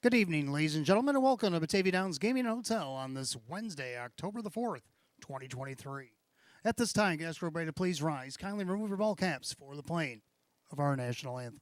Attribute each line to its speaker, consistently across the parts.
Speaker 1: Good evening, ladies and gentlemen, and welcome to Batavia Downs Gaming and Hotel on this Wednesday, October the 4th, 2023. At this time, guests are everybody to please rise. Kindly remove your ball caps for the playing of our national anthem.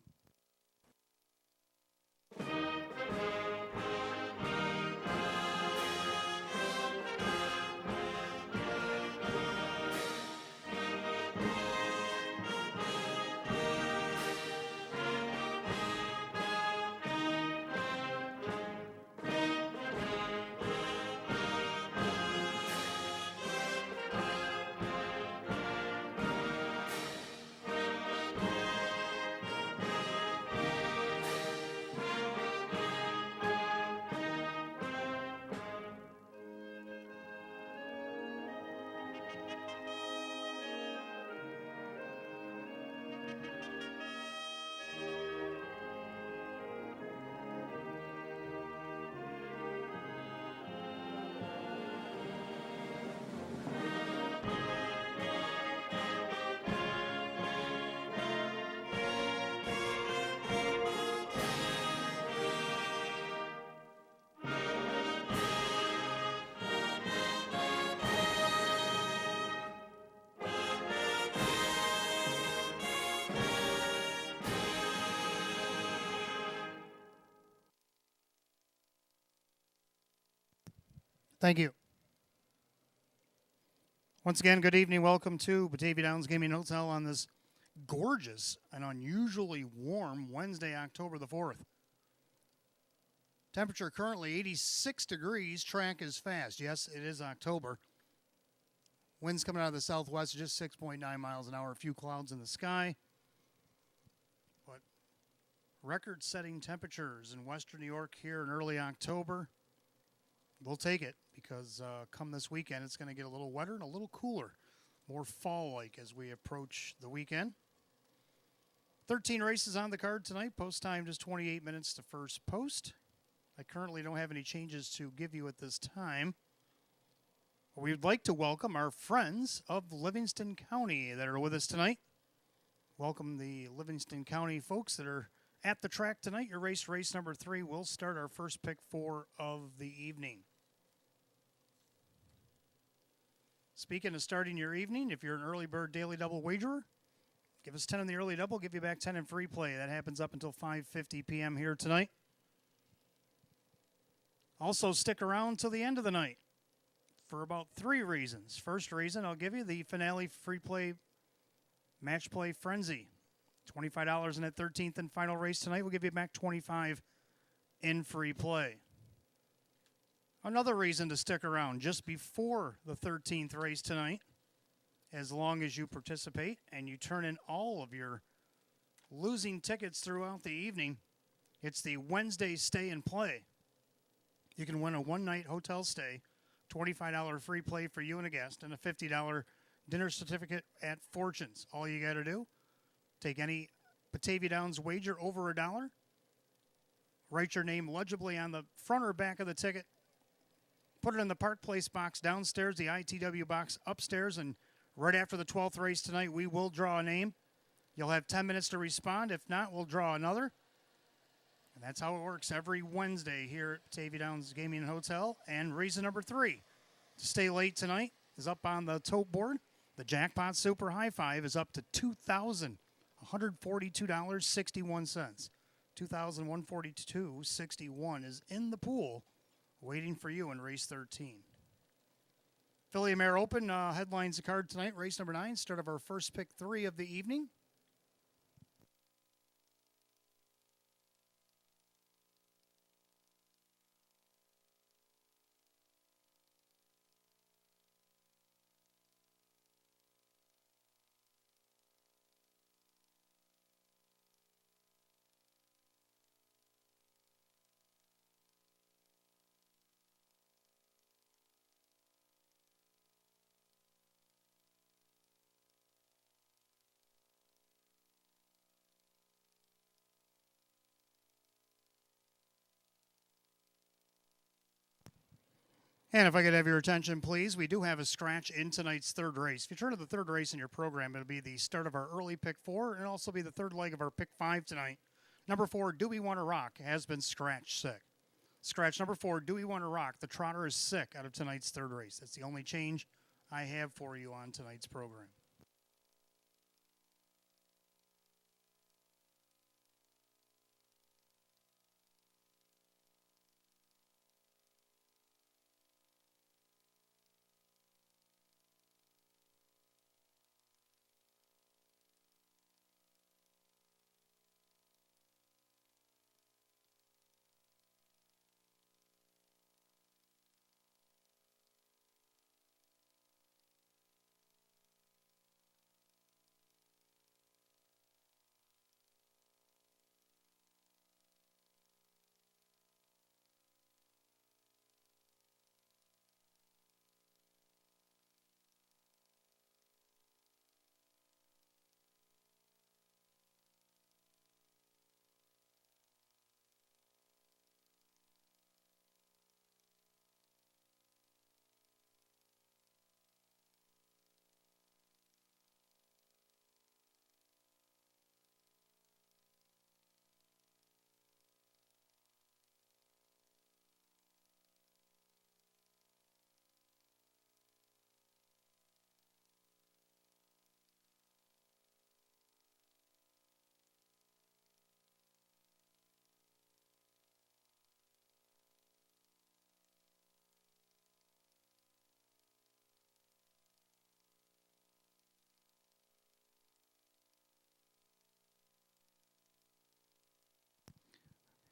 Speaker 1: Thank you. Once again, good evening. Welcome to Batavia Downs Gaming and Hotel on this gorgeous and unusually warm Wednesday, October the 4th. Temperature currently 86 degrees. Track is fast. Yes, it is October. Winds coming out of the southwest, just 6.9 miles an hour. A few clouds in the sky. But record-setting temperatures in western New York here in early October. We'll take it because come this weekend, it's going to get a little wetter and a little cooler. More fall-like as we approach the weekend. 13 races on the card tonight. Post time just 28 minutes to first post. I currently don't have any changes to give you at this time. We would like to welcome our friends of Livingston County that are with us tonight. Welcome the Livingston County folks that are at the track tonight. Your race number 3, will start our first pick 4 of the evening. Speaking of starting your evening, if you're an early bird daily double wagerer, give us 10 in the early double, give you back 10 in free play. That happens up until 5:50 p.m. here tonight. Also, stick around till the end of the night for about 3 reasons. First reason, I'll give you the finale free play match play frenzy. $25 in that 13th and final race tonight. We'll give you back $25 in free play. Another reason to stick around just before the 13th race tonight, as long as you participate and you turn in all of your losing tickets throughout the evening, it's the Wednesday stay and play. You can win a one-night hotel stay, $25 free play for you and a guest, and a $50 dinner certificate at Fortune's. All you got to do, take any Batavia Downs wager over $1, write your name legibly on the front or back of the ticket, put it in the Park Place box downstairs, the ITW box upstairs, and right after the 12th race tonight, we will draw a name. You'll have 10 minutes to respond. If not, we'll draw another. And that's how it works every Wednesday here at Batavia Downs Gaming and Hotel. And reason number 3 to stay late tonight is up on the tote board. The Jackpot Super High Five is up to $2,142.61. $2,142.61 is in the pool waiting for you in race 13. Philly Mare Open headlines the card tonight. Race number 9, start of our first pick 3 of the evening. And if I could have your attention, please, we do have a scratch in tonight's third race. If you turn to the third race in your program, it'll be the start of our early pick 4 and also be the third leg of our pick 5 tonight. Number 4, Do We Want to Rock, has been scratch sick. Scratch number 4, Do We Want to Rock? The trotter is sick out of tonight's third race. That's the only change I have for you on tonight's program.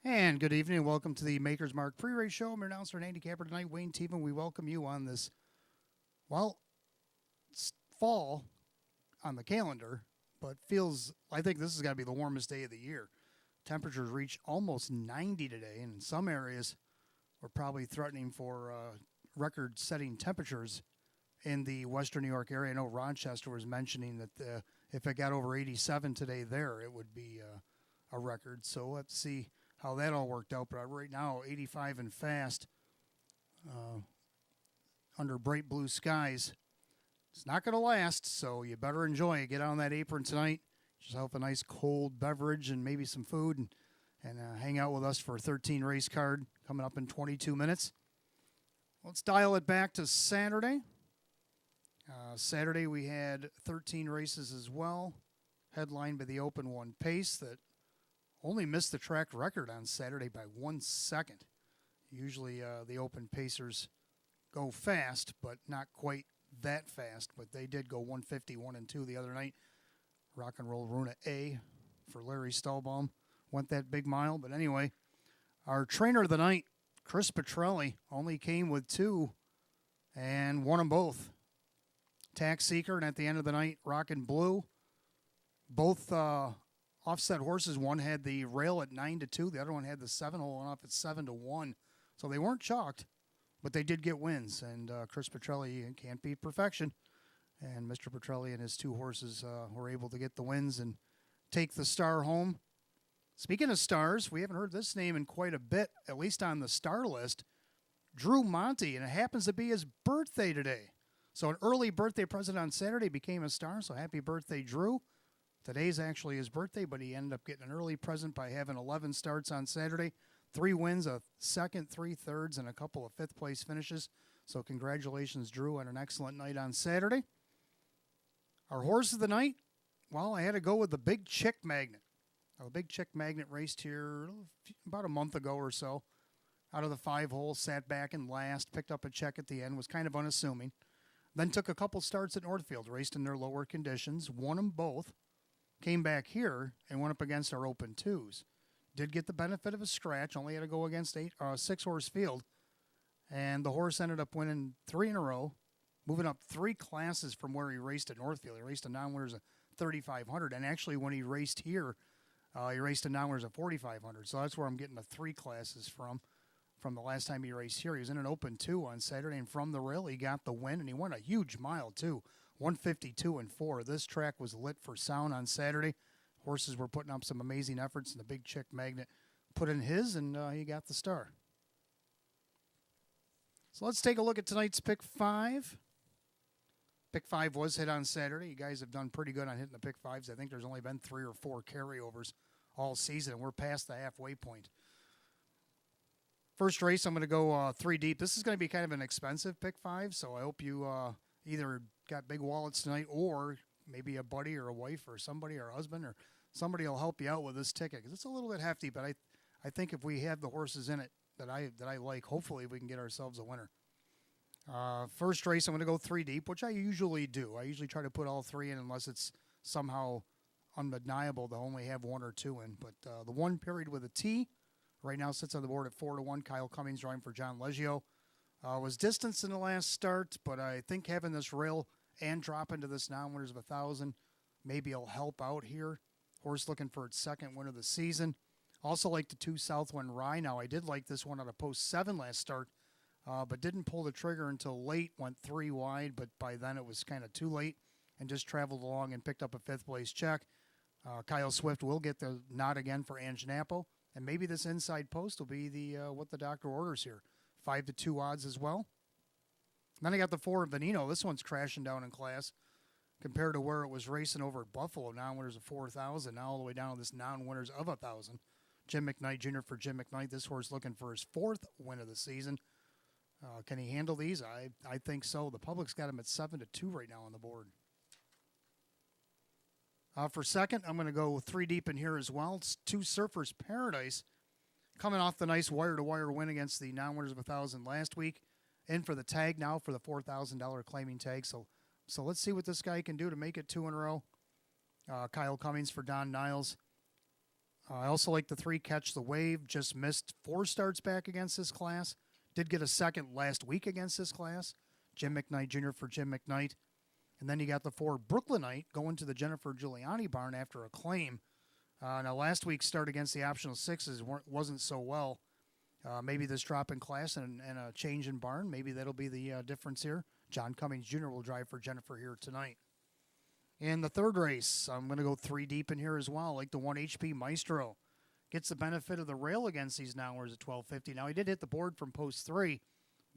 Speaker 1: And good evening. Welcome to the Maker's Mark pre-race show. I'm your announcer and handicapper tonight, Wayne Teven. We welcome you on this, well, it's fall on the calendar, but I think this is going to be the warmest day of the year. Temperatures reach almost 90 today, and in some areas we're probably threatening for record-setting temperatures in the western New York area. I know Rochester was mentioning that if it got over 87 today there, it would be a record. So let's see how that all worked out. But right now, 85 and fast under bright blue skies. It's not going to last, so you better enjoy it. Get on that apron tonight. Just have a nice cold beverage and maybe some food and hang out with us for a 13 race card coming up in 22 minutes. Let's dial it back to Saturday. Saturday we had 13 races as well, headlined by the Open 1 pace that only missed the track record on Saturday by 1 second. Usually the Open Pacers go fast, but not quite that fast. But they did go 151 and 2 the other night. Rock and Roll Runa A for Larry Stahlbaum went that big mile. But anyway, our trainer of the night, Chris Petrelli, only came with 2 and won them both. Tax Seeker and at the end of the night, Rockin' Blue. Both offset horses. One had the rail at 9-2. The other one had the 7-hole off at 7-1. So they weren't chalked, but they did get wins. And Chris Petrelli can't beat perfection. And Mr. Petrelli and his 2 horses were able to get the wins and take the star home. Speaking of stars, we haven't heard this name in quite a bit, at least on the star list. Drew Monty, and it happens to be his birthday today. So an early birthday present on Saturday, became a star, so happy birthday, Drew. Today's actually his birthday, but he ended up getting an early present by having 11 starts on Saturday, 3 wins, a second, 3 thirds, and a couple of fifth-place finishes. So congratulations, Drew, on an excellent night on Saturday. Our horse of the night, well, I had to go with the Big Chick Magnet. The Big Chick Magnet raced here about a month ago or so. Out of the 5 holes, sat back in last, picked up a check at the end, was kind of unassuming. Then took a couple starts at Northfield, raced in their lower conditions, won them both, came back here and went up against our Open 2s. Did get the benefit of a scratch, only had to go against 6-horse field, and the horse ended up winning 3 in a row, moving up 3 classes from where he raced at Northfield. He raced a non-winners of 3,500, and actually when he raced here, he raced a non-winners of 4,500. So that's where I'm getting the 3 classes from the last time he raced here. He was in an Open 2 on Saturday, and from the rail he got the win, and he won a huge mile too, 152 and 4. This track was lit for sound on Saturday. Horses were putting up some amazing efforts, and the Big Chick Magnet put in his, and he got the star. So let's take a look at tonight's Pick 5. Pick 5 was hit on Saturday. You guys have done pretty good on hitting the Pick 5s. I think there's only been 3 or 4 carryovers all season, and we're past the halfway point. First race, I'm going to go 3 deep. This is going to be kind of an expensive pick 5, so I hope you either got big wallets tonight or maybe a buddy or a wife or somebody or a husband or somebody will help you out with this ticket because it's a little bit hefty, but I think if we have the horses in it that I like, hopefully we can get ourselves a winner. First race, I'm going to go 3 deep, which I usually do. I usually try to put all 3 in unless it's somehow undeniable to only have 1 or 2 in. But the 1 period with a T right now sits on the board at 4-1. Kyle Cummings drawing for John Leggio. Was distanced in the last start, but I think having this rail and drop into this non-winners of 1,000 maybe will help out here. Horse looking for its second win of the season. Also like the 2 Southwind Rye. Now, I did like this one on a post 7 last start, but didn't pull the trigger until late, went 3 wide, but by then it was kind of too late and just traveled along and picked up a 5th place check. Kyle Swift will get the nod again for Ange Napo, and maybe this inside post will be the what the doctor orders here. 5-2 odds as well. Then I got the 4 Veneno. This one's crashing down in class compared to where it was racing over at Buffalo, non-winners of 4,000, now all the way down to this non-winners of 1,000. Jim McKnight Jr. for Jim McKnight. This horse looking for his 4th win of the season. Can he handle these? I think so. The public's got him at 7-2 right now on the board. For second, I'm going to go 3 deep in here as well. It's 2 Surfers Paradise coming off the nice wire-to-wire win against the non-winners of 1,000 last week. In for the tag now for the $4,000 claiming tag. So let's see what this guy can do to make it 2 in a row. Kyle Cummings for Don Niles. I also like the 3 Catch the Wave. Just missed 4 starts back against this class. Did get a second last week against this class. Jim McKnight Jr. for Jim McKnight. And then you got the 4 Brooklynite going to the Jennifer Giuliani barn after a claim. Now, last week's start against the optional 6s wasn't so well. Maybe this drop in class and a change in barn, maybe that'll be the difference here. John Cummings Jr. will drive for Jennifer here tonight. In the third race, I'm going to go 3 deep in here as well, like the 1 HP Maestro. Gets the benefit of the rail against these now-winners at 12.50. Now, he did hit the board from post 3.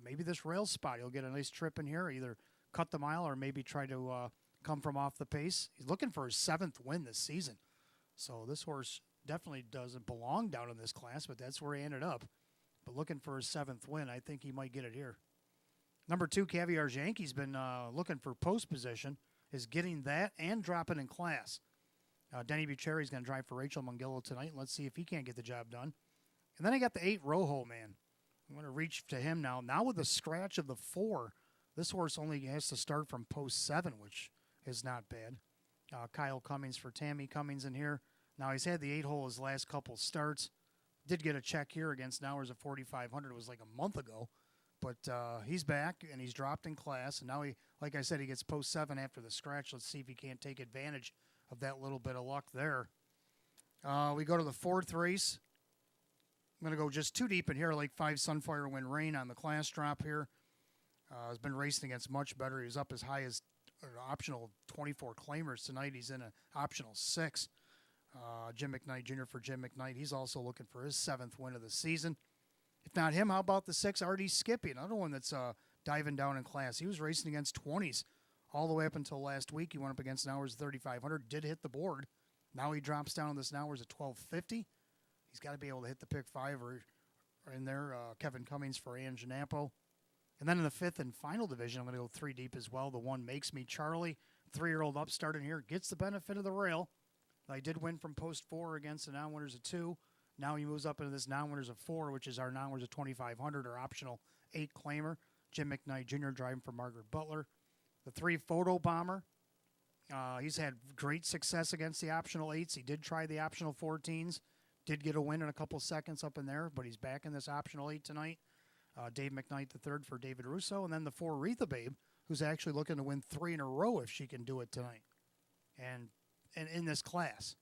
Speaker 1: Maybe this rail spot, he'll get a nice trip in here, either cut the mile or maybe try to come from off the pace. He's looking for his 7th win this season. So this horse definitely doesn't belong down in this class, but that's where he ended up. But looking for his 7th win, I think he might get it here. Number 2, Caviar's Yankee's been looking for post position, is getting that and dropping in class. Denny Bucherri's going to drive for Rachel Mungillo tonight. Let's see if he can't get the job done. And then I got the 8 Rojo Man. I'm going to reach to him now. Now with the scratch of the 4, this horse only has to start from post 7, which is not bad. Kyle Cummings for Tammy Cummings in here. Now he's had the 8 hole his last couple starts. Did get a check here against Nowers at 4,500. It was like a month ago. But he's back, and he's dropped in class. And now, he, like I said, he gets post 7 after the scratch. Let's see if he can't take advantage of that little bit of luck there. We go to the 4th race. I'm going to go just 2 deep in here, like 5 Sunfire Wind Rain on the class drop here. Has been racing against much better. He was up as high as an optional 24 claimers tonight. He's in an optional 6. Jim McKnight Jr. for Jim McKnight. He's also looking for his 7th win of the season. If not him, how about the 6 RD Skippy, another one that's diving down in class. He was racing against 20s all the way up until last week. He went up against Nowers 3,500, did hit the board. Now he drops down this Nowers at 1250. He's got to be able to hit the pick 5 or in there. Kevin Cummings for Ange Napo. And then in the 5th and final division, I'm going to go 3 deep as well. The 1 Makes Me Charlie, 3-year-old upstart in here, gets the benefit of the rail. I did win from post 4 against the non-winners of 2. Now he moves up into this non-winners of 4, which is our non-winners of 2,500 or optional 8 claimer. Jim McKnight Jr. driving for Margaret Butler. The 3 Photo Bomber. He's had great success against the optional 8s. He did try the optional 14s. Did get a win in a couple seconds up in there, but he's back in this optional 8 tonight. Dave McKnight the 3rd for David Russo. And then the 4 Retha Babe, who's actually looking to win 3 in a row if she can do it tonight. And in this class.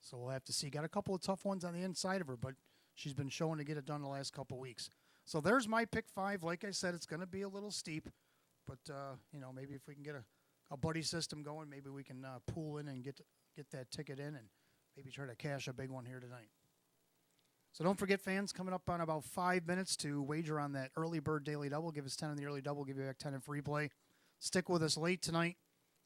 Speaker 1: So we'll have to see. Got a couple of tough ones on the inside of her, but she's been showing to get it done the last couple weeks. So there's my pick 5. Like I said, it's going to be a little steep, but maybe if we can get a buddy system going, maybe we can pool in and get that ticket in and maybe try to cash a big one here tonight. So don't forget, fans, coming up on about 5 minutes to wager on that early bird daily double. Give us 10 in the early double, give you back 10 in free play. Stick with us late tonight.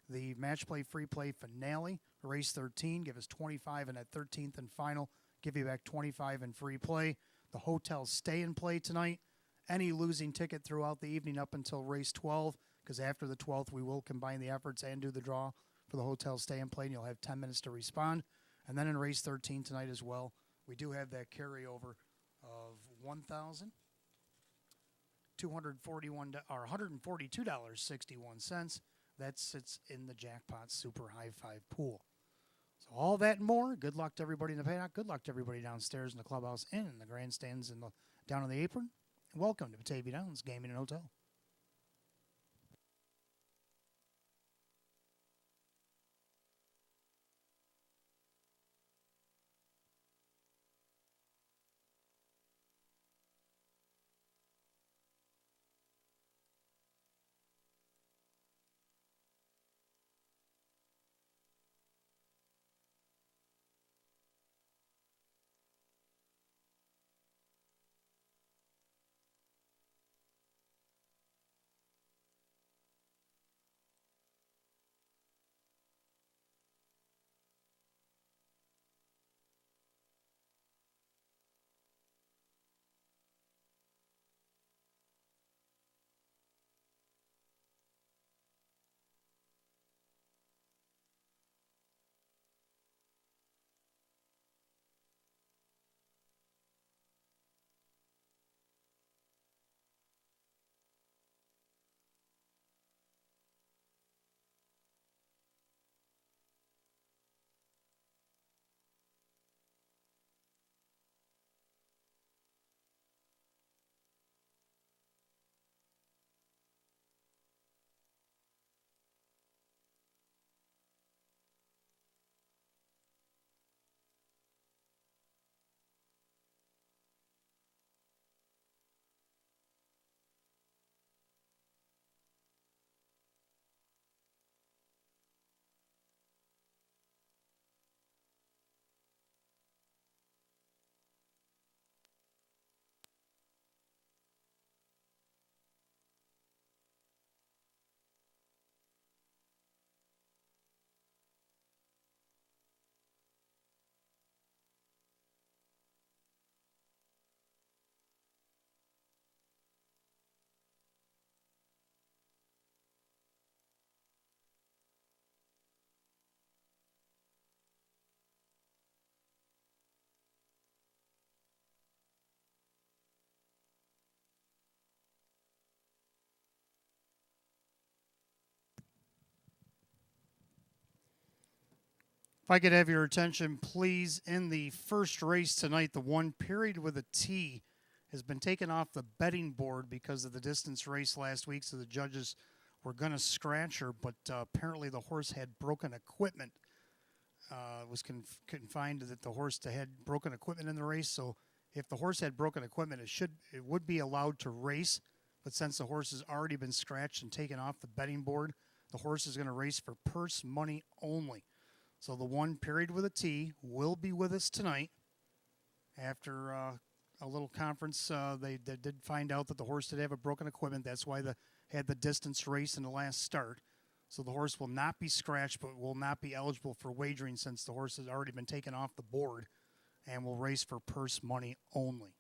Speaker 1: The match play free play finale, race 13, give us 25 in that 13th and final, give you back 25 in free play. the hotel stay and play tonight. Any losing ticket throughout the evening up until race 12, because after the 12th we will combine the efforts and do the draw for the hotel stay and play, and you'll have 10 minutes to respond. And then in race 13 tonight as well, we do have that carryover of $1,241 or $142.61. That sits in the jackpot super high five pool. So all that and more. Good luck to everybody in the paddock. Good luck to everybody downstairs in the clubhouse and in the grandstands and down on the apron. Welcome to Batavia Downs Gaming and Hotel. If I could have your attention, please, in the first race tonight, the one period with a T has been taken off the betting board because of the distance race last week, so the judges were going to scratch her, but apparently the horse had broken equipment. It was confined that the horse had broken equipment in the race, so if the horse had broken equipment, it would be allowed to race, but since the horse has already been scratched and taken off the betting board, the horse is going to race for purse money only. So the one period with a T will be with us tonight. After a little conference, they did find out that the horse did have a broken equipment. That's why they had the distance race in the last start. So the horse will not be scratched, but will not be eligible for wagering since the horse has already been taken off the board and will race for purse money only.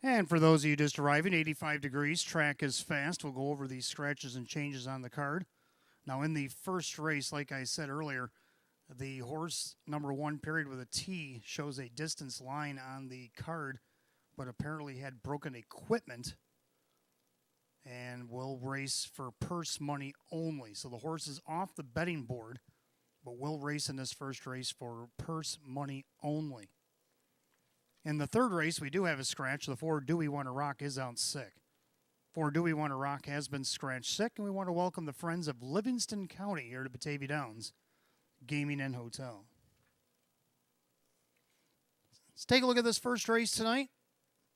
Speaker 1: And for those of you just arriving, 85 degrees, track is fast. We'll go over these scratches and changes on the card. Now, in the first race, like I said earlier, the horse number 1 period with a T shows a distance line on the card, but apparently had broken equipment and will race for purse money only. So the horse is off the betting board, but will race in this first race for purse money only. In the third race, we do have a scratch. The 4 Do We Want to Rock is out sick. 4 Do We Want to Rock has been scratched sick, and we want to welcome the friends of Livingston County here to Batavia Downs Gaming and Hotel. Let's take a look at this first race tonight.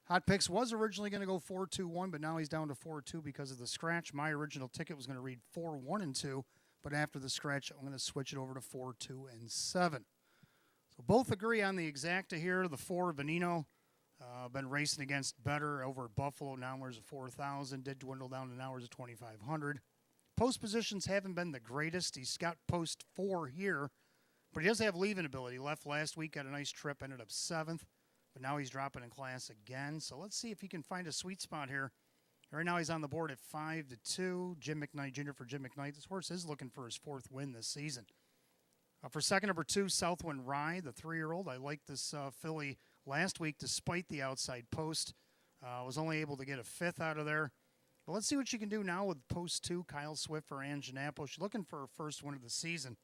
Speaker 1: Hot Picks was originally going to go 4-2-1, but now he's down to 4-2 because of the scratch. My original ticket was going to read 4-1-2, but after the scratch, I'm going to switch it over to 4-2-7. So both agree on the exacta here. The 4, Veneno, been racing against better over at Buffalo. Now wears a 4,000. Did dwindle down to now wears a 2,500. Post positions haven't been the greatest. He's got post 4 here, but he does have leaving ability. Left last week, got a nice trip, ended up 7th, but now he's dropping in class again. So let's see if he can find a sweet spot here. Right now he's on the board at 5-2. Jim McKnight Jr. for Jim McKnight. This horse is looking for his 4th win this season. For second, number 2, Southwind Rye, the 3-year-old. I liked this filly last week despite the outside post. Was only able to get a 5th out of there. But let's see what she can do now with post 2, Kyle Swift for Anganapo. She's looking for her first win of the season.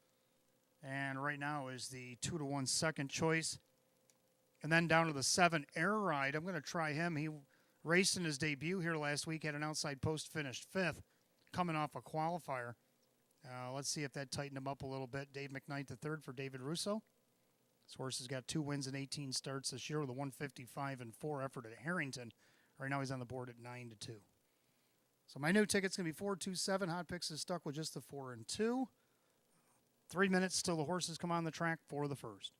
Speaker 1: And right now is the 2-1 second choice. And then down to the 7, Air Ride. I'm going to try him. He raced in his debut here last week, had an outside post, finished 5th, coming off a qualifier. Let's see if that tightened him up a little bit. Dave McKnight III for David Russo. This horse has got 2 wins and 18 starts this year with a 155-4 effort at Harrington. Right now he's on the board at 9-2. So my new ticket's going to be 4-2-7. Hot Picks is stuck with just the 4 and 2. 3 minutes till the horses come on the track for the first.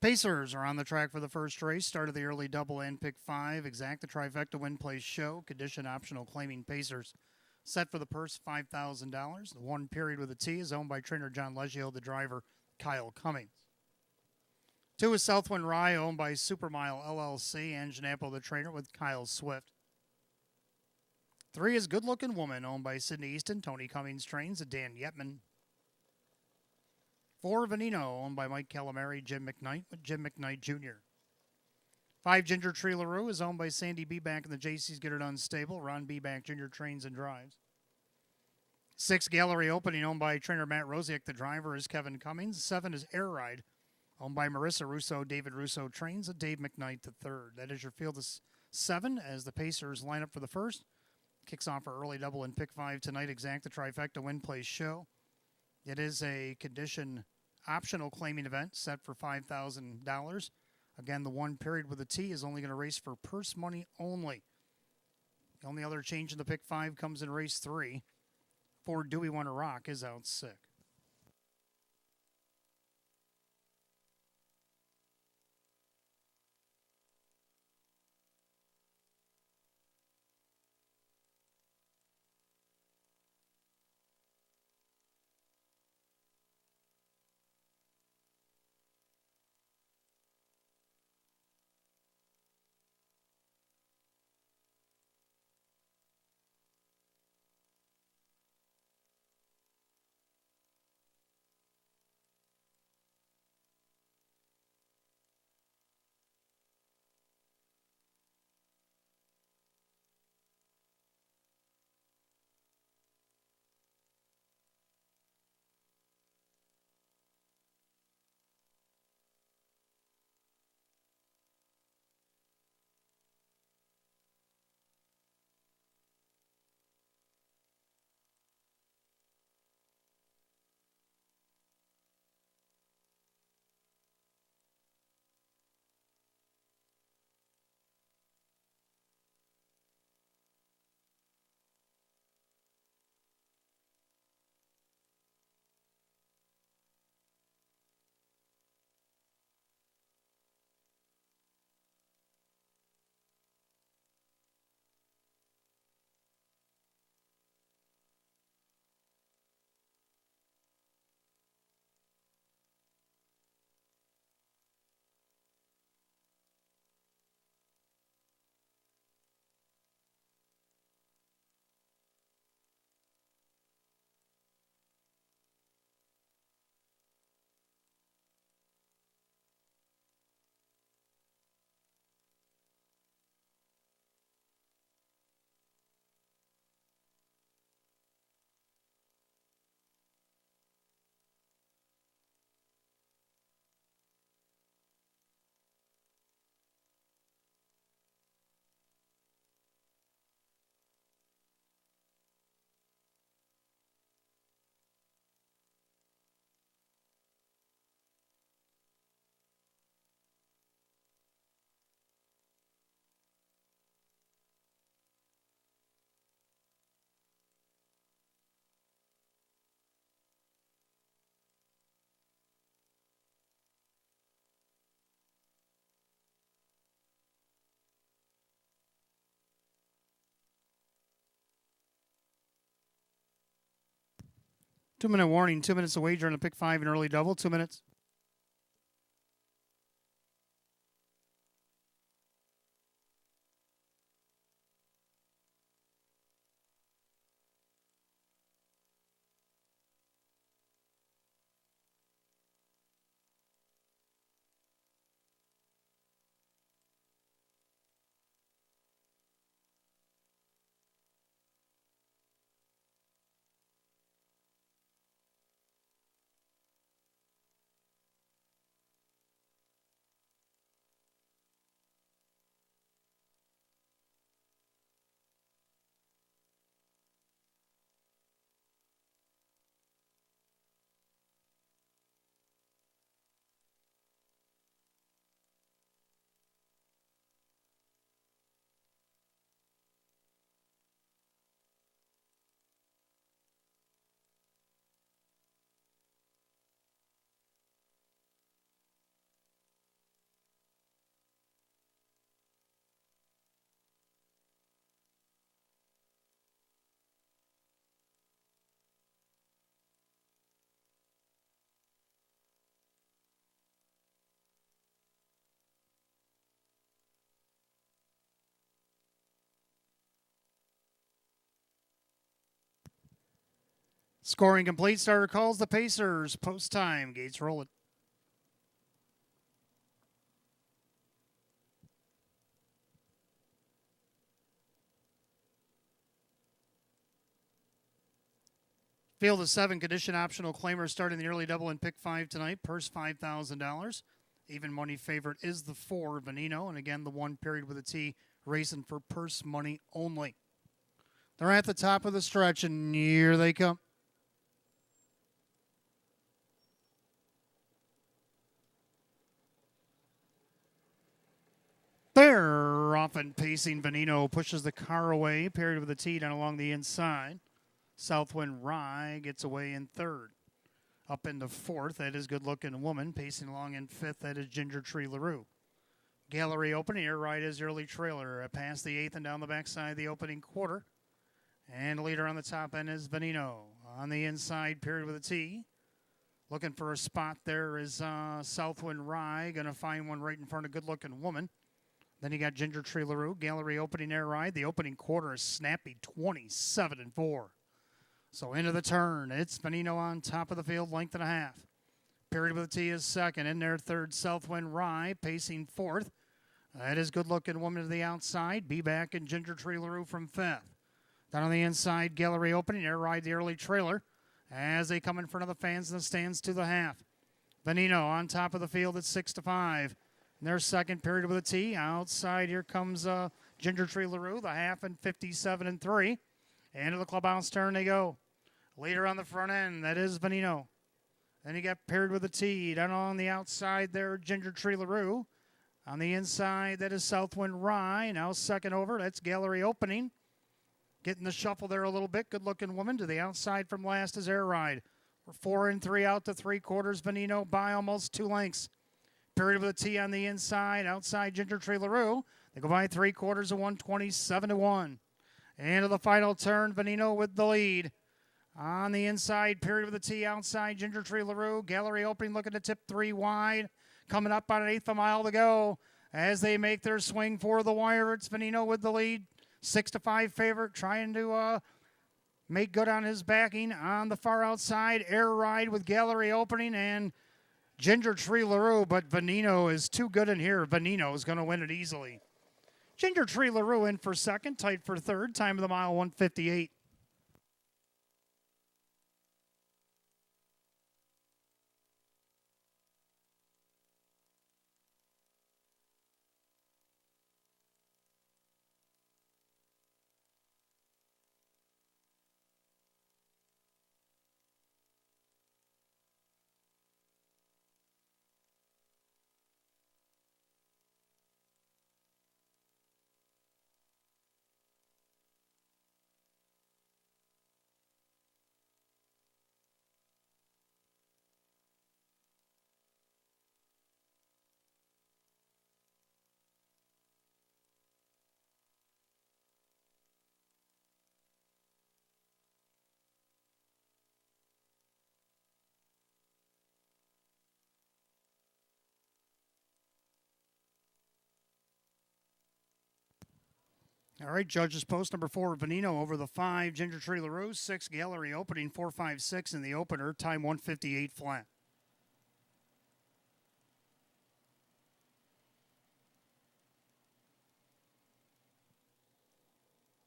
Speaker 1: Pacers are on the track for the first race. Started the early double and pick 5. Exact the trifecta win place show. Condition optional claiming Pacers. Set for the purse, $5,000. The one period with a T is owned by trainer John Leggio, the driver Kyle Cummings. 2 is Southwind Rye, owned by Supermile LLC, Engine Apple, the trainer, with Kyle Swift. 3 is Good Looking Woman, owned by Sydney Easton, Tony Cummings trains, and Dan Yetman. 4, Veneno, owned by Mike Calamari, Jim McKnight, with Jim McKnight Jr. 5, Ginger Tree LaRue is owned by Sandy Beebank and the JC's Get It Done stable. Ron Beebank Jr. trains and drives. 6, Gallery Opening, owned by trainer Matt Rosiak. The driver is Kevin Cummings. 7 is Air Ride, owned by Marissa Russo. David Russo trains, and Dave McKnight the third. That is your field of 7 as the Pacers line up for the first. Kicks off our early double in pick 5 tonight. Exact the trifecta win place show. It is a condition optional claiming event set for $5,000. Again, the one period with a T is only going to race for purse money only. The only other change in the pick 5 comes in race 3. 4, Do We Want to Rock is out sick. Two-minute warning, 2 minutes to wager on a pick 5 and early double. 2 minutes. Scoring complete. Starter calls the Pacers. Post time. Gates roll it. Field of 7 condition optional claimers starting the early double in pick 5 tonight. Purse $5,000. Even money favorite is the 4, Veneno. And again, the 1 period with a T, racing for purse money only. They're at the top of the stretch, and here they come. They're off and pacing. Veneno pushes the car away, paired with a T down along the inside. Southwind Rye gets away in 3rd. Up into 4th, that is Good Looking Woman. Pacing along in 5th, that is Ginger Tree LaRue. Gallery opening, air ride is early trailer. Past the 8th and down the backside of the opening quarter. And leader on the top end is Veneno. On the inside, period with a T. Looking for a spot there is Southwind Rye. Going to find one right in front of Good Looking Woman. Then you got Ginger Tree LaRue. Gallery opening air ride. The opening quarter is snappy 27-4. So into the turn. It's Veneno on top of the field, length and a half. Period with a T is 2nd. In there, 3rd, Southwind Rye, pacing 4th. That is Good Looking Woman to the outside. Be back and Ginger Tree LaRue from 5th. Down on the inside, Gallery opening, air ride the early trailer as they come in front of the fans in the stands to the half. Veneno on top of the field at 6-5. In their 2nd period with a T. Outside, here comes Ginger Tree LaRue, the half and 57-3. Into the clubhouse turn they go. Leader on the front end, that is Veneno. Then you got paired with a T. Down on the outside there, Ginger Tree LaRue. On the inside, that is Southwind Rye. Now 2nd over, that's Gallery opening. Getting the shuffle there a little bit. Good Looking Woman to the outside from last is Air Ride. We're 4 and 3 out to 3/4. Veneno by almost 2 lengths. Period with a T on the inside. Outside Ginger Tree LaRue. They go by 3/4 of 127-1. Into the final turn, Veneno with the lead. On the inside, period with a T outside, Ginger Tree LaRue. Gallery opening, looking to tip 3 wide. Coming up on 1/8 a mile to go. As they make their swing for the wire, it's Veneno with the lead. 6-5 favorite, trying to make good on his backing. On the far outside, Air Ride with Gallery opening and Ginger Tree LaRue. But Veneno is too good in here. Veneno is going to win it easily. Ginger Tree LaRue in for 2nd, tight for 3rd. Time of the mile, 1:58. All right, judges post number 4, Veneno over the 5, Ginger Tree LaRue, 6, Gallery opening, 4.56 in the opener, time 1:58 flat.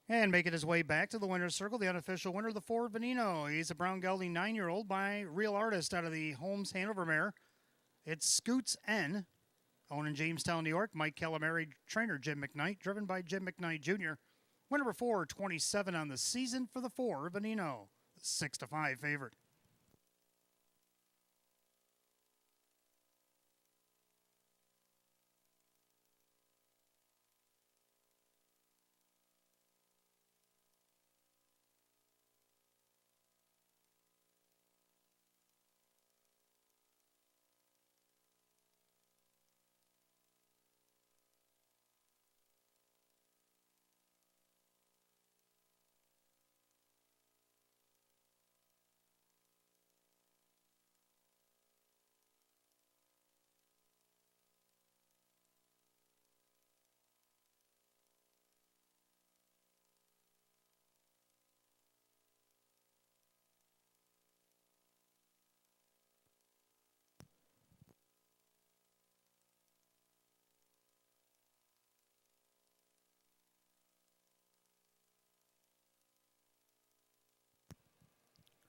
Speaker 1: And making his way back to the winner's circle, the unofficial winner, the 4, Veneno. He's a brown gelding 9-year-old by Real Artist out of the Holmes Hanover mare. It's Scoots N. Owned in Jamestown, New York. Mike Calamari, trainer Jim McKnight, driven by Jim McKnight Jr. Winner number 4, 27 on the season for the 4, Veneno. 6-5 favorite.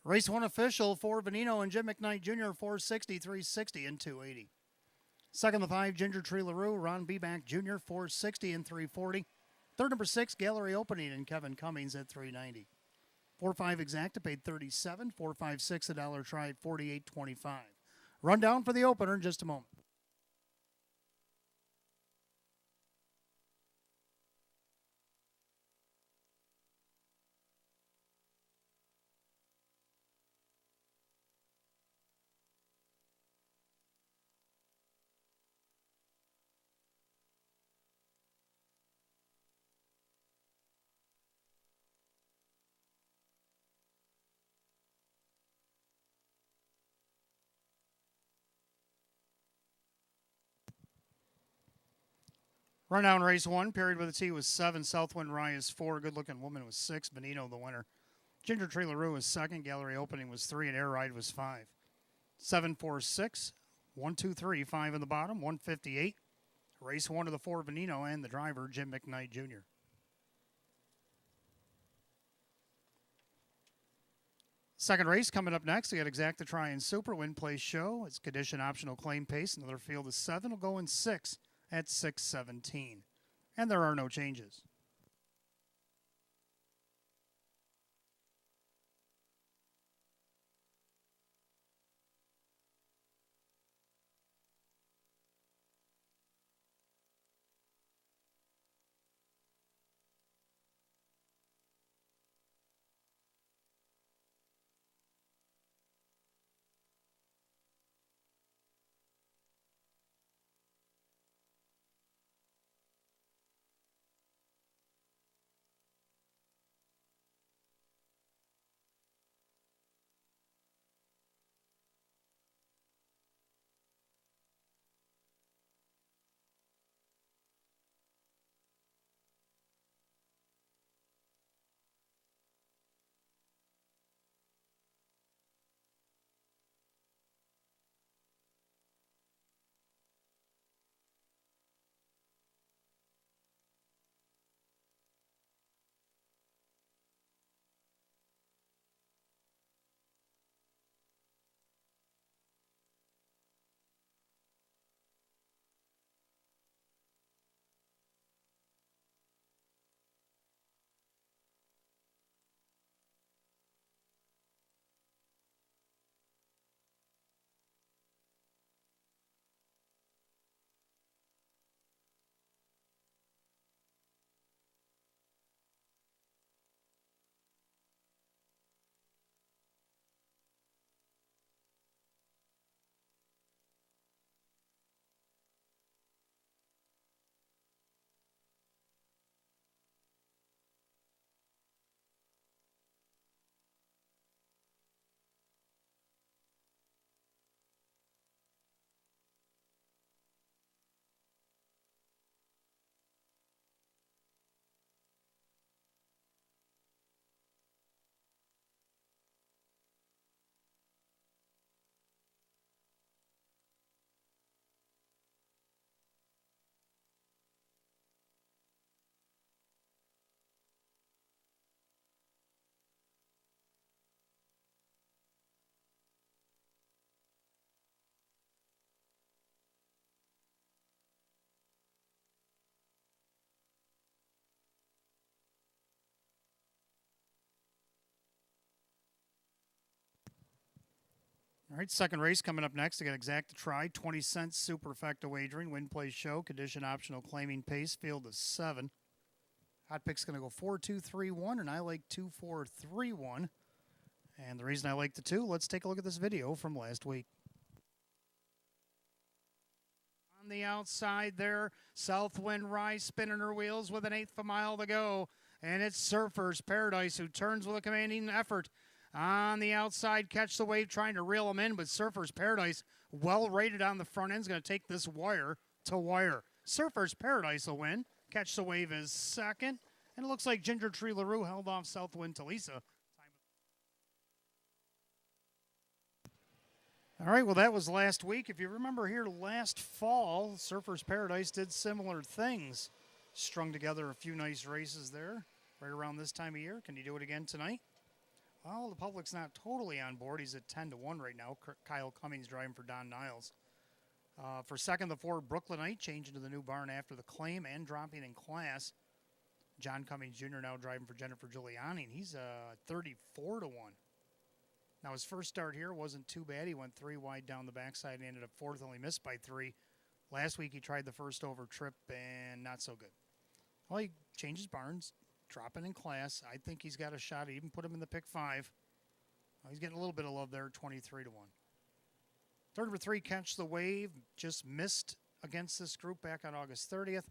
Speaker 1: Race 1 official for Venino and Jim McKnight Jr. 460, 360, and 280. Second to 5, Ginger Tree LaRue, Ron Beback Jr. 460 and 340. Third number 6, Gallery Opening and Kevin Cummings at 390. 4-5 Exacta paid 37. 4-5-6 a dollar try at 48.25. Rundown for the opener in just a moment. Rundown race 1, period with a T was 7. Southwind Rye is 4. Good Looking Woman was 6. Benino the winner. Ginger Tree LaRue was 2nd. Gallery Opening was 3. And Air Ride was 5. 7-4-6. 1-2-3. 5 in the bottom. 158. Race 1 of the 4 Venino and the driver, Jim McKnight Jr. Second race coming up next. We got Exacta Try and Super Win Place Show. It's condition optional claim pace. Another field of 7 will go in 6 at 6:17. And there are no changes. All right, second race coming up next. I got Exacta Try, 20 cents superfecta wagering, win play show, condition optional claiming pace, field of 7. Hot pick's going to go 4-2-3-1, and I like 2-4-3-1. And the reason I like the 2, let's take a look at this video from last week. On the outside there, Southwind Rye spinning her wheels with 1/8 of a mile to go. And it's Surfer's Paradise who turns with a commanding effort. On the outside, Catch the Wave trying to reel him in, but Surfer's Paradise, well rated on the front end, is going to take this wire to wire. Surfer's Paradise will win. Catch the Wave is second. And it looks like Ginger Tree LaRue held off Southwind Talisa. All right, well, that was last week. If you remember here last fall, Surfer's Paradise did similar things. Strung together a few nice races there right around this time of year. Can you do it again tonight? Well, the public's not totally on board. He's at 10-1 right now. Kyle Cummings driving for Don Niles. For second, the Ford Brooklynite changing to the new barn after the claim and dropping in class. John Cummings Jr. now driving for Jennifer Giuliani, and he's 34-1. Now, his first start here wasn't too bad. He went 3 wide down the backside and ended up fourth, only missed by 3. Last week, he tried the first over trip, and not so good. Well, he changes barns, dropping in class. I think he's got a shot. I even put him in the pick 5. He's getting a little bit of love there, 23-1. Third number 3, Catch the Wave, just missed against this group back on August 30th.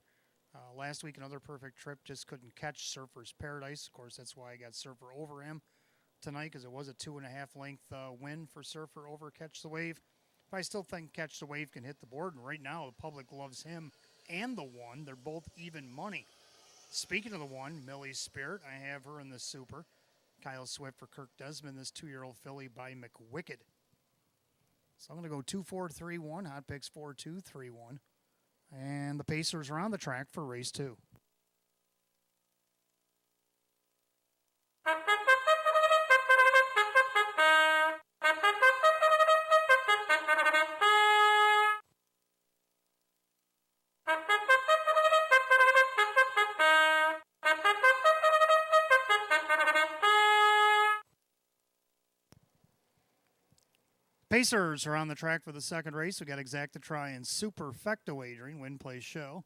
Speaker 1: Last week, another perfect trip, just couldn't catch Surfer's Paradise. Of course, that's why I got Surfer over him tonight, because it was a 2.5 length win for Surfer over Catch the Wave. But I still think Catch the Wave can hit the board, and right now the public loves him and the 1. They're both even money. Speaking of the 1, Millie's Spirit, I have her in the Super. Kyle Swift for Kirk Desmond, this 2-year-old filly by McWicked. So I'm going to go 2-4-3-1, hot picks 4-2-3-1. And the Pacers are on the track for race 2. Pacers are on the track for the second race. We got Exacta-Tri and Superfecta wagering, win, play, show.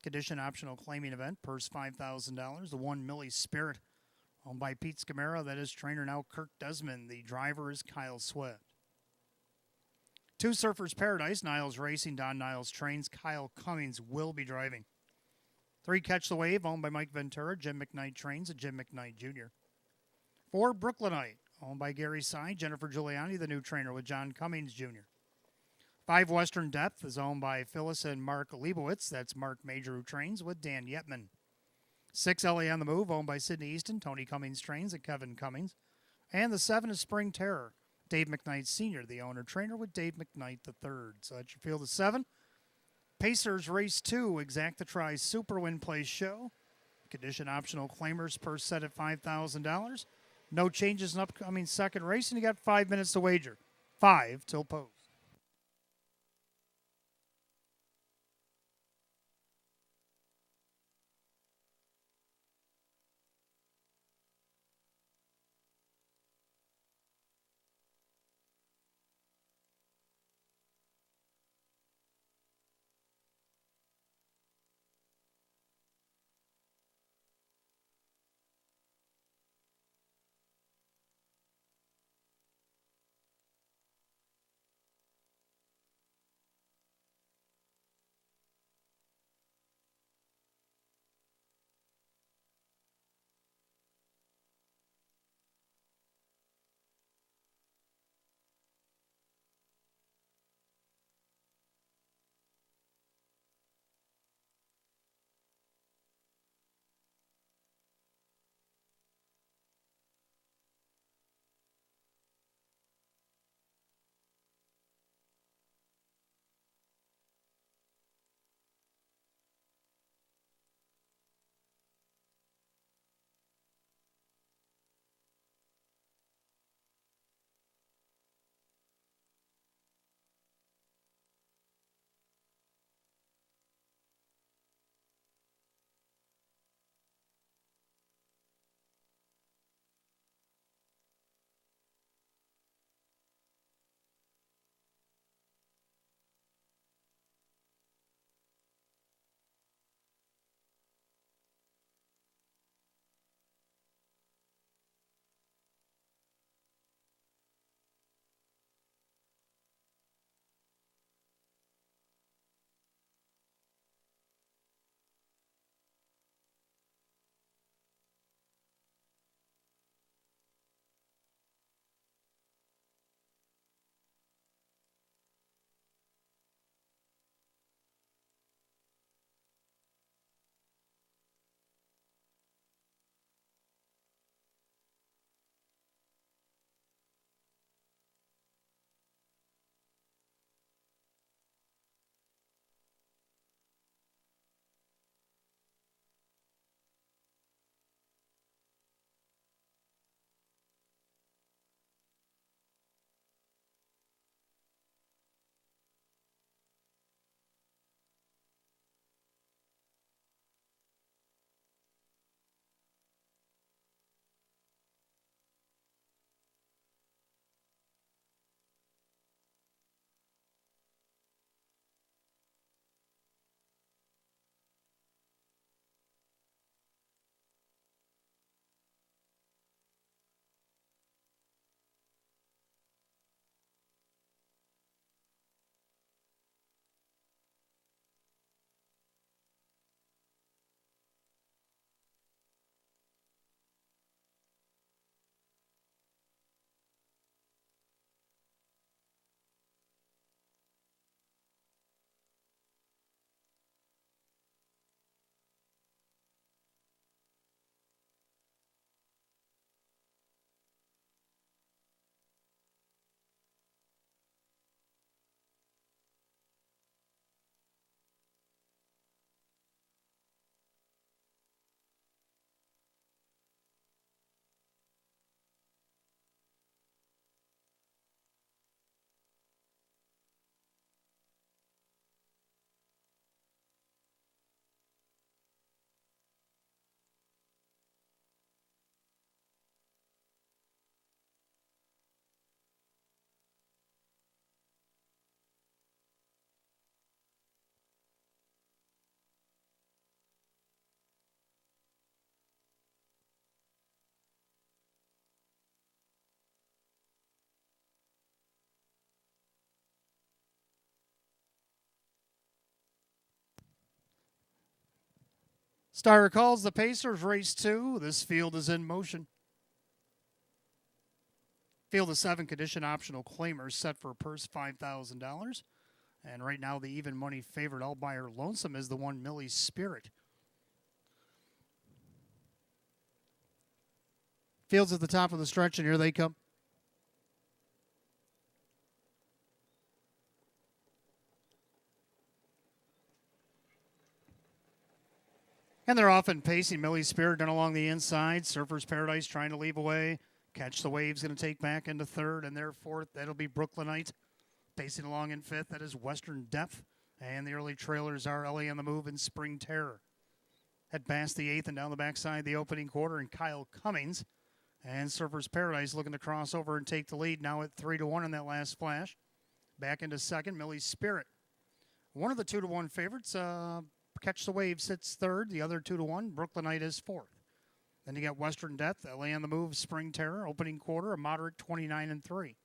Speaker 1: Condition optional claiming event, purse $5,000. The 1, Millie Spirit, owned by Pete Scamara. That is trainer now Kirk Desmond. The driver is Kyle Swift. 2, Surfer's Paradise, Niles Racing, Don Niles trains. Kyle Cummings will be driving. 3, Catch the Wave, owned by Mike Ventura. Jim McKnight trains, and Jim McKnight Jr. 4, Brooklynite, owned by Gary Sy, Jennifer Giuliani, the new trainer with John Cummings Jr. 5, Western Depth is owned by Phyllis and Mark Leibowitz. That's Mark Major, who trains with Dan Yetman. 6, LA on the Move, owned by Sidney Easton, Tony Cummings trains, and Kevin Cummings. And the 7 is Spring Terror, Dave McKnight Sr., the owner-trainer with Dave McKnight III. So that's your field of 7. Pacers Race 2, Exacta-Tri Super Win Play Show. Condition optional claimers per set at $5,000. No changes in upcoming second race, and you got 5 minutes to wager. 5 till post. Starter calls the Pacers race 2. This field is in motion. Field of 7 condition optional claimers set for a purse $5,000. And right now the even money favorite all by her lonesome is the one Millie Spirit. Field's at the top of the stretch, and here they come. And they're off and pacing. Millie Spirit down along the inside. Surfer's Paradise trying to leave away. Catch the Wave's going to take back into third, and their fourth, that'll be Brooklynite. Pacing along in fifth, that is Western Depth. And the early trailers are Ellie on the Move and Spring Terror. Head past the eighth and down the backside the opening quarter, and Kyle Cummings. And Surfer's Paradise looking to cross over and take the lead now at 3-1 in that last flash. Back into second, Millie Spirit. One of the 2-1 favorites, Catch the Wave sits third. The other 2-1, Brooklynite is fourth. Then you got Western Death, LA on the Move, Spring Terror, opening quarter, a moderate 29-3.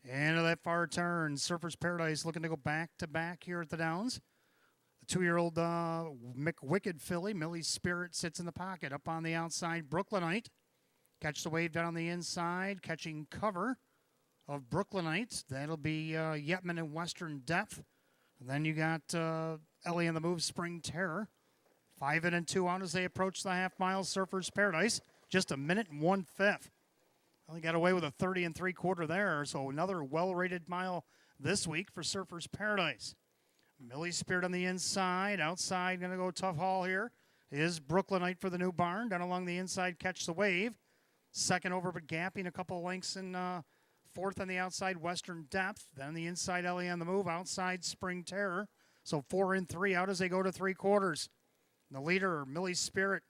Speaker 1: Into that far turn, Surfer's Paradise looking to go back-to-back here at the Downs. The 2-year-old McWicked filly, Millie Spirit, sits in the pocket. Up on the outside, Brooklynite. Catch the Wave down on the inside, catching cover of Brooklynite. That'll be Yetman and Western Depth. And then you got Ellie on the Move, Spring Terror. 5 in and 2 out as they approach the half-mile. Surfer's Paradise, just a minute and 1/5. Well, got away with a 30 3/4 there, so another well-rated mile this week for Surfer's Paradise. Millie Spirit on the inside. Outside, going to go tough haul here is Brooklynite for the new barn. Down along the inside, Catch the Wave. Second over, but gapping a couple of lengths in fourth on the outside, Western Depth. Then the inside, Ellie on the Move. Outside, Spring Terror. So 4 in 3 out as they go to 3/4. The leader, Millie Spirit,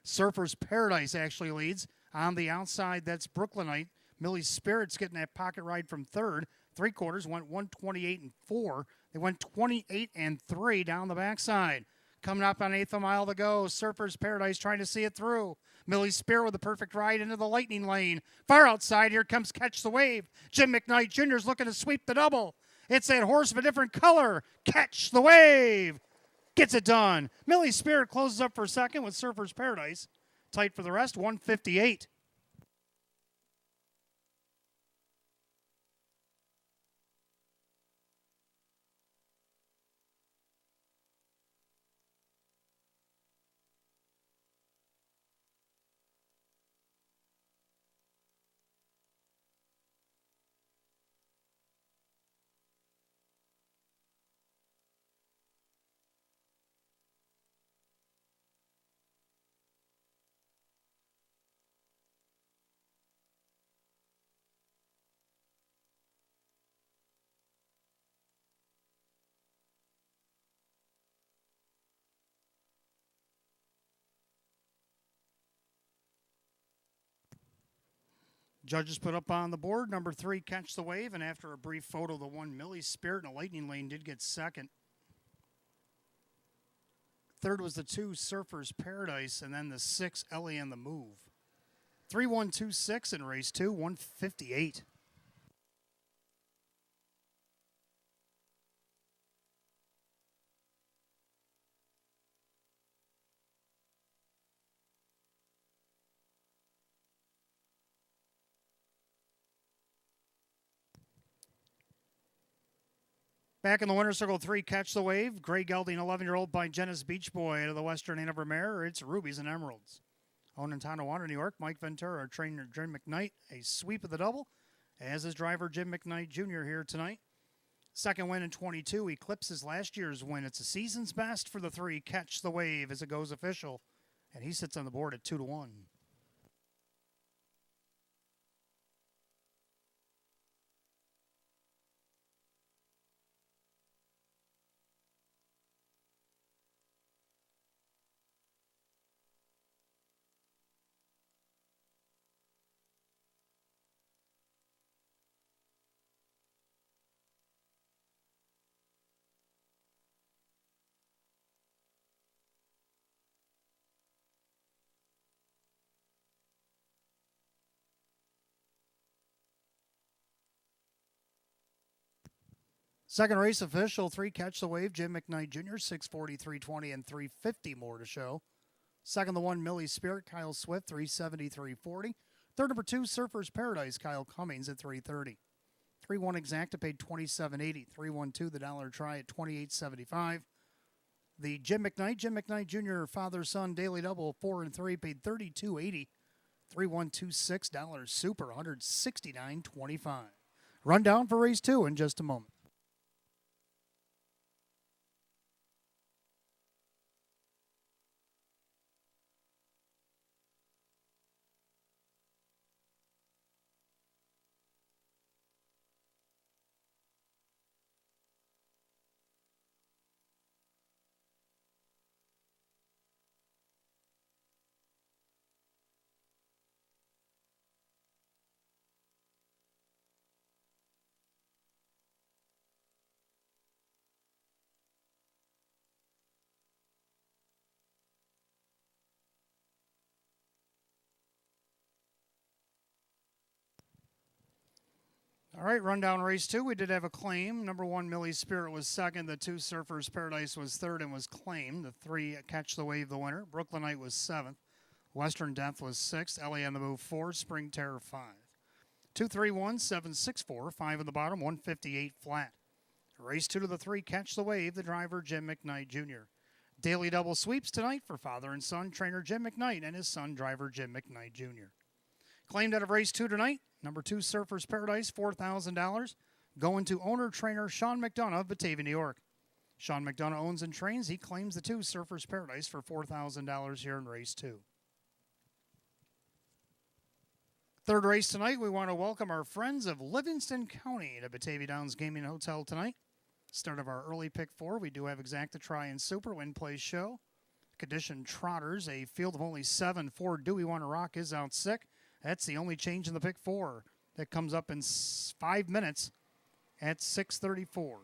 Speaker 1: Surfer's Paradise actually leads. On the outside, that's Brooklynite. Millie Spirit's getting that pocket ride from third. 3/4 went 128-4. They went 28-3 down the backside. Coming up on eighth a mile to go. Surfer's Paradise trying to see it through. Millie Spirit with a perfect ride into the lightning lane. Far outside, here comes Catch the Wave. Jim McKnight Jr. is looking to sweep the double. It's that horse of a different color. Catch the Wave. Gets it done. Millie Spirit closes up for second with Surfer's Paradise. Tight for the rest, 158. Judges put up on the board, number 3, Catch the Wave, and after a brief photo, the one Millie Spirit in a lightning lane did get second. Third was the 2, Surfer's Paradise, and then the 6, Ellie on the Move. 3-1-2-6 in race 2, 158. Back in the winner's circle, 3, Catch the Wave. Gray gelding, 11-year-old by Jenna's Beach Boy out of the Western Hanover Mare. It's Rubies and Emeralds. Owned in Tonawanda, New York, Mike Ventura, trainer Jim McKnight. A sweep of the double, as his driver Jim McKnight Jr. here tonight. Second win in 22, eclipses last year's win. It's a season's best for the 3, Catch the Wave, as it goes official. And he sits on the board at 2-1. Second race official, 3 Catch the Wave, Jim McKnight Jr., 640, 320, and 350 more to show. Second, the 1 Millie Spirit, Kyle Swift, 370, 340. Third, number 2, Surfer's Paradise, Kyle Cummings at 330. 3-1 Exacta paid $27.80. 3-1-2, the Dollar Try at $28.75. The Jim McKnight Jr. father-son daily double 4 and 3 paid $32.80. 3-1-2-6 Dollar Super $169.25. Rundown for race 2 in just a moment. All right, rundown race 2. We did have a claim. Number 1, Millie Spirit was second. The 2, Surfer's Paradise was third and was claimed. The 3, Catch the Wave, the winner. Brooklynite was 7th. Western Death was 6th. LA on the Move 4. Spring Terror 5. 2-3-1, 7-6-4. 5 in the bottom, 158 flat. Race 2 to the 3, Catch the Wave, the driver, Jim McKnight Jr. Daily double sweeps tonight for father and son, trainer Jim McKnight, and his son, driver Jim McKnight Jr. Claimed out of race 2 tonight, number 2, Surfer's Paradise, $4,000. Going to owner-trainer Sean McDonough of Batavia, New York. Sean McDonough owns and trains. He claims the 2, Surfer's Paradise, for $4,000 here in race 2. Third race tonight, we want to welcome our friends of Livingston County to Batavia Downs Gaming Hotel tonight. Start of our early pick 4. We do have Exacta Try and Super Win Play Show. Condition Trotters, a field of only 7. 4 Do We Want to Rock is out sick. That's the only change in the pick 4. That comes up in 5 minutes at 6:34.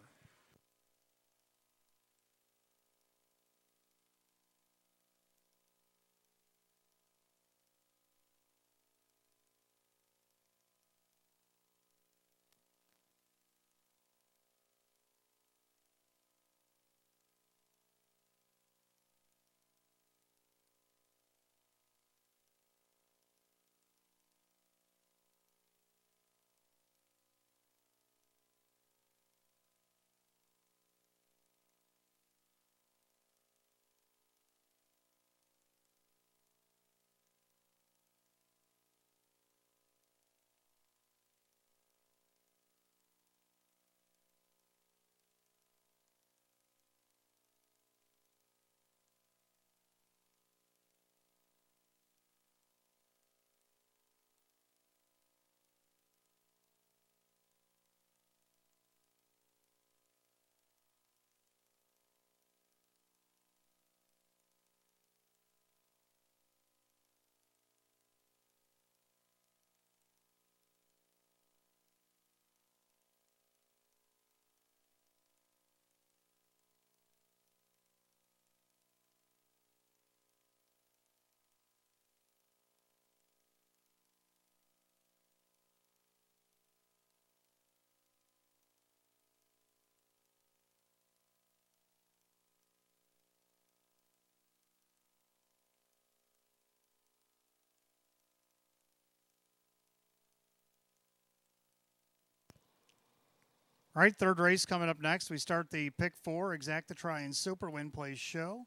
Speaker 1: All right, third race coming up next. We start the pick 4, Exacta Try and Super Win Play Show.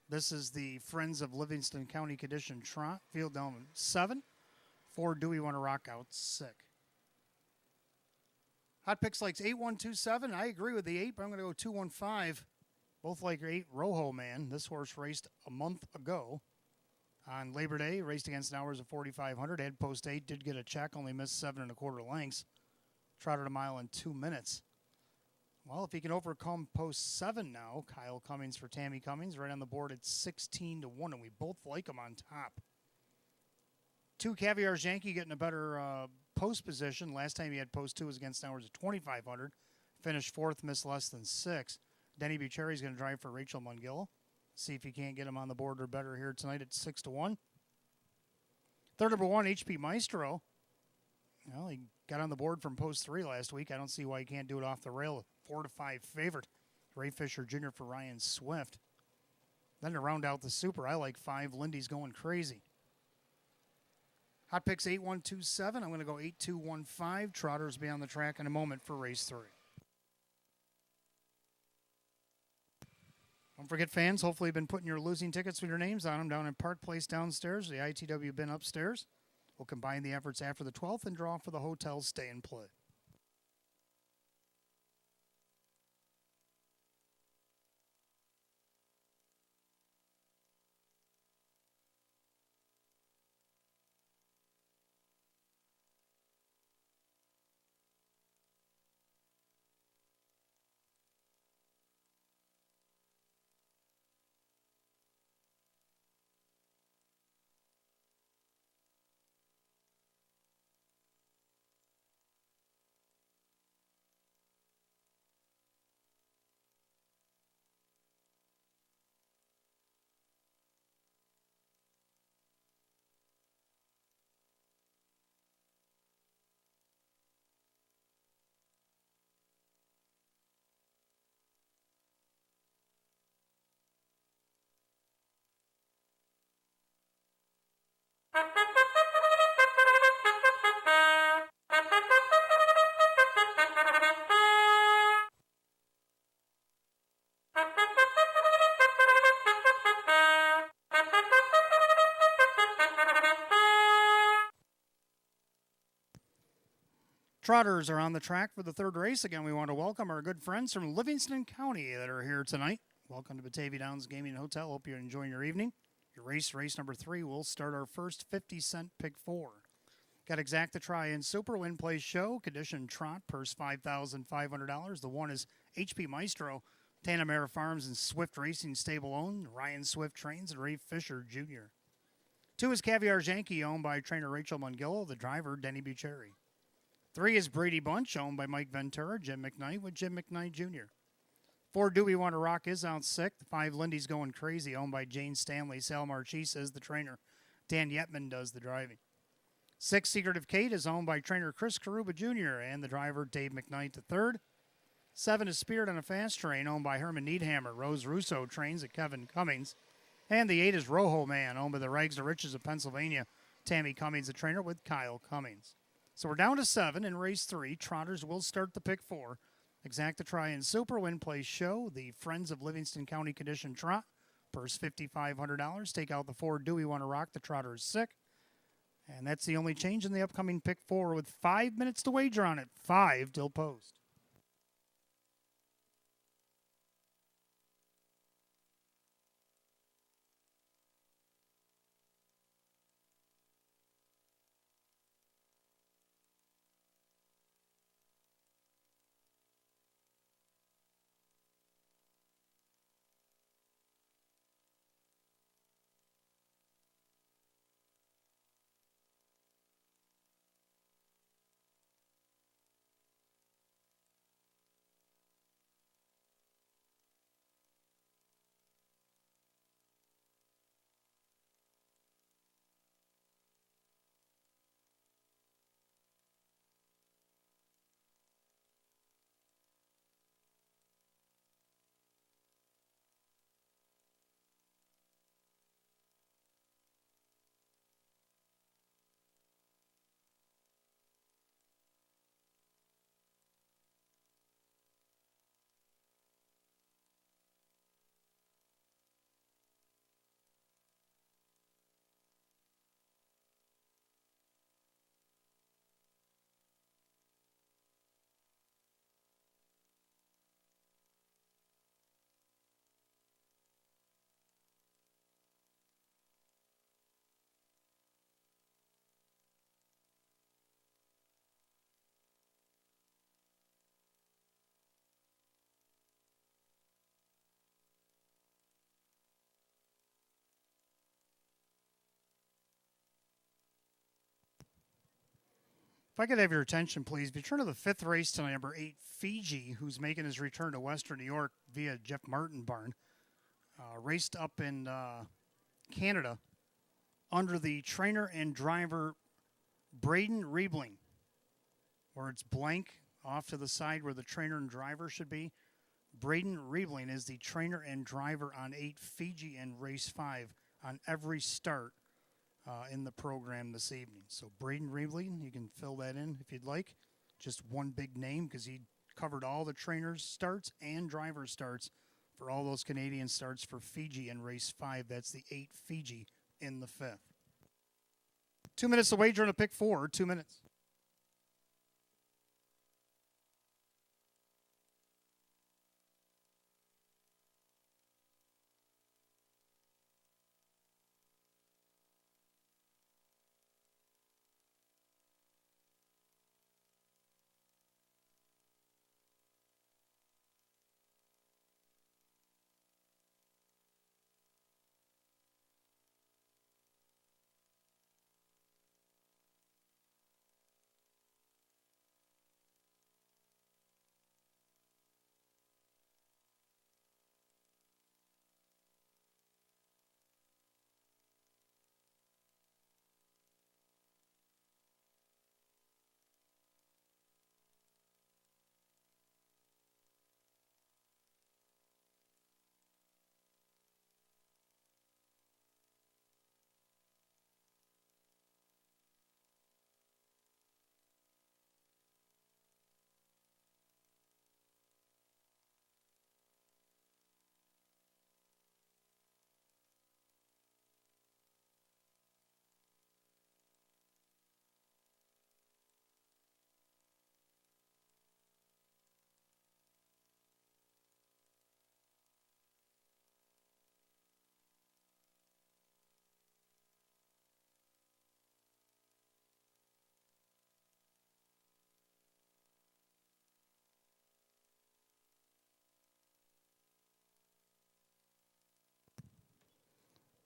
Speaker 1: This is the Friends of Livingston County Condition Trot. Field down 7. 4 Do We Want to Rock out sick. Hot Picks likes 8127. I agree with the 8, but I'm going to go 215. Both like 8 Rojo Man. This horse raced a month ago on Labor Day. Raced against an hours of 4,500. Had post 8. Did get a check. Only missed 7 1/4 lengths. Trotted a mile in 2 minutes. Well, if he can overcome post 7 now, Kyle Cummings for Tammy Cummings, right on the board at 16-1, and we both like him on top. 2 Caviar's Yankee getting a better post position. Last time he had post 2 was against hours of 2,500. Finished 4th, missed less than 6. Denny Bucherri's going to drive for Rachel Mungillo. See if he can't get him on the board or better here tonight at 6-1. Third, number 1, HP Maestro. Well, he got on the board from post 3 last week. I don't see why he can't do it off the rail. 4-5 favorite. Ray Fisher Jr. for Ryan Swift. Then to round out the super, I like 5. Lindy's going crazy. Hot picks 8127. I'm going to go 8215. Trotters be on the track in a moment for race 3. Don't forget, fans, hopefully you've been putting your losing tickets with your names on them down in Park Place downstairs. The ITW bin upstairs. We'll combine the efforts after the 12th and draw for the hotel stay and play. Trotters are on the track for the third race. Again, we want to welcome our good friends from Livingston County that are here tonight. Welcome to Batavia Downs Gaming Hotel. Hope you're enjoying your evening. Your race number 3, will start our first 50-cent pick 4. Got exact to try in Super Win Play Show. Condition Trot, purse $5,500. The 1 is HP Maestro, Tanamera Farms and Swift Racing Stable owned. Ryan Swift Trains and Ray Fisher Jr. 2 is Caviar Janky, owned by trainer Rachel Mungillo. The driver, Denny Bucheri. 3 is Brady Bunch, owned by Mike Ventura, Jim McKnight with Jim McKnight Jr. 4, Do We Want to Rock is out sick. 5, Lindy's Going Crazy, owned by Jane Stanley. Sal Marchese is the trainer. Dan Yetman does the driving. 6, Secretive Kate is owned by trainer Chris Karuba Jr. and the driver Dave McKnight III. 7 is Spirit on a Fast Train, owned by Herman Needhammer. Rose Russo trains at Kevin Cummings. And the 8 is Rojo Man, owned by the Rags to Riches of Pennsylvania. Tammy Cummings, the trainer, with Kyle Cummings. So we're down to 7 in race 3. Trotters will start the pick 4. Exact to try in Super Win Play Show. The Friends of Livingston County Condition Trot. Purse $5,500. Take out the 4, Do We Want to Rock? The Trotter is sick. And that's the only change in the upcoming pick 4 with 5 minutes to wager on it. 5 till post. If I could have your attention, please. Return to the 5th race tonight, number 8, Fiji, who's making his return to Western New York via Jeff Martin barn. Raced up in Canada under the trainer and driver Braden Riebling. where it's blank off to the side where the trainer and driver should be. Braden Riebling is the trainer and driver on 8 Fiji and race 5 on every start in the program this evening. So Braden Riebling, you can fill that in if you'd like. Just one big name because he covered all the trainers' starts and driver starts for all those Canadian starts for Fiji in race 5. That's the 8 Fiji in the 5th. 2 minutes to wager on a pick 4. 2 minutes.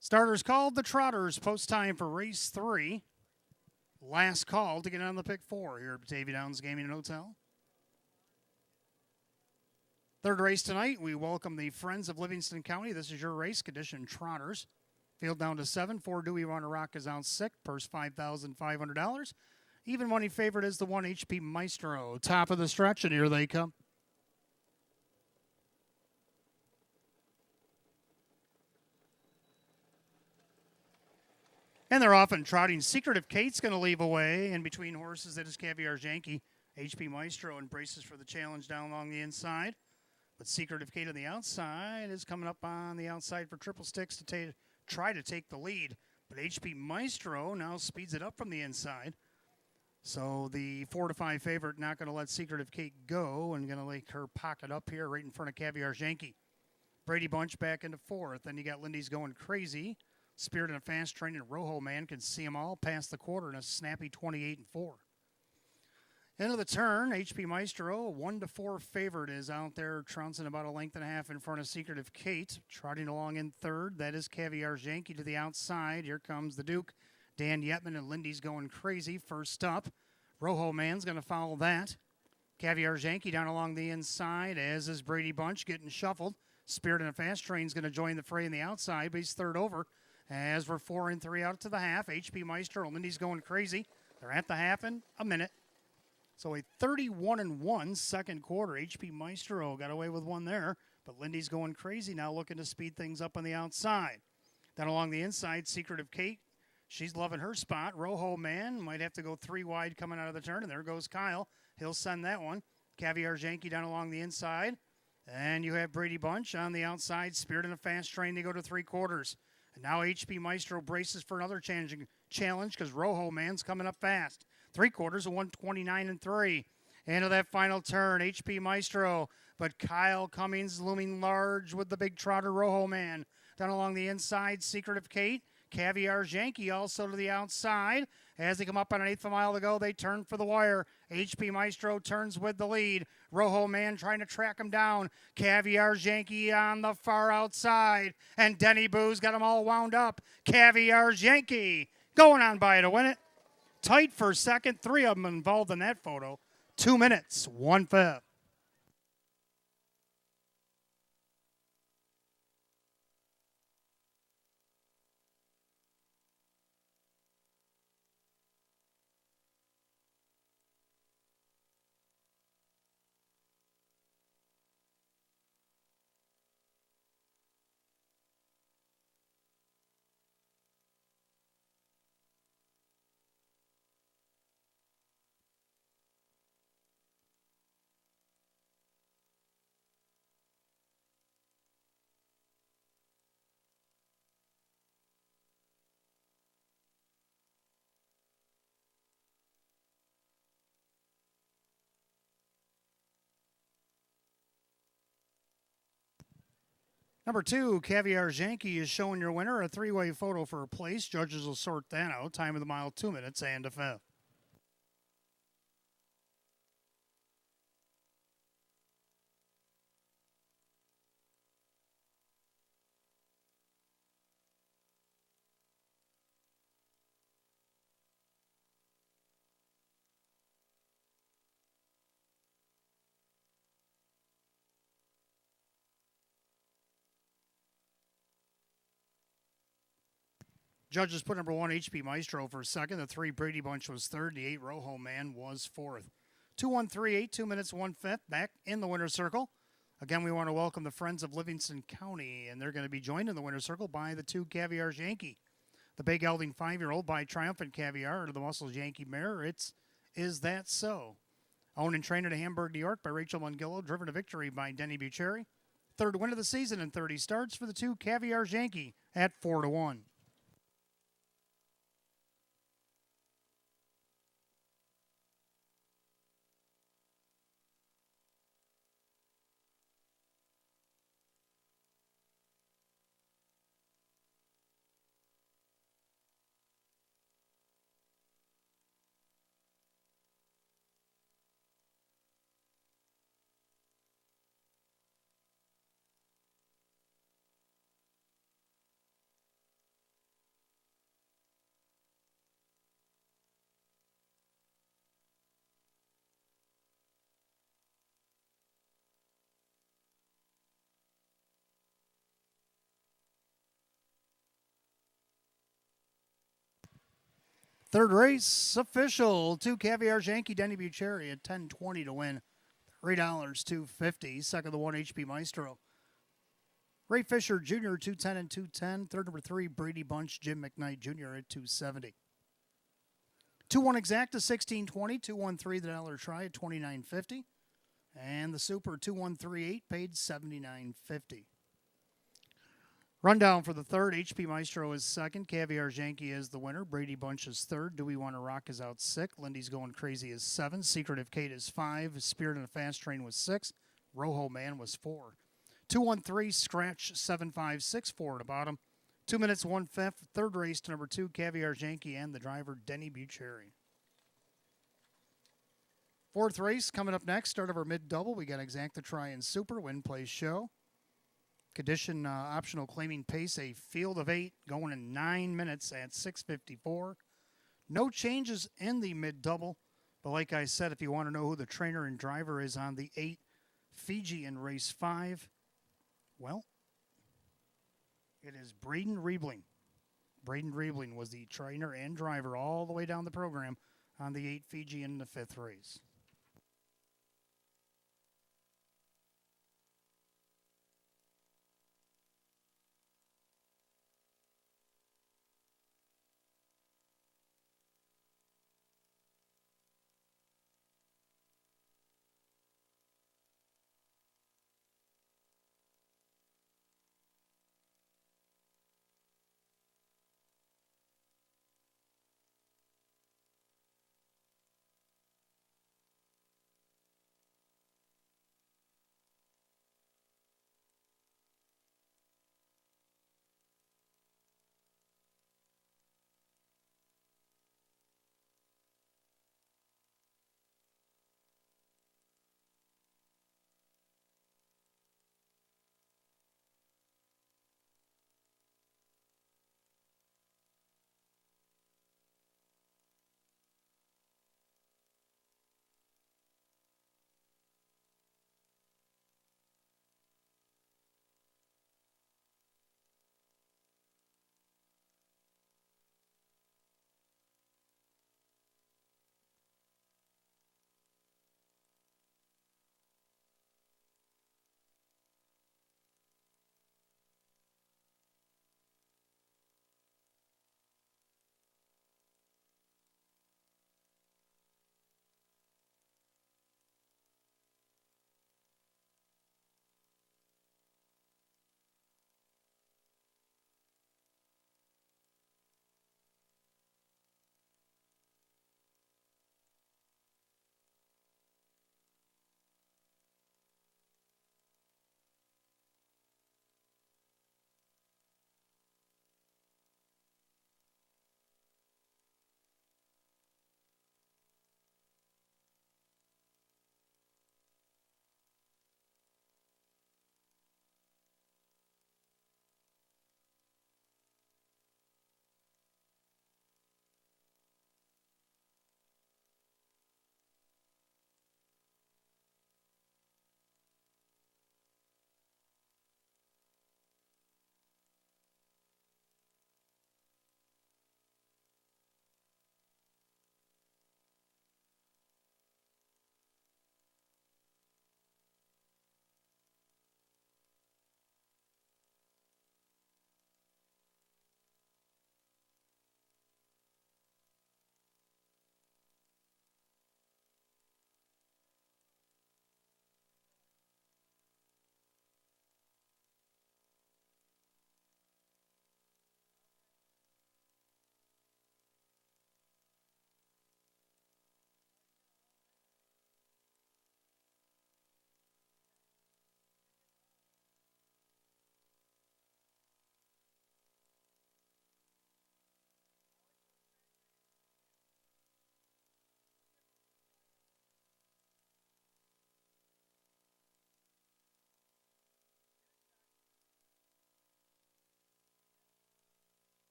Speaker 1: Starters called, the Trotters. Post time for race 3. Last call to get on the pick 4 here at Batavia Downs Gaming and Hotel. Third race tonight, we welcome the Friends of Livingston County. This is your race, condition Trotters. Field down to 7. 4 Dewey Runner Rock is out 6. Purse $5,500. Even money favorite is the 1 HP Maestro. Top of the stretch, and here they come. And they're off and trotting. Secretive Kate's going to leave away in between horses. That is Caviar Yankee. HP Maestro embraces for the challenge down along the inside. But Secretive Kate on the outside is coming up on the outside for Triple Sticks to try to take the lead. But HP Maestro now speeds it up from the inside. So the 4-5 favorite not going to let Secretive Kate go and going to make her pocket up here right in front of Caviar Yankee. Brady Bunch back into 4th. Then you got Lindy's Going Crazy. Spirit in a Fast Train and Rojo Man can see them all past the quarter in a snappy 28-4. Into the turn, HP Maestro, 1-4 favorite, is out there trouncing about a length and a half in front of Secretive Kate. Trotting along in 3rd, that is Caviar Yankee to the outside. Here comes the Duke. Dan Yetman and Lindy's Going Crazy first up. Rojo Man's going to follow that. Caviar Yankee down along the inside, as is Brady Bunch getting shuffled. Spirit in a Fast Train's going to join the fray on the outside, but he's 3rd over. As we're 4 and 3 out to the half, HP Maestro, Lindy's Going Crazy. They're at the half in a minute. So a 31-1 second quarter. HP Maestro got away with one there, but Lindy's Going Crazy now looking to speed things up on the outside. Then along the inside, Secretive Kate. She's loving her spot. Rojo Man might have to go 3 wide coming out of the turn, and there goes Kyle. He'll send that one. Caviar Yankee down along the inside. And you have Brady Bunch on the outside. Spirit in a Fast Train. They go to 3/4. And now HP Maestro braces for another challenge because Rojo Man's coming up fast. 3/4 of 129-3. Into that final turn, HP Maestro. But Kyle Cummings looming large with the big trotter Rojo Man. Down along the inside, Secretive Kate. Caviar Yankee also to the outside. As they come up on an 1/8 mile to go, they turn for the wire. HP Maestro turns with the lead. Rojo Man trying to track him down. Caviar Yankee on the far outside. And Denny Boo's got them all wound up. Caviar Yankee going on by to win it. Tight for second. 3 of them involved in that photo. 2 minutes, 1/5. Number 2, Caviar Janky is showing your winner. A three-way photo for a place. Judges will sort that out. Time of the mile, 2 minutes and a fifth. Judges put number 1, HP Maestro, for second. The 3, Brady Bunch, was third. The 8, Rojo Man, was fourth. 2-1-3-8, 2 minutes, 1/5. Back in the winner's circle. Again, we want to welcome the Friends of Livingston County, and they're going to be joined in the winner's circle by the 2, Caviar Yankee. The Bay Gelding 5-year-old by Triumphant Caviar, or the Muscles Yankee Mare. Is That So? Owned and trained at Hamburg, New York by Rachel Mungillo, driven to victory by Denny Bucherri. Third win of the season in 30 starts for the 2, Caviar Yankee, at 4-1. Third race official. 2, Caviar Yankee, Denny Bucherri at 10.20 to win. $3.250. Second, the 1, HP Maestro. Ray Fisher Jr., 210 and 210. Third, number 3, Brady Bunch, Jim McKnight Jr. at 270. 2-1 exacta, 16.20. 2-1-3, the dollar try at 29.50. And the Super 2-1-3-8 paid $79.50. Rundown for the third. HP Maestro is second. Caviar Yankee is the winner. Brady Bunch is third. Do We Want to Rock is out 6. Lindy's Going Crazy is 7. Secretive Kate is 5. Spirit in a Fast Train was 6. Rojo Man was 4. 2-1-3, Scratch 7-5-6, 4 at the bottom. 2 minutes, 1/5. Third race to number 2, Caviar Yankee, and the driver, Denny Bucherri. Fourth race coming up next. Start of our mid-double. We got Exacta Try and Super, Win, Play, Show. Condition optional, claiming pace, a field of 8, going in 9 minutes at 6:54. No changes in the mid-double, but like I said, if you want to know who the trainer and driver is on the 8, Fiji in race 5, well, it is Braden Riebling. Braden Riebling was the trainer and driver all the way down the program on the 8, Fiji in the 5th race.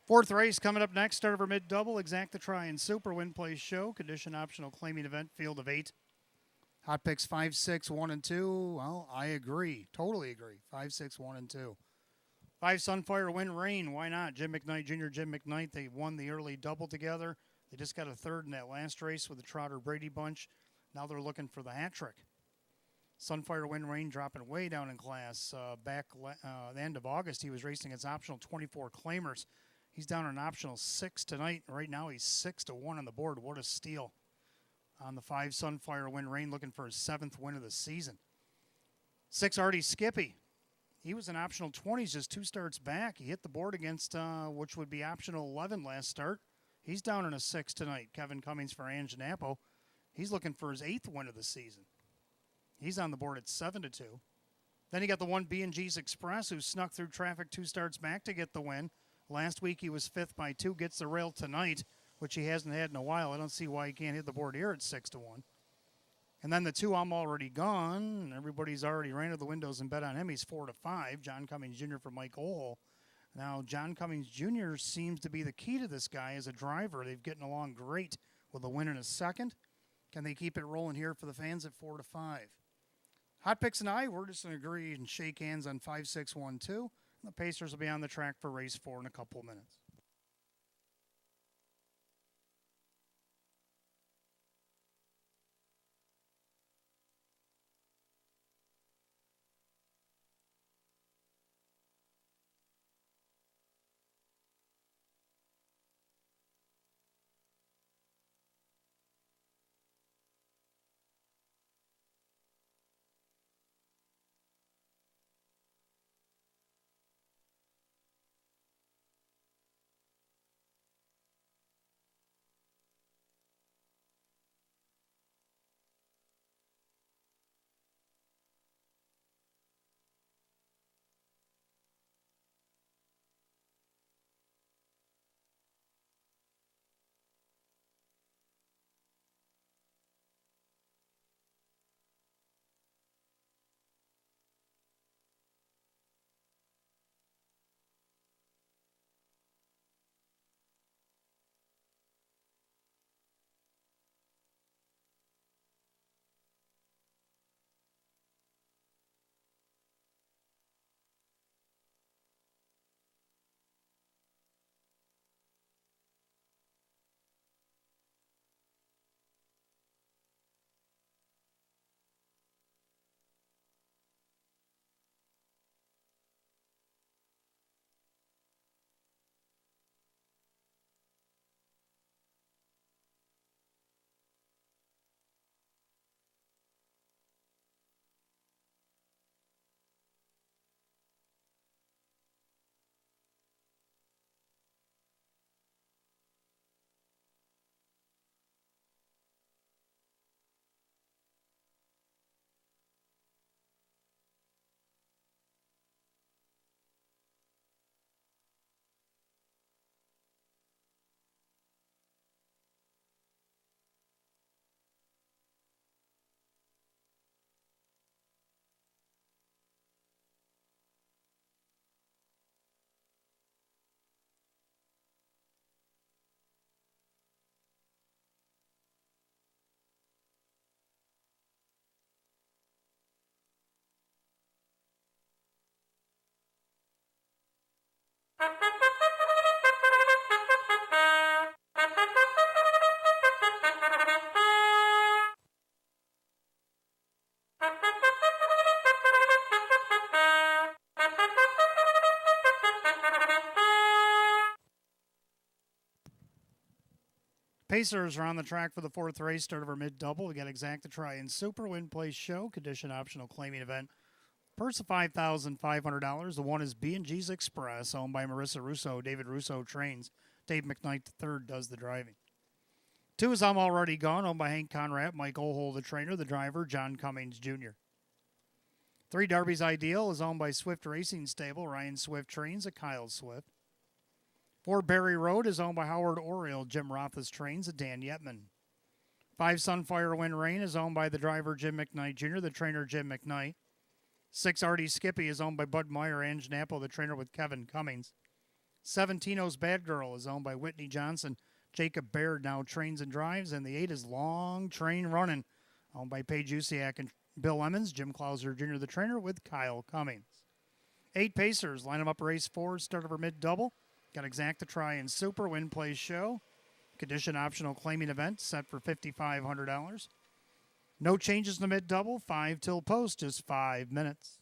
Speaker 1: Fourth race coming up next. Start of our mid-double. Exact the Try and Super. Win, Place, Show. Condition optional claiming event. Field of 8. Hot picks 5, 6, 1, and 2. Well, I agree. Totally agree. 5, 6, 1, and 2. 5 Sunfire Win Rain. Why not? Jim McKnight Jr., Jim McKnight. They won the early double together. They just got a third in that last race with the Trotter Brady bunch. Now they're looking for the hat trick. Sunfire Win Rain dropping way down in class. Back the end of August, he was racing its optional 24 claimers. He's down an optional 6 tonight. Right now, he's 6-1 on the board. What a steal. On the 5 Sunfire Win Rain, looking for his 7th win of the season. 6 Artie Skippy. He was an optional 20s just 2 starts back. He hit the board against, which would be optional 11 last start. He's down in a 6 tonight. Kevin Cummings for Anganapo. He's looking for his 8th win of the season. He's on the board at 7-2. Then you got the 1 B&G's Express, who snuck through traffic 2 starts back to get the win. Last week he was 5th by 2. Gets the rail tonight, which he hasn't had in a while. I don't see why he can't hit the board here at 6-1. And then the 2 I'm Already Gone. Everybody's already ran to the windows and bet on him. He's 4-5. John Cummings Jr. for Mike Ohl. Now, John Cummings Jr. seems to be the key to this guy as a driver. They've getting along great with a win in a second. Can they keep it rolling here for the fans at 4-5? Hot Picks and I, we're just going to agree and shake hands on 5, 6, 1, 2. The Pacers will be on the track for race 4 in a couple of minutes. Pacers are on the track for the 4th race, start of our mid-double. We got Exact the Try and Super Win, Place, Show, condition optional claiming event. Purse of $5,500. The 1 is B&G's Express, owned by Marissa Russo. David Russo trains. Dave McKnight III does the driving. 2 is I'm Already Gone, owned by Hank Conrad. Mike Ohl, the trainer. The driver, John Cummings Jr. 3 Darby's Ideal is owned by Swift Racing Stable. Ryan Swift trains at Kyle Swift. 4 Berry Road is owned by Howard Oriole. Jim Roth's trains at Dan Yetman. 5 Sunfire Win Rain is owned by the driver Jim McKnight Jr., the trainer Jim McKnight. 6 Artie Skippy is owned by Bud Meyer, Anganapo, the trainer with Kevin Cummings. 17's Bad Girl is owned by Whitney Johnson. Jacob Baird now trains and drives. And the 8 is Long Train Running, owned by Paige Usiak and Bill Emmons. Jim Clauser Jr., the trainer, with Kyle Cummings. 8 Pacers line them up race 4, start over mid-double. Got Exacta Try and Super Win Play Show. Condition optional claiming event set for $5,500. No changes in the mid-double. 5 till post, just 5 minutes.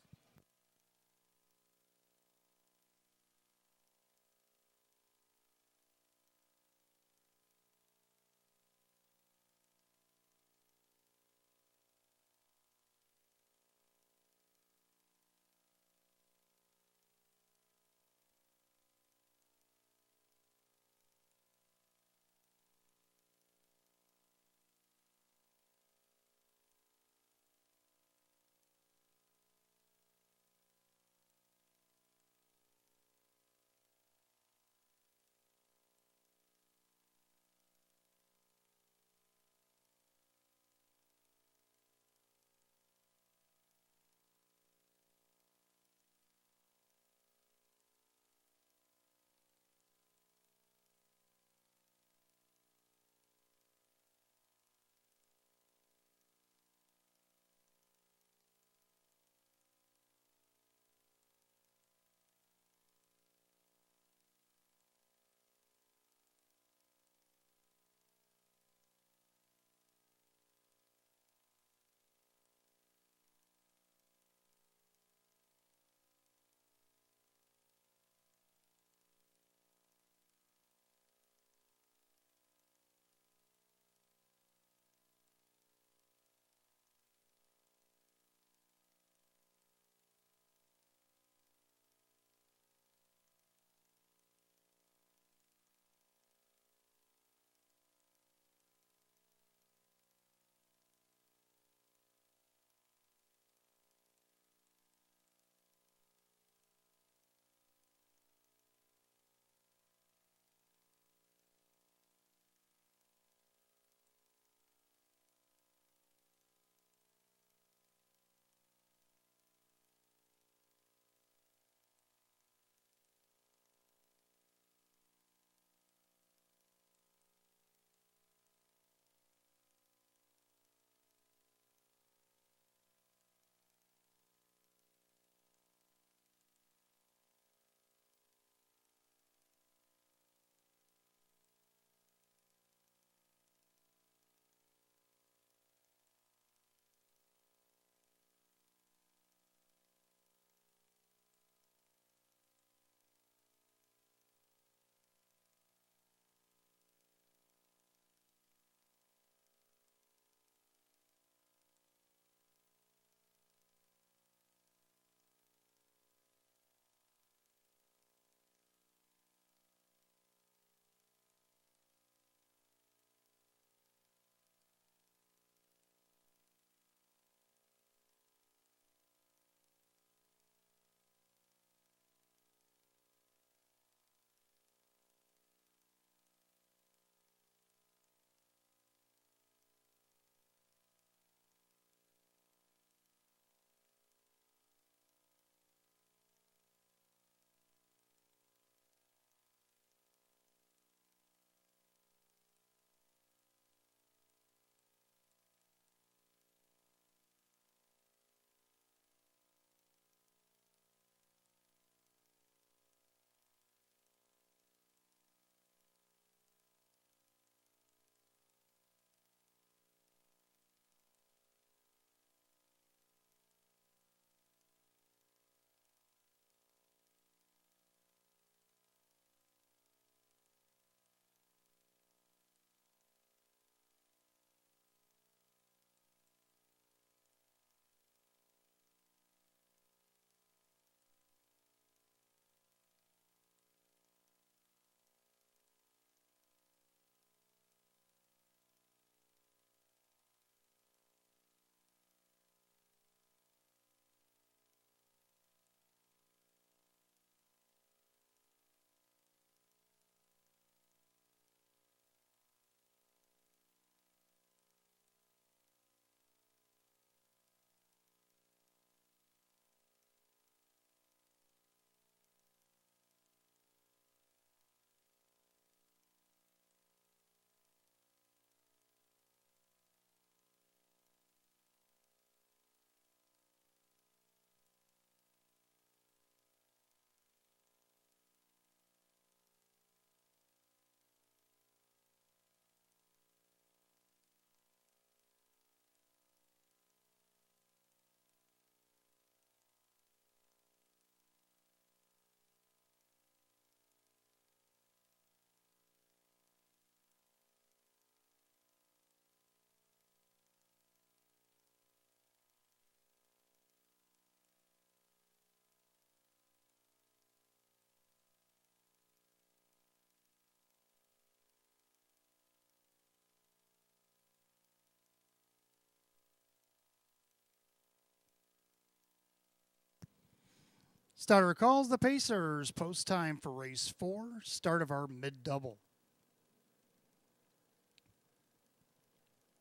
Speaker 1: Starter calls the Pacers. Post time for race 4. Start of our mid-double.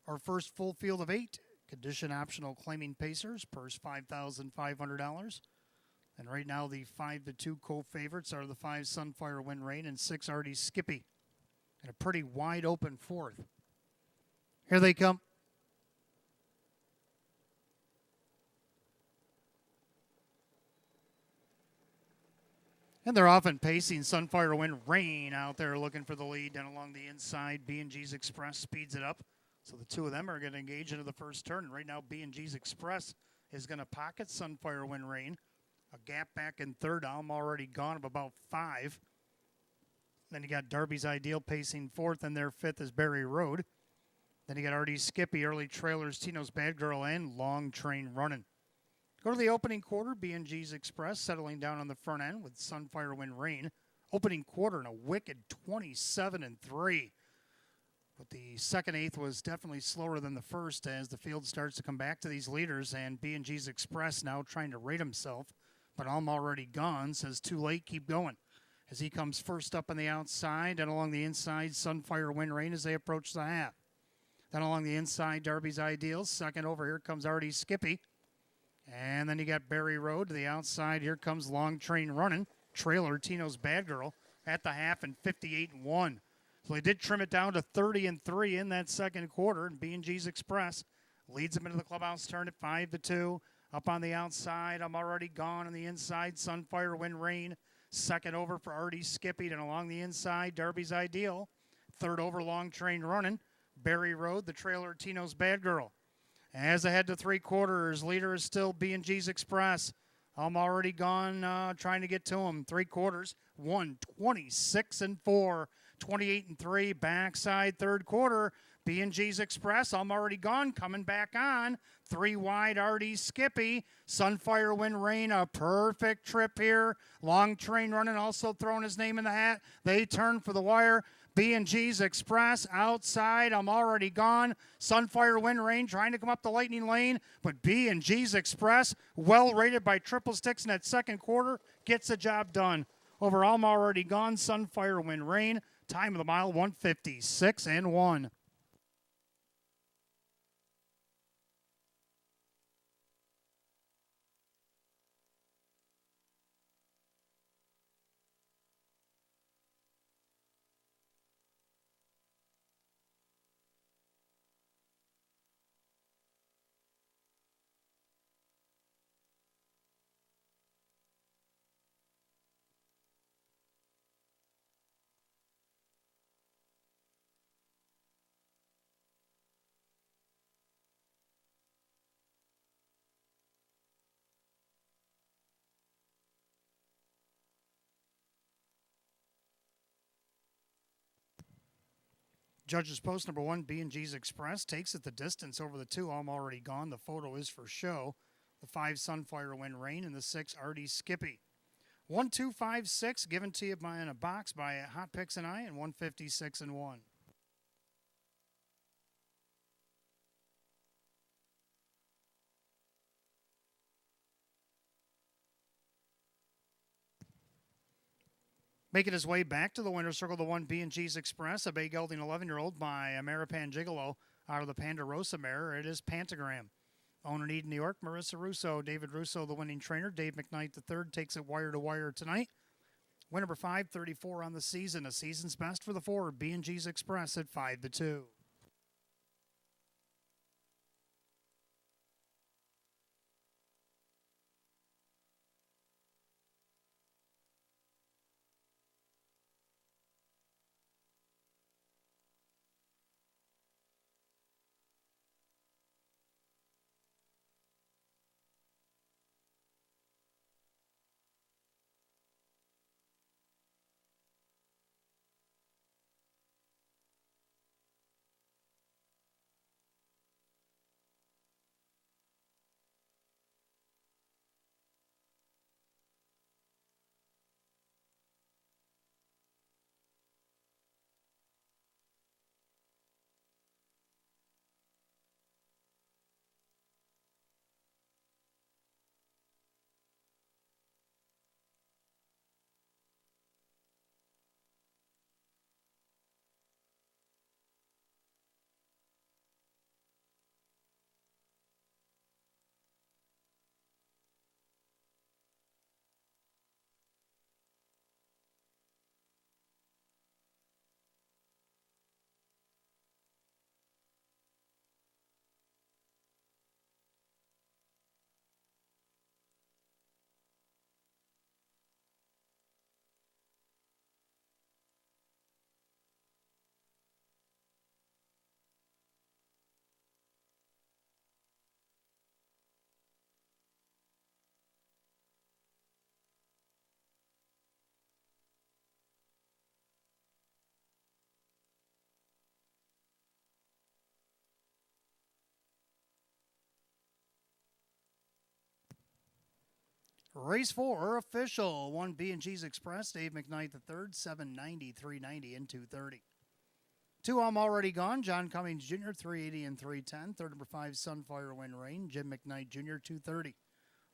Speaker 1: Our first full field of 8. Condition optional claiming Pacers. Purse $5,500. And right now the 5-2 co-favorites are the 5 Sunfire Wind Rain and 6 Artie Skippy. And a pretty wide open fourth. Here they come. And they're often pacing Sunfire Wind Rain out there looking for the lead down along the inside. B&G's Express speeds it up. So the two of them are going to engage into the first turn. And right now B&G's Express is going to pocket Sunfire Wind Rain. A gap back in third. I'm already gone of about 5. Then you got Darby's Ideal pacing fourth, and their fifth is Berry Road. Then you got Artie Skippy, early trailers, Tino's Bad Girl, and Long Train Running. Go to the opening quarter, B&G's Express settling down on the front end with Sunfire Wind Rain. Opening quarter in a wicked 27-3. But the second eighth was definitely slower than the first as the field starts to come back to these leaders, and B&G's Express now trying to rate himself. But I'm already gone, says too late, keep going. As he comes first up on the outside and along the inside, Sunfire Wind Rain as they approach the half. Then along the inside, Darby's Ideals. Second over, here comes Artie Skippy. And then you got Berry Road to the outside. Here comes Long Train Running. Trailer, Tino's Bad Girl, at the half and 58-1. So they did trim it down to 30-3 in that second quarter. And B&G's Express leads them into the clubhouse turn at 5-2. Up on the outside, I'm already gone on the inside. Sunfire Wind Rain. Second over for Artie Skippy. And along the inside, Darby's Ideal. Third over, Long Train Running. Berry Road, the trailer, Tino's Bad Girl. As ahead to 3 quarters, leader is still B&G's Express. I'm already gone trying to get to him. 3 quarters, 26-4, 28-3, backside third quarter. B&G's Express, I'm already gone, coming back on. 3 wide, Artie Skippy. Sunfire Wind Rain, a perfect trip here. Long Train Running, also throwing his name in the hat. They turn for the wire. B&G's Express outside. I'm already gone. Sunfire Wind Rain trying to come up the lightning lane. But B&G's Express, well rated by Triple Sticks in that second quarter, gets the job done. Over I'm already gone. Sunfire Wind Rain. Time of the mile 156-1. Judges post number 1, B&G's Express, takes it the distance over the 2, I'm already gone. The photo is for show. The 5, Sunfire Wind Rain, and the 6, Artie Skippy. 1, 2, 5, 6, given to you in a box by Hot Picks and I, and 156-1. Making his way back to the winner's circle, the 1 B&G's Express, a bay gelding 11-year-old by Ameripan Gigolo out of the Ponderosa mare. It is Pantagram. Owner in Eden, New York, Marissa Russo. David Russo, the winning trainer. Dave McKnight, the third, takes it wire to wire tonight. Win number 534 on the season. A season's best for the 4, B&G's Express at 5-2. Race 4 official. 1 B&G's Express. Dave McKnight III, 790, 390, and 230. 2 I'm Already Gone. John Cummings Jr., 380 and 310. Third number 5, Sunfire Wind Rain. Jim McKnight Jr., 230.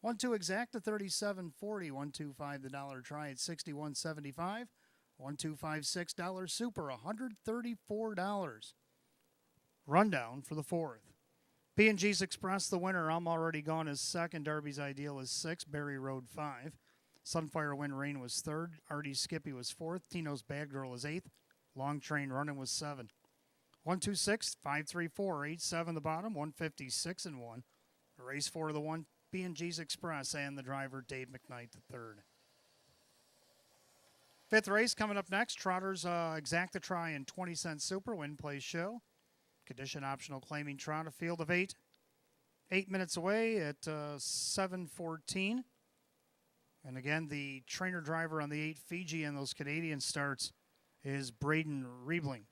Speaker 1: 1-2 Exact to 37.40. 1-2-5 the dollar try at 61.75. 1-2-5 $6 Super, $134. Rundown for the 4th. P&G's Express, the winner. I'm Already Gone is 2nd. Darby's Ideal is 6. Berry Road 5. Sunfire Wind Rain was 3rd. Artie Skippy was 4th. Tino's Bad Girl is 8th. Long Train Running was 7. 1-2-6, 5-3-4, 8-7 the bottom, 156 and 1. Race 4 the 1, B&G's Express, and the driver, Dave McKnight III. 5th race coming up next. Trotters Exact to Try and 20-cent Super. Win Place Show. Condition optional claiming trot. A field of 8. 8 minutes away at 7:14. And again, the trainer driver on the 8 Fiji and those Canadian starts is Braden Riebling.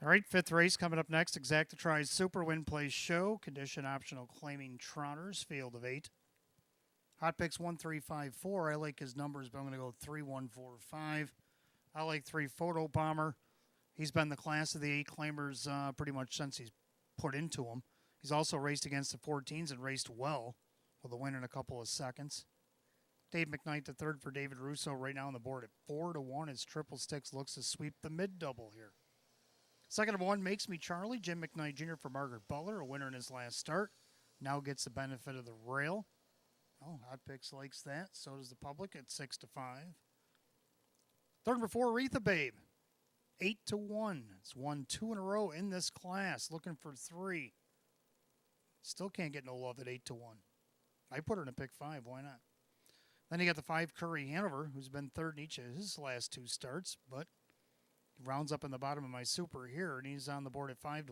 Speaker 1: All right, 5th race coming up next. Exact to Try Super. Win Place Show. Condition optional claiming Trotters. Field of 8. Hot picks 1, 3, 5, 4. I like his numbers, but I'm going to go 3, 1, 4, 5. I like 3 Photo Bomber. He's been the class of the 8 claimers pretty much since he's put into them. He's also raced against the 14s and raced well with a win in a couple of seconds. Dave McKnight the third for David Russo right now on the board at 4-1 as Triple Sticks looks to sweep the mid-double here. Second of one, Makes Me Charlie. Jim McKnight Jr. for Margaret Butler, a winner in his last start. Now gets the benefit of the rail. Oh, Hot Picks likes that. So does the public at 6-5. Third number 4, Aretha Babe. 8-1. It's won 2 in a row in this class. Looking for 3. Still can't get no love at 8-1. I put her in a pick 5. Why not? Then you got the 5 Curry Hanover, who's been third in each of his last 2 starts, but rounds up in the bottom of my super here, and he's on the board at 5-1.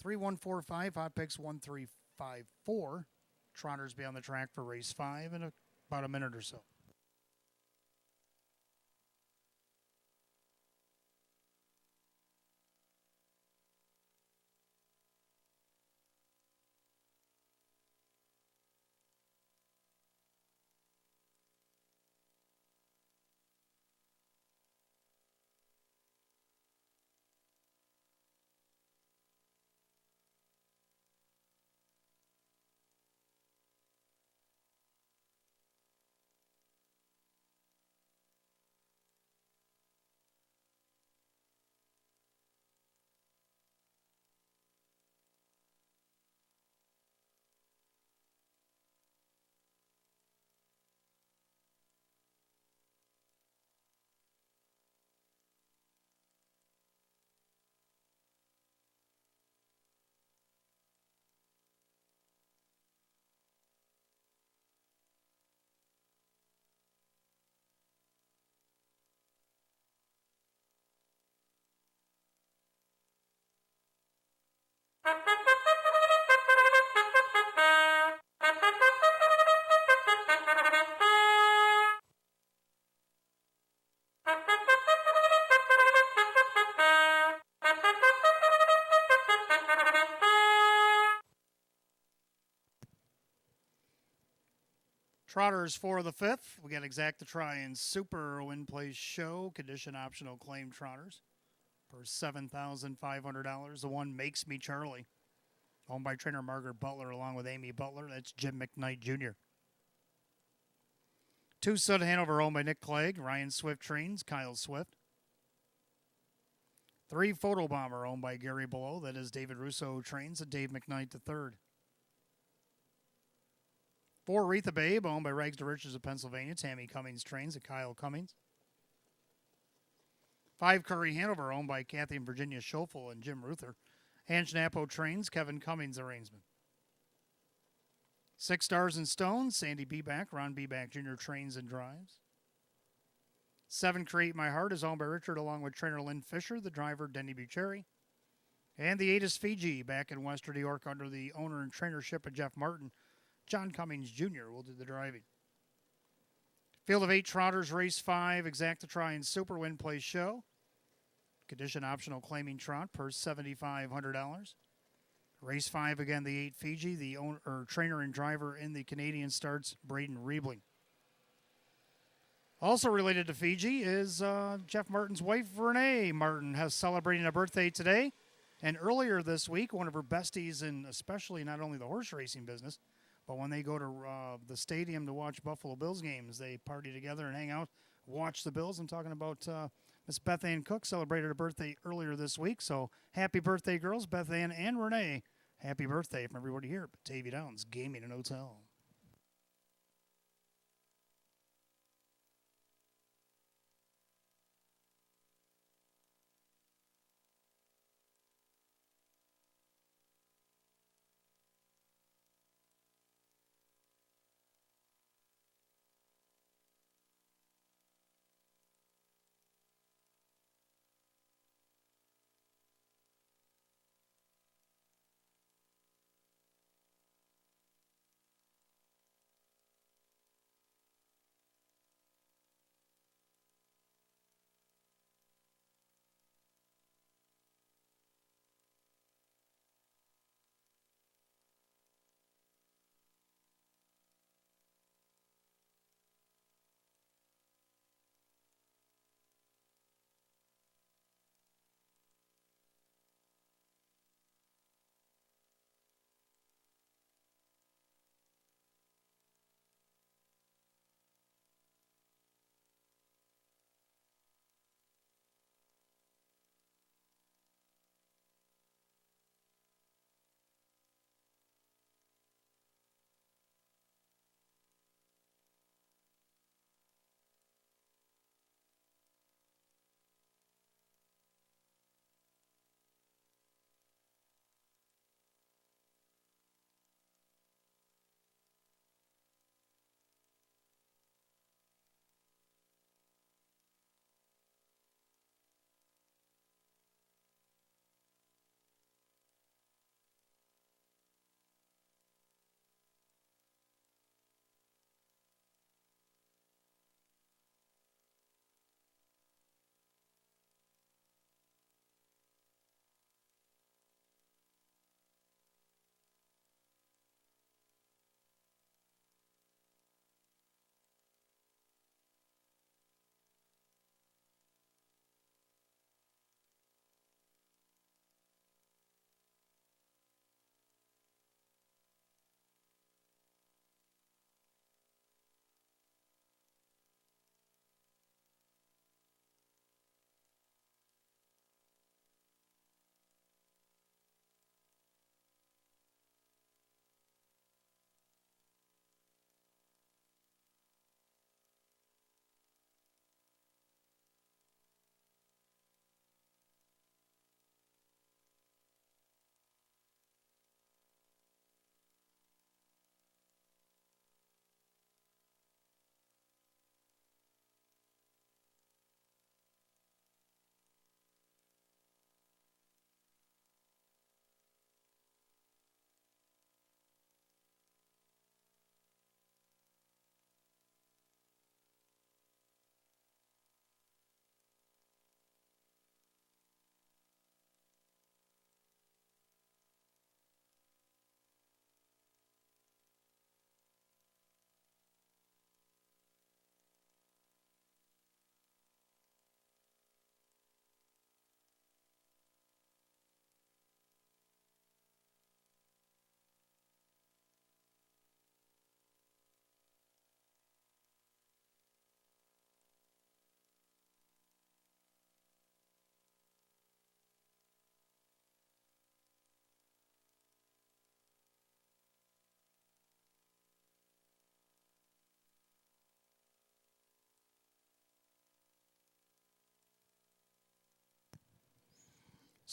Speaker 1: 3-1-4-5. Hot Picks 1-3-5-4. Trotters be on the track for race 5 in about a minute or so. Trotters for the 5th. We got Exacta Try and Super Win Place Show. Condition optional claim Trotters for $7,500. The one Makes Me Charlie. Owned by trainer Margaret Butler along with Amy Butler. That's Jim McKnight Jr. 2 Sud Hanover owned by Nick Clegg. Ryan Swift trains. Kyle Swift. 3 Photo Bomber owned by Gary Below. That is David Russo trains and Dave McKnight the third. 4 Aretha Babe, owned by Rags to Riches of Pennsylvania. Tammy Cummings trains and Kyle Cummings. 5 Curry Hanover, owned by Kathy and Virginia Schoeffel and Jim Ruther. Ange Napo trains, Kevin Cummings arrangement. 6 Stars and Stones, Sandy Beback, Ron Beback Jr. trains and drives. 7 Create My Heart is owned by Richard along with trainer Lynn Fisher, the driver Denny Bucherri. And the 8 is Fiji, back in Western New York under the owner and trainership of Jeff Martin. John Cummings Jr. will do the driving. Field of 8 Trotters, race 5, Exacta Try and Super Win Place Show. Condition optional claiming trot per $7,500. Race 5 again, the 8 Fiji, the owner, trainer and driver in the Canadian starts, Braden Riebling. Also related to Fiji is Jeff Martin's wife, Renee Martin, has celebrating a birthday today. And earlier this week, one of her besties in especially not only the horse racing business, but when they go to the stadium to watch Buffalo Bills games, they party together and hang out, watch the Bills. I'm talking about Miss Beth Ann Cook celebrated her birthday earlier this week. So happy birthday, girls, Beth Ann and Renee. Happy birthday from everybody here at Batavia Downs Gaming and Hotel.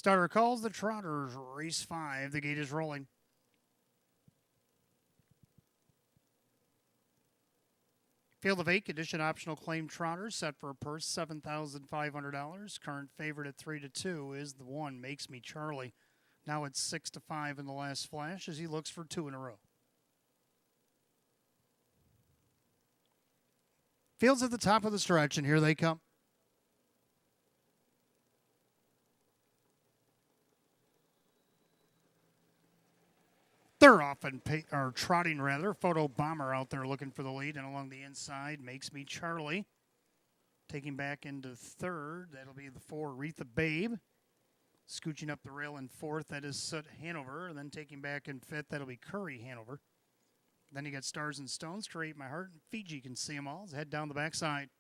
Speaker 1: Starter calls the Trotters, race 5. The gate is rolling. Field of 8, condition optional claim Trotters, set for a purse $7,500. Current favorite at 3-2 is the 1, Makes Me Charlie. Now it's 6-5 in the last flash as he looks for 2 in a row. Field's at the top of the stretch, and here they come. They're off and trotting rather. Photo Bomber out there looking for the lead, and along the inside, Makes Me Charlie. Taking back into third, that'll be the 4, Retha Babe. Scooching up the rail in fourth, that is Soot Hanover. And then taking back in fifth, that'll be Curry Hanover. Then you got Stars and Stones, Create My Heart, and Fiji Can See 'Em All. Head down the backside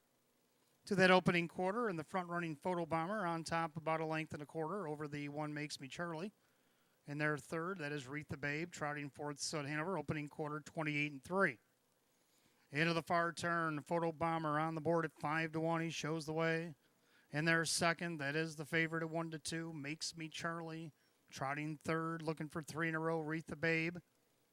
Speaker 1: to that opening quarter, and the front-running Photo Bomber on top about a length and a quarter over the 1, Makes Me Charlie. In their third, that is Retha Babe, trotting fourth, Soot Hanover, opening quarter 28-3. Into the far turn, Photo Bomber on the board at 5-1. He shows the way. In their second, that is the favorite at 1-2, Makes Me Charlie, trotting third, looking for 3 in a row, Retha Babe.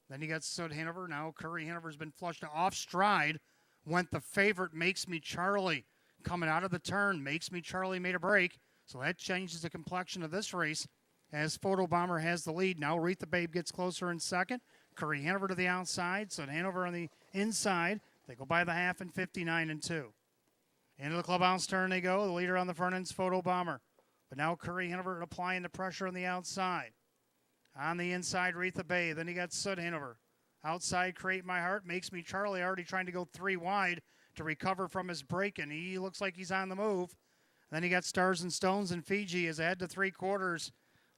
Speaker 1: Then you got Soot Hanover. Now Curry Hanover's been flushed off stride. Went the favorite, Makes Me Charlie. Coming out of the turn, Makes Me Charlie made a break. So that changes the complexion of this race as Photo Bomber has the lead. Now Retha Babe gets closer in second. Curry Hanover to the outside. Soot Hanover on the inside. They go by the half in 59-2. Into the clubhouse turn they go. The leader on the front end's Photo Bomber. But now Curry Hanover applying the pressure on the outside. On the inside, Retha Babe. Then you got Soot Hanover. Outside, Create My Heart. Makes Me Charlie already trying to go 3 wide to recover from his break, and he looks like he's on the move. Then you got Stars and Stones and Fiji as ahead to 3/4.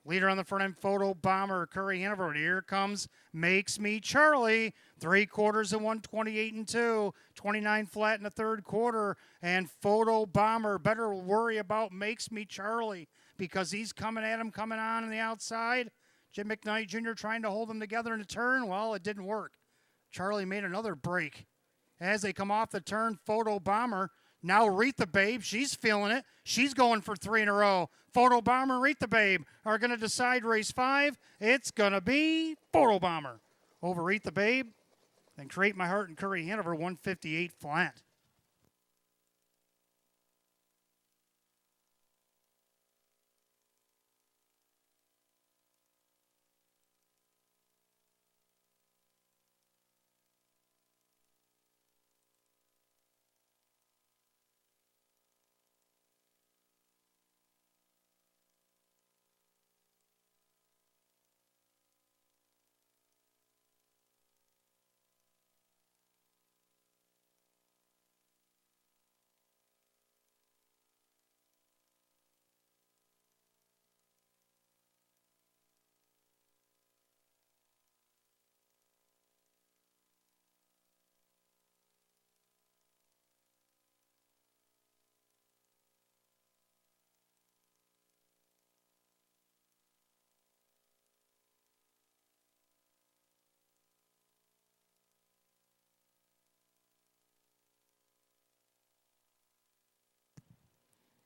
Speaker 1: Leader on the front end, Photo Bomber, Curry Hanover. Here comes Makes Me Charlie. 3/4 and 128-2. 29 flat in the third quarter. And Photo Bomber better worry about Makes Me Charlie because he's coming at him, coming on the outside. Jim McKnight Jr. trying to hold them together in the turn. Well, it didn't work. Charlie made another break. As they come off the turn, Photo Bomber. Now Retha Babe, she's feeling it. She's going for 3 in a row. Photo Bomber and Retha Babe are going to decide race 5. It's going to be Photo Bomber over Retha Babe. And Create My Heart and Curry Hanover, 158 flat.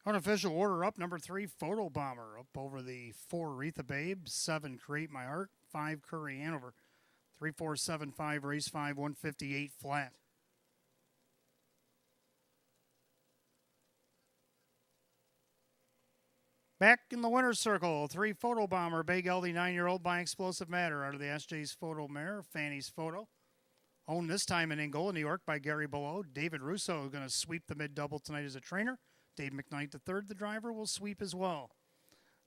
Speaker 1: Unofficial order up. Number 3, Photo Bomber. Up over the 4, Retha Babe. 7, Create My Heart. 5, Curry Hanover. 3, 4, 7, 5, race 5, 158 flat. Back in the winner's circle, 3, Photo Bomber. Big LD 9-year-old by Explosive Matter out of the SJ's Photo Mare. Fanny's Photo. Owned this time in Angola, New York by Gary Below. David Russo going to sweep the mid-double tonight as a trainer. Dave McKnight III, the driver, will sweep as well.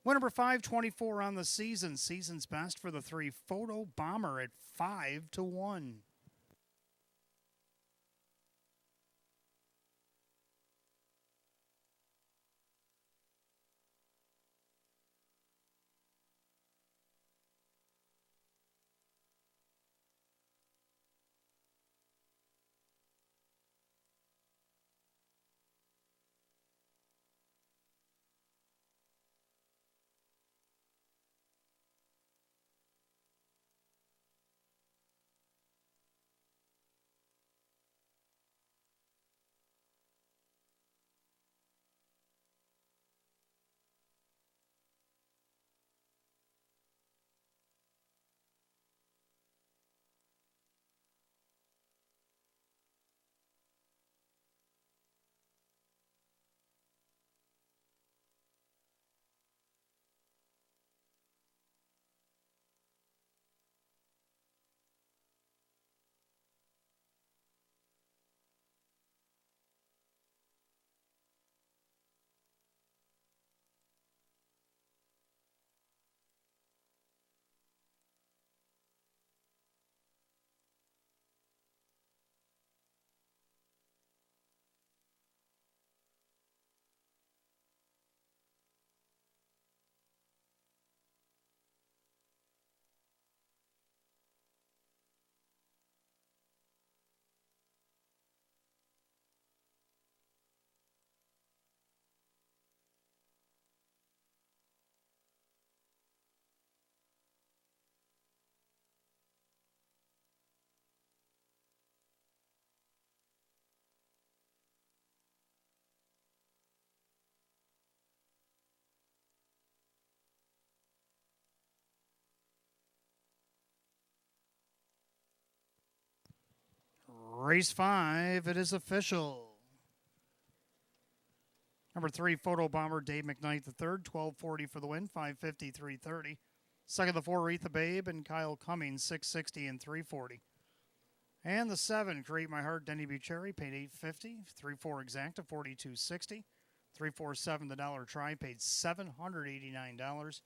Speaker 1: Win number 524 on the season. Season's best for the 3, Photo Bomber at 5-1. Race 5, it is official. Number 3, Photo Bomber, Dave McKnight III, 1240 for the win, 550, 330. Second, the 4, Aretha Babe and Kyle Cummings, 660 and 340. And the 7, Create My Heart, Denny Bucherri, paid $850. 3-4 Exacta, $42.60. 3-4-7, the Dollar Try, paid $789.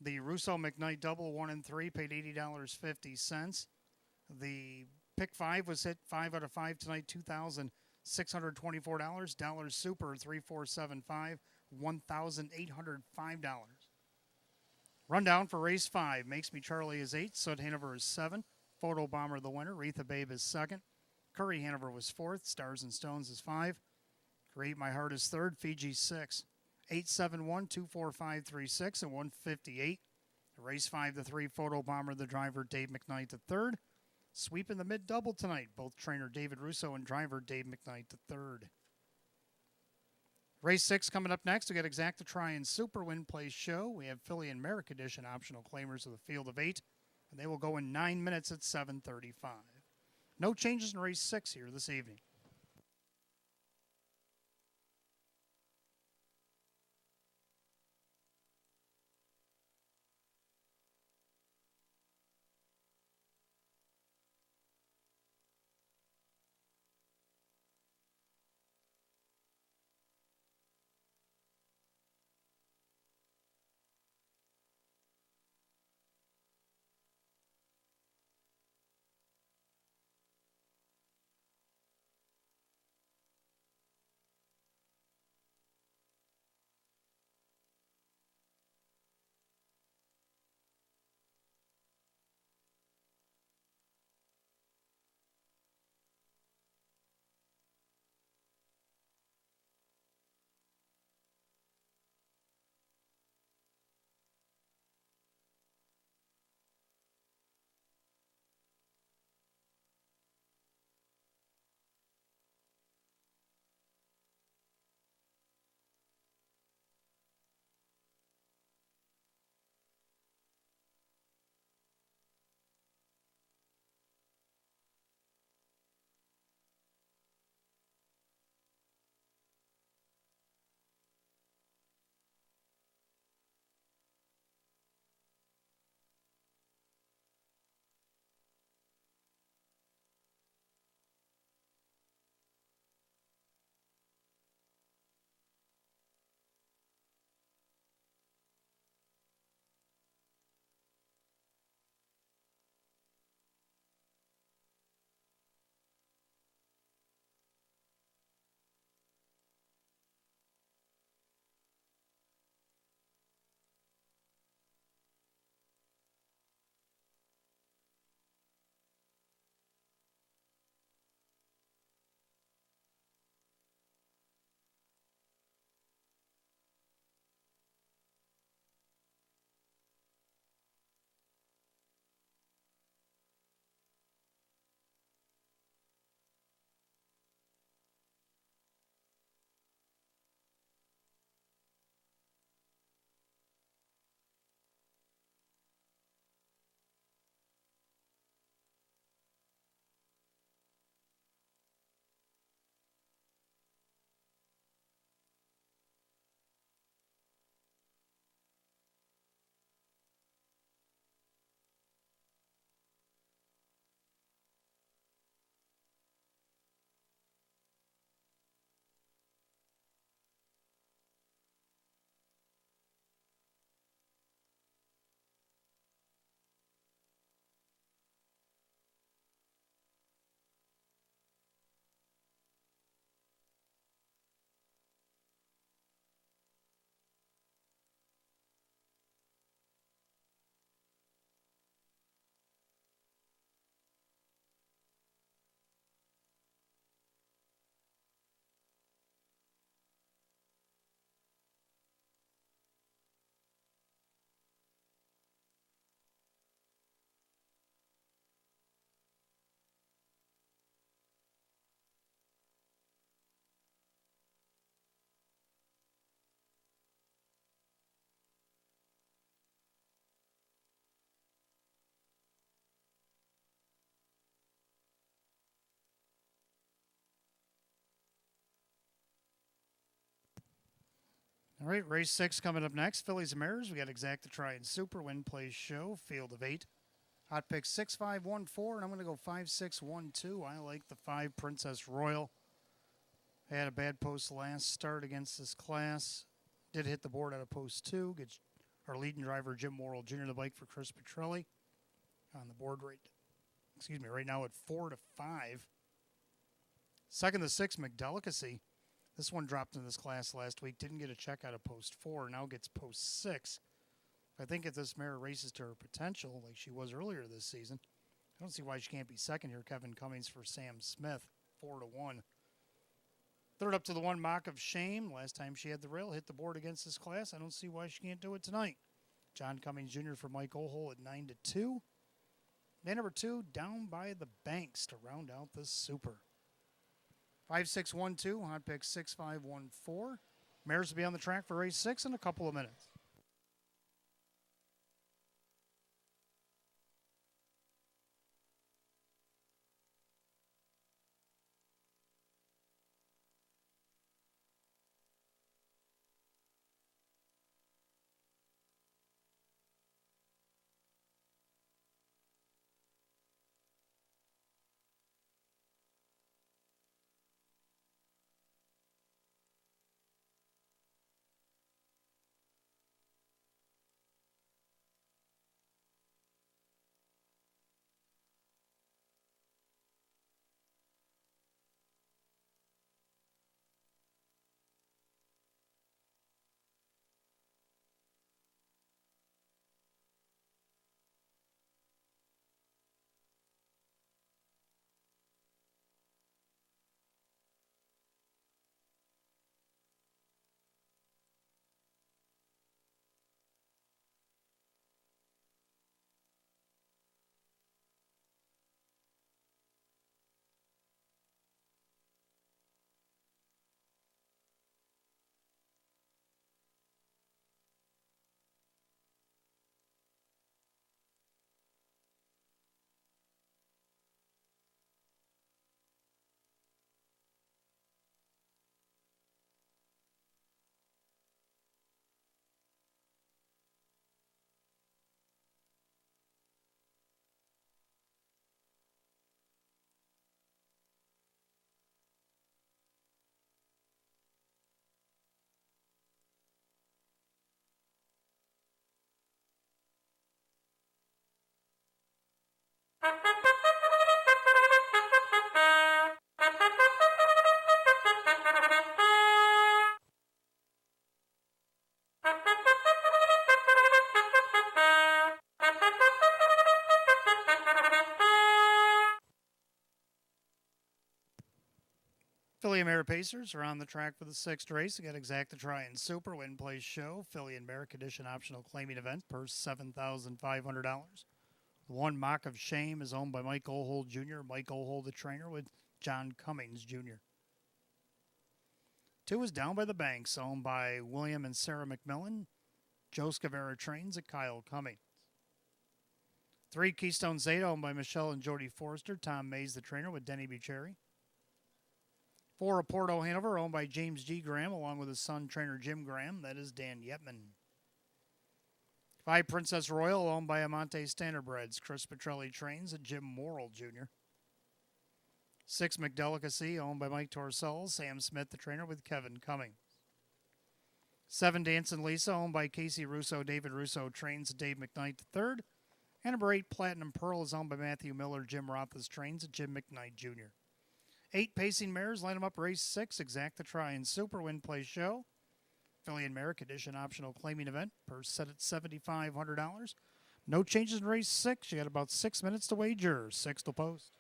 Speaker 1: The Russo McKnight Double 1 and 3, paid $80.50. The Pick 5 was hit 5 out of 5 tonight, $2,624. Dollar Super 3475, $1,805. Rundown for race 5. Makes Me Charlie is 8. Sud Hanover is 7. Photo Bomber the winner. Aretha Babe is 2nd. Curry Hanover was 4th. Stars and Stones is 5. Create My Heart is 3rd. Fiji 6. 871, 24536 and 158. Race 5 to 3. Photo Bomber the driver. Dave McKnight the 3rd. Sweep in the mid double tonight. Both trainer David Russo and driver Dave McKnight the 3rd. Race 6 coming up next. We got Exacta Try and Super Win Place Show. We have Philly and Merrick Edition optional claimers of the field of 8. And they will go in 9 minutes at 7:35. No changes in race 6 here this evening. All right, race 6 coming up next. Fillies and Mares. We got Exacta Try and Super Win Plays Show. Field of 8. Hot pick 6-5-1-4, and I'm going to go 5-6-1-2. I like the 5 Princess Royal. Had a bad post last start against this class. Did hit the board out of post 2. Gets our leading driver, Jim Morrill Jr., the bike for Chris Petrelli. On the board right now at 4-5. Second to 6, McDelicacy. This one dropped in this class last week. Didn't get a check out of post 4. Now gets post 6. I think if this mare races to her potential, like she was earlier this season, I don't see why she can't be second here. Kevin Cummings for Sam Smith, 4-1. Third up to the 1, Mock of Shame. Last time she had the rail, hit the board against this class. I don't see why she can't do it tonight. John Cummings Jr. for Mike O'Hole at 9-2. Day number 2, Down by the Banks to round out this super. 5-6-1-2, hot pick 6-5-1-4. Mares will be on the track for race 6 in a couple of minutes. Philly and Mare Pacers are on the track for the 6th race. We got Exacta Try and Super Win Plays Show. Philly and Mare Condition Optional Claiming Event, purse $7,500. The 1, Mock of Shame, is owned by Mike O'Hole Jr. Mike O'Hole, the trainer, with John Cummings Jr. 2 is Down by the Banks, owned by William and Sarah McMillan. Joe Scavera trains at Kyle Cummings. 3, Keystone Zeta, owned by Michelle and Jody Forrester. Tom Mays, the trainer, with Denny Bucheri. 4, Porto Hanover, owned by James G. Graham, along with his son, trainer Jim Graham. That is Dan Yetman. 5, Princess Royal, owned by Amante Standardbreds. Chris Petrelli trains at Jim Morrill Jr. 6, McDelicacy, owned by Mike Torcell. Sam Smith, the trainer, with Kevin Cummings. 7, Dancing Lisa, owned by Casey Russo. David Russo trains at Dave McKnight III. And number 8, Platinum Pearl, is owned by Matthew Miller. Jim Roth's trains at Jim McKnight Jr. 8 Pacing Mares, line them up race 6, Exacta Try and Super Win Play Show. Philly and Mare Condition Optional Claiming Event, purse set at $7,500. No changes in race 6. You got about 6 minutes to wager. 6 to post.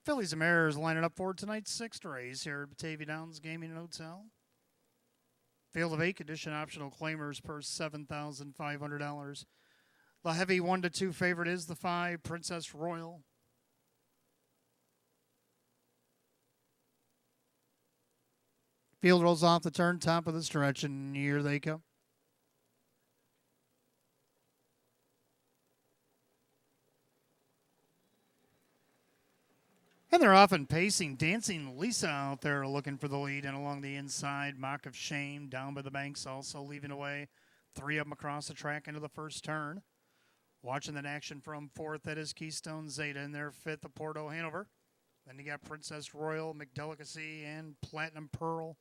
Speaker 1: Fillies and Mares lining up for tonight's sixth race here at Batavia Downs Gaming and Hotel. Field of 8, condition optional claimers per $7,500. The heavy 1-2 favorite is the 5, Princess Royal. Field rolls off the turn, top of the stretch, and here they come. And they're often pacing, dancing Lisa out there looking for the lead, and along the inside, Mock of Shame down by the banks, also leaving away 3 of them across the track into the first turn. Watching that action from fourth, that is Keystone Zeta in their fifth, the Porto Hanover. Then you got Princess Royal, McDelicacy, and Platinum Pearl.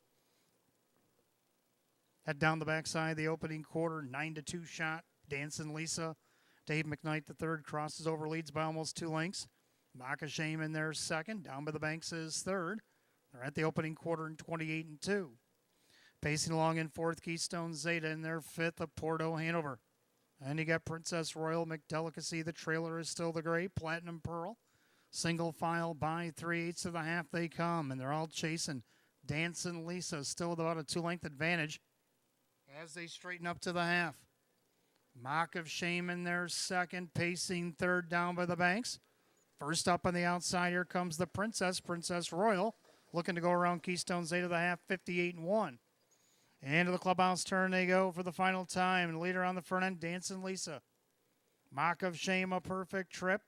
Speaker 1: Head down the backside, the opening quarter, 9-2 shot. Dancing Lisa. Dave McKnight, the third, crosses over, leads by almost 2 lengths. Mock of Shame in there second. Down by the banks is third. They're at the opening quarter in 28-2. Pacing along in fourth, Keystone Zeta in their fifth, of Porto Hanover. And you got Princess Royal, McDelicacy. The trailer is still the gray, Platinum Pearl. Single file by 3/8 of the half they come, and they're all chasing. Dancing Lisa still with about a 2-length advantage as they straighten up to the half. Mock of Shame in there second, pacing third down by the banks. First up on the outside, here comes the Princess Royal, looking to go around Keystone Zeta the half, 58-1. Into the clubhouse turn they go for the final time. And leader on the front end, Dancing Lisa. Mock of Shame, a perfect trip.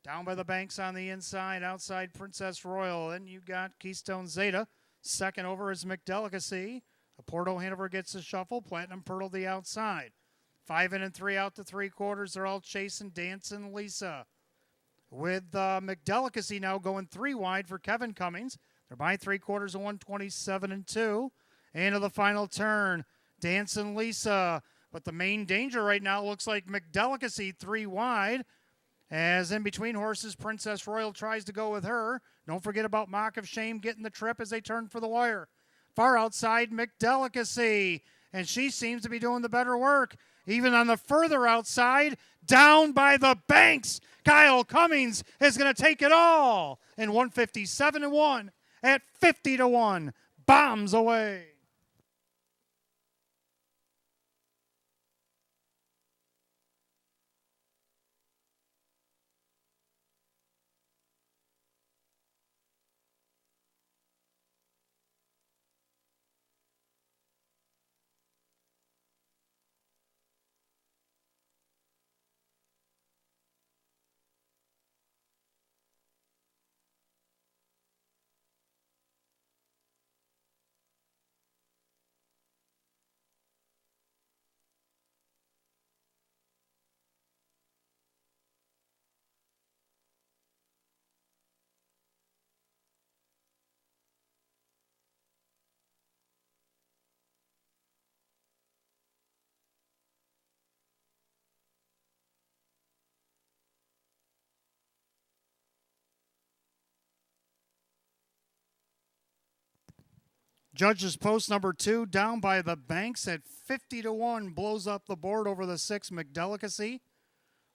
Speaker 1: Down by the banks on the inside, outside Princess Royal. Then you got Keystone Zeta. Second over is McDelicacy. A Porto Hanover gets a shuffle. Platinum Pearl the outside. 5 in and 3 out to 3/4. They're all chasing Dancing Lisa. With McDelicacy now going 3 wide for Kevin Cummings. They're by 3/4 of 127-2. Into the final turn, Dancing Lisa. But the main danger right now looks like McDelicacy 3 wide. As in between horses, Princess Royal tries to go with her. Don't forget about Mock of Shame getting the trip as they turn for the wire. Far outside, McDelicacy. And she seems to be doing the better work. Even on the further outside, down by the banks, Kyle Cummings is going to take it all. And 157-1 at 50-1. Bombs away. Judges post number 2 down by the banks at 50-1, blows up the board over the 6 McDelicacy.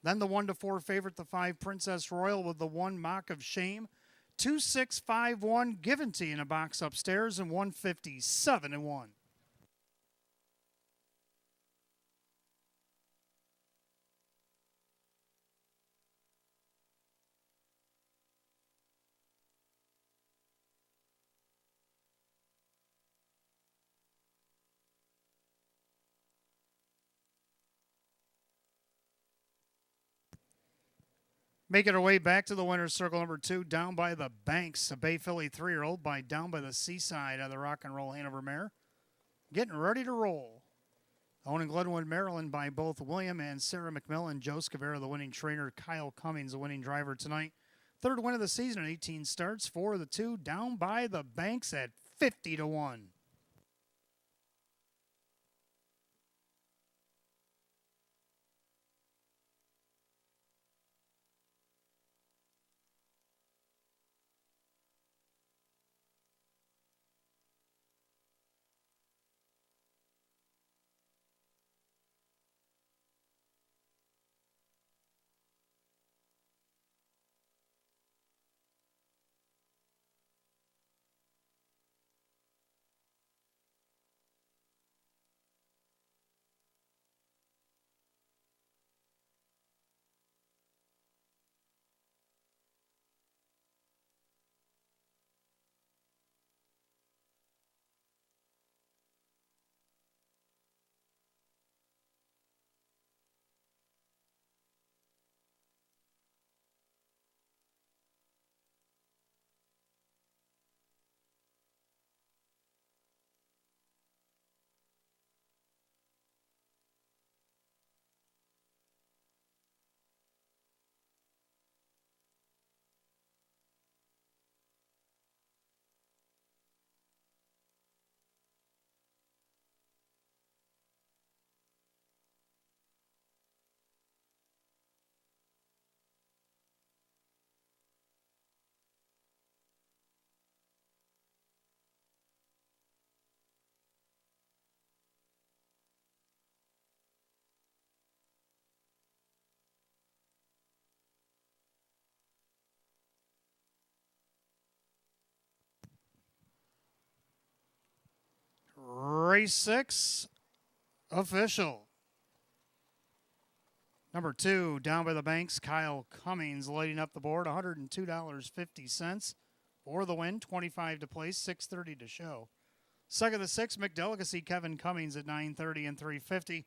Speaker 1: Then the 1-4 favorite, the 5 Princess Royal, with the 1 Mock of Shame. 2-6-5-1 given to you in a box upstairs, and 157-1. Making our way back to the winner's circle number 2, down by the banks. A Bay Philly 3-year-old by down by the seaside of the Rock and Roll Hanover mare. Getting ready to roll. Owned in Glenwood, Maryland by both William and Sarah McMillan. Joe Scavera, the winning trainer. Kyle Cummings, the winning driver tonight. Third win of the season at 18 starts. 4 of the 2 down by the banks at 50-1. race 6, official. Number 2, down by the banks, Kyle Cummings lighting up the board, $102.50 for the win, 25 to place, 6:30 to show. Second of the 6, McDelicacy, Kevin Cummings at 9:30 and 3:50.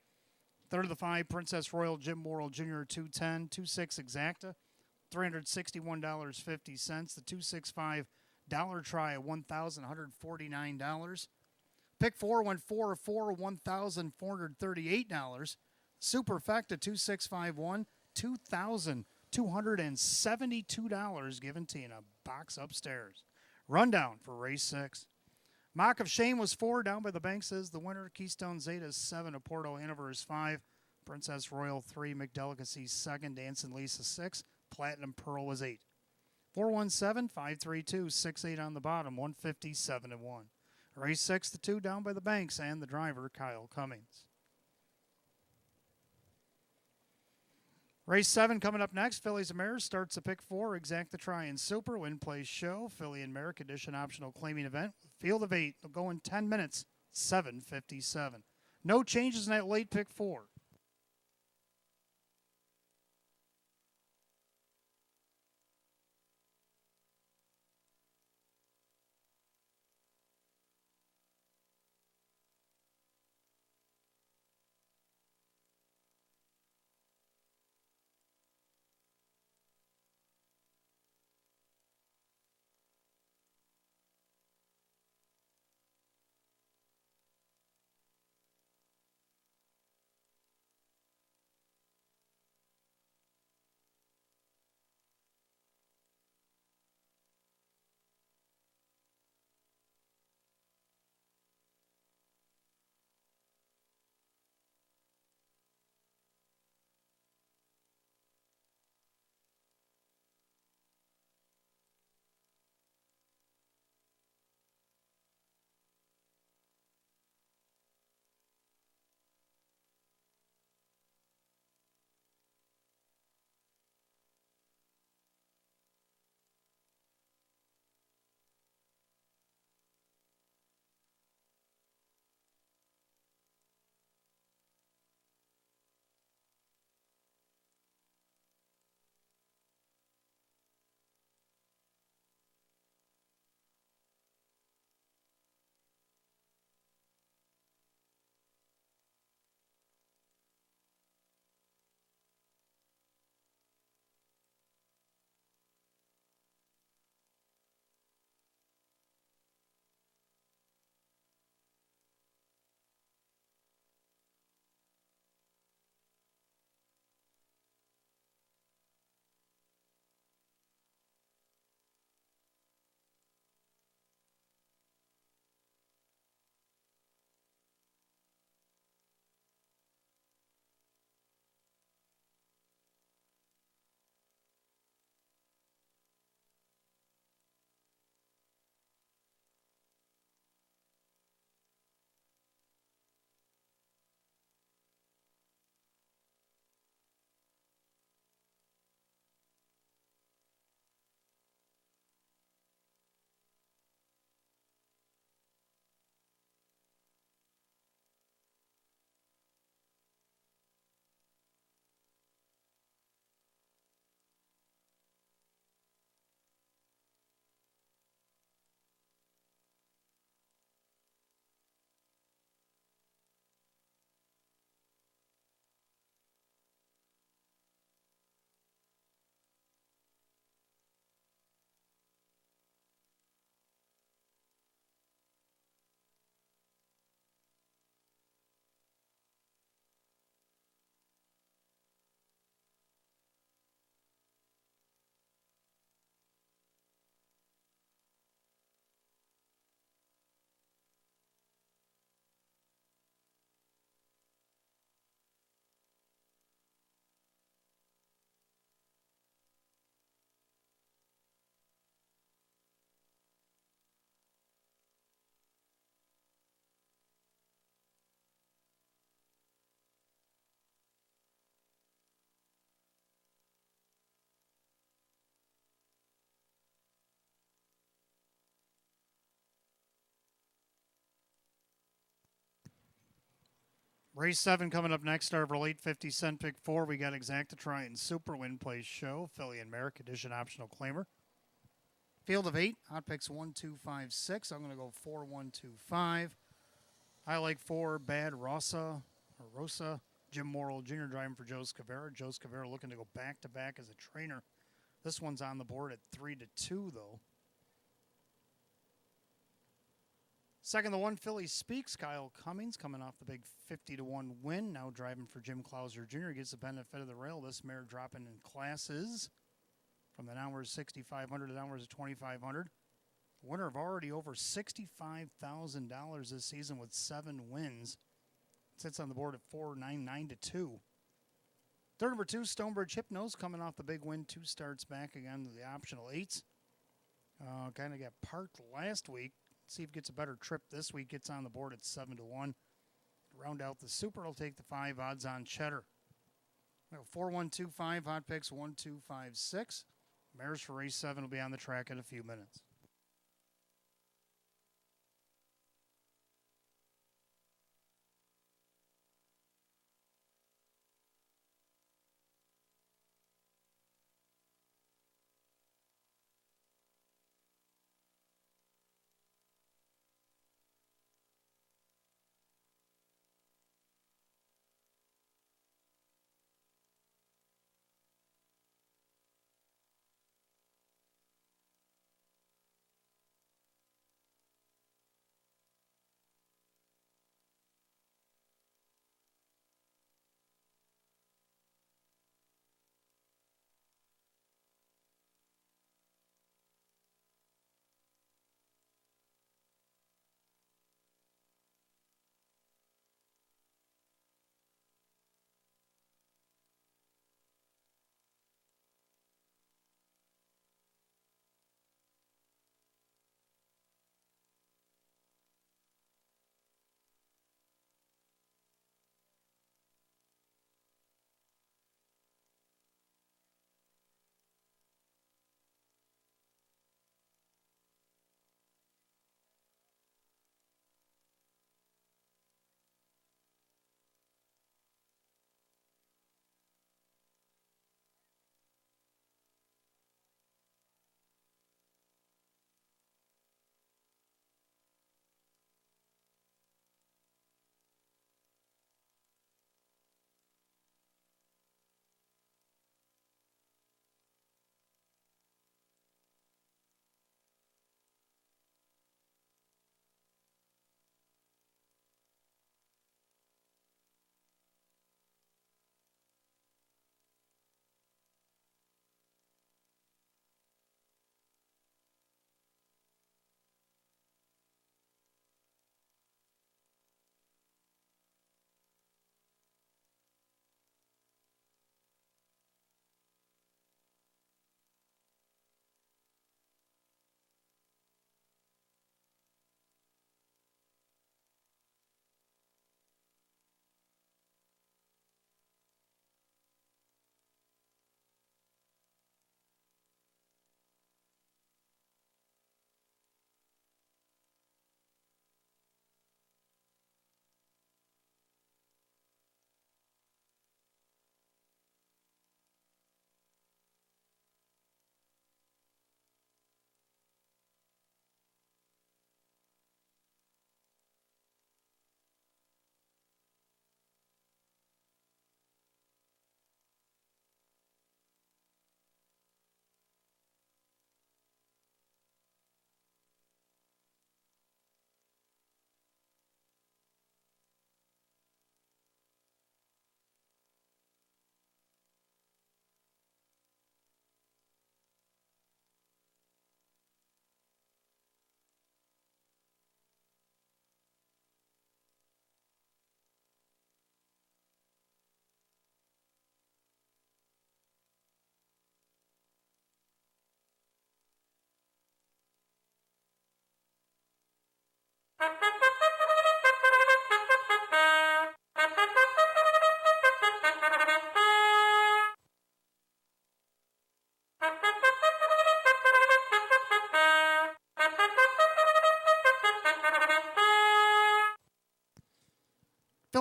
Speaker 1: Third of the 5, Princess Royal, Jim Morrill Jr., 210, 2.6 exacta, $361.50. The 265 dollar try at $1,149. Pick 4 went 4 of 4, $1,438. Superfecta 2651, $2,272 given to you in a box upstairs. Rundown for race 6. Mock of Shame was 4, down by the banks is the winner. Keystone Zeta 7, Oporto Hanover is 5, Princess Royal 3, McDelicacy 2nd, Dancing Lisa 6, Platinum Pearl was 8. 417, 532, 68 on the bottom, 157 and 1. Race 6, the 2 down by the banks and the driver Kyle Cummings. Race 7 coming up next. Fillies and Mares starts a pick 4. Exact the try and super. Win place show. Filly and Mare condition optional claiming event. Field of 8. They'll go in 10 minutes. 7:57. No changes in that late pick 4. Race 7 coming up next. Our late 50-cent pick 4. We got Exacta Triton Super Win Place Show. Philly and Merrick Edition optional claimer. Field of 8. Hot picks 1, 2, 5, 6. I'm going to go 4, 1, 2, 5. I like 4. Bad Rosa. Jim Morrill Jr. driving for Joe Scavera. Joe Scavera looking to go back-to-back as a trainer. This one's on the board at 3-2, though. Second, the 1 Philly Speaks. Kyle Cummings coming off the big 50-1 win. Now driving for Jim Clauser Jr. Gets the benefit of the rail. This mare dropping in classes from the downwards 6,500 to downwards 2,500. Winner of already over $65,000 this season with 7 wins. Sits on the board at 4.99-2. Third, number 2, Stonebridge Hypnos coming off the big win. 2 starts back again to the optional 8s. Kind of got parked last week. See if it gets a better trip this week. Gets on the board at 7-1. Round out the Super. I'll take the 5 odds on Cheddar. 4, 1, 2, 5. Hot picks 1, 2, 5, 6. Mares for race 7 will be on the track in a few minutes.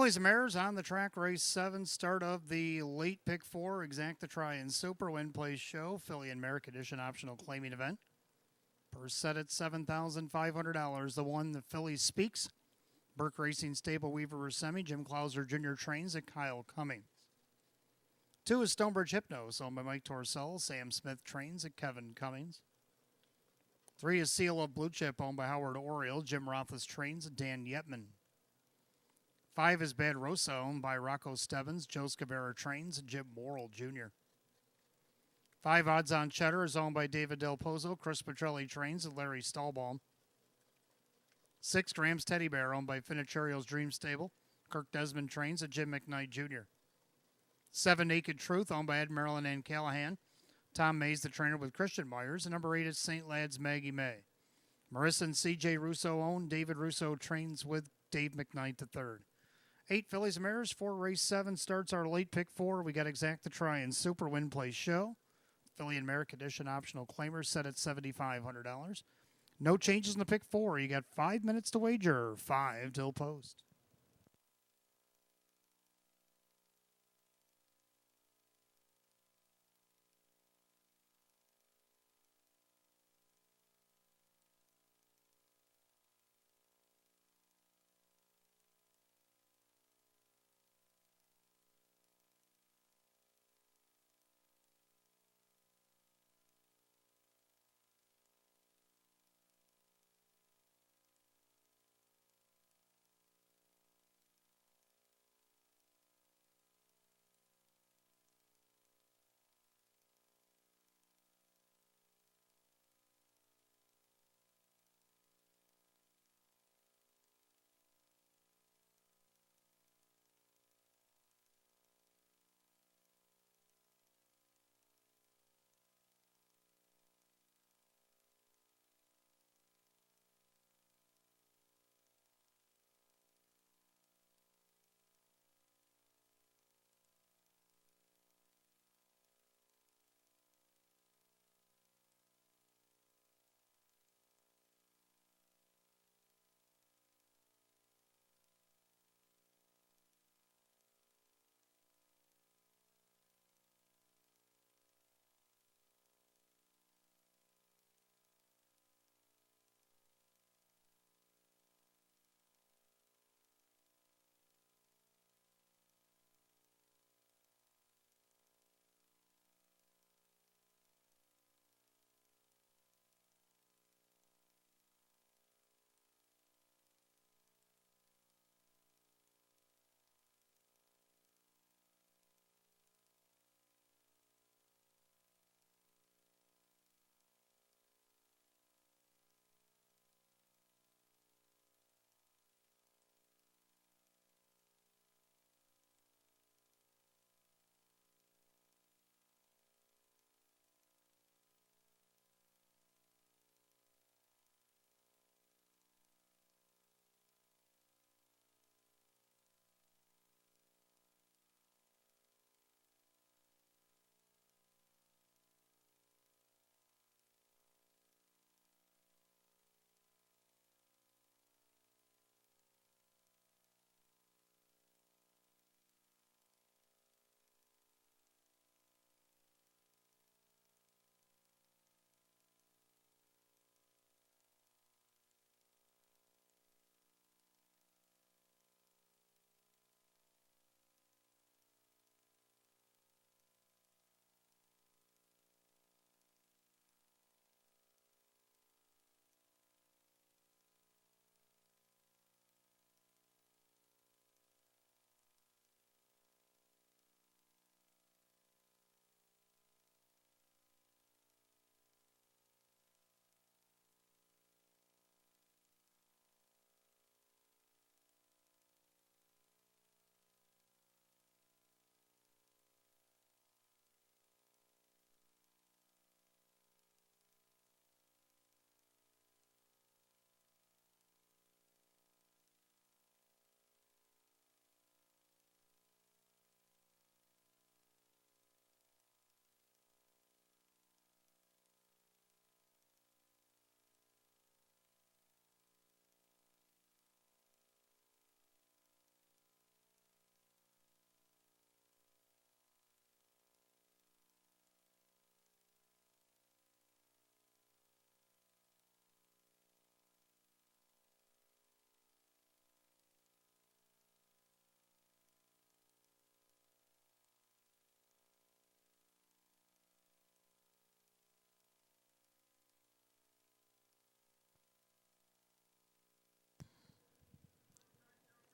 Speaker 1: Fillies and Mares on the track, race 7, start of the late pick 4, Exacta Try and Super Win Place Show, Filly and Mare Condition optional claiming event. Purse set at $7,500. The 1, the Fillies Speaks. Burke Racing Stable Weaver Rusemi, Jim Clauser Jr. trains at Kyle Cummings. 2 is Stonebridge Hypnos, owned by Mike Torcell. Sam Smith trains at Kevin Cummings. 3 is Seal of Blue Chip, owned by Howard Oriole. Jim Rothfuss trains at Dan Yetman. 5 is Bad Rosa, owned by Rocco Stebbins. Joe Scavera trains and Jim Morrill Jr. 5 Odds on Cheddar is owned by David Del Pozo. Chris Petrelli trains and Larry Stahlbaum. 6 Grams Teddy Bear, owned by Finicherio's Dream Stable. Kirk Desmond trains at Jim McKnight Jr. 7 Naked Truth, owned by Ed Maryland and Callahan. Tom Mays, the trainer with Christian Myers. And number 8 is St. Lad's Maggie May. Marissa and C.J. Russo owned. David Russo trains with Dave McKnight III. 8 Fillies and Mares, 4 race 7 starts our late pick 4. We got Exacta Try and Super Win Place Show. Filly and Mare Condition optional claimer set at $7,500. No changes in the pick 4. You got 5 minutes to wager. 5 till post.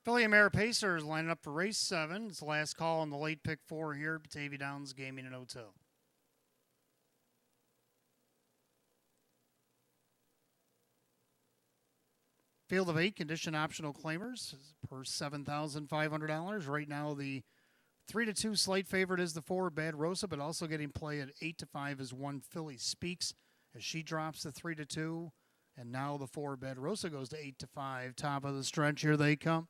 Speaker 1: Philly and Mare Pacers lining up for race 7. It's the last call on the late pick 4 here at Batavia Downs Gaming and Hotel. Field of 8 condition optional claimers per $7,500. Right now the 3-2 slate favorite is the 4 Bad Rosa, but also getting play at 8-5 is 1 Philly Speaks as she drops the 3-2, and now the 4 Bad Rosa goes to 8-5. Top of the stretch, here they come.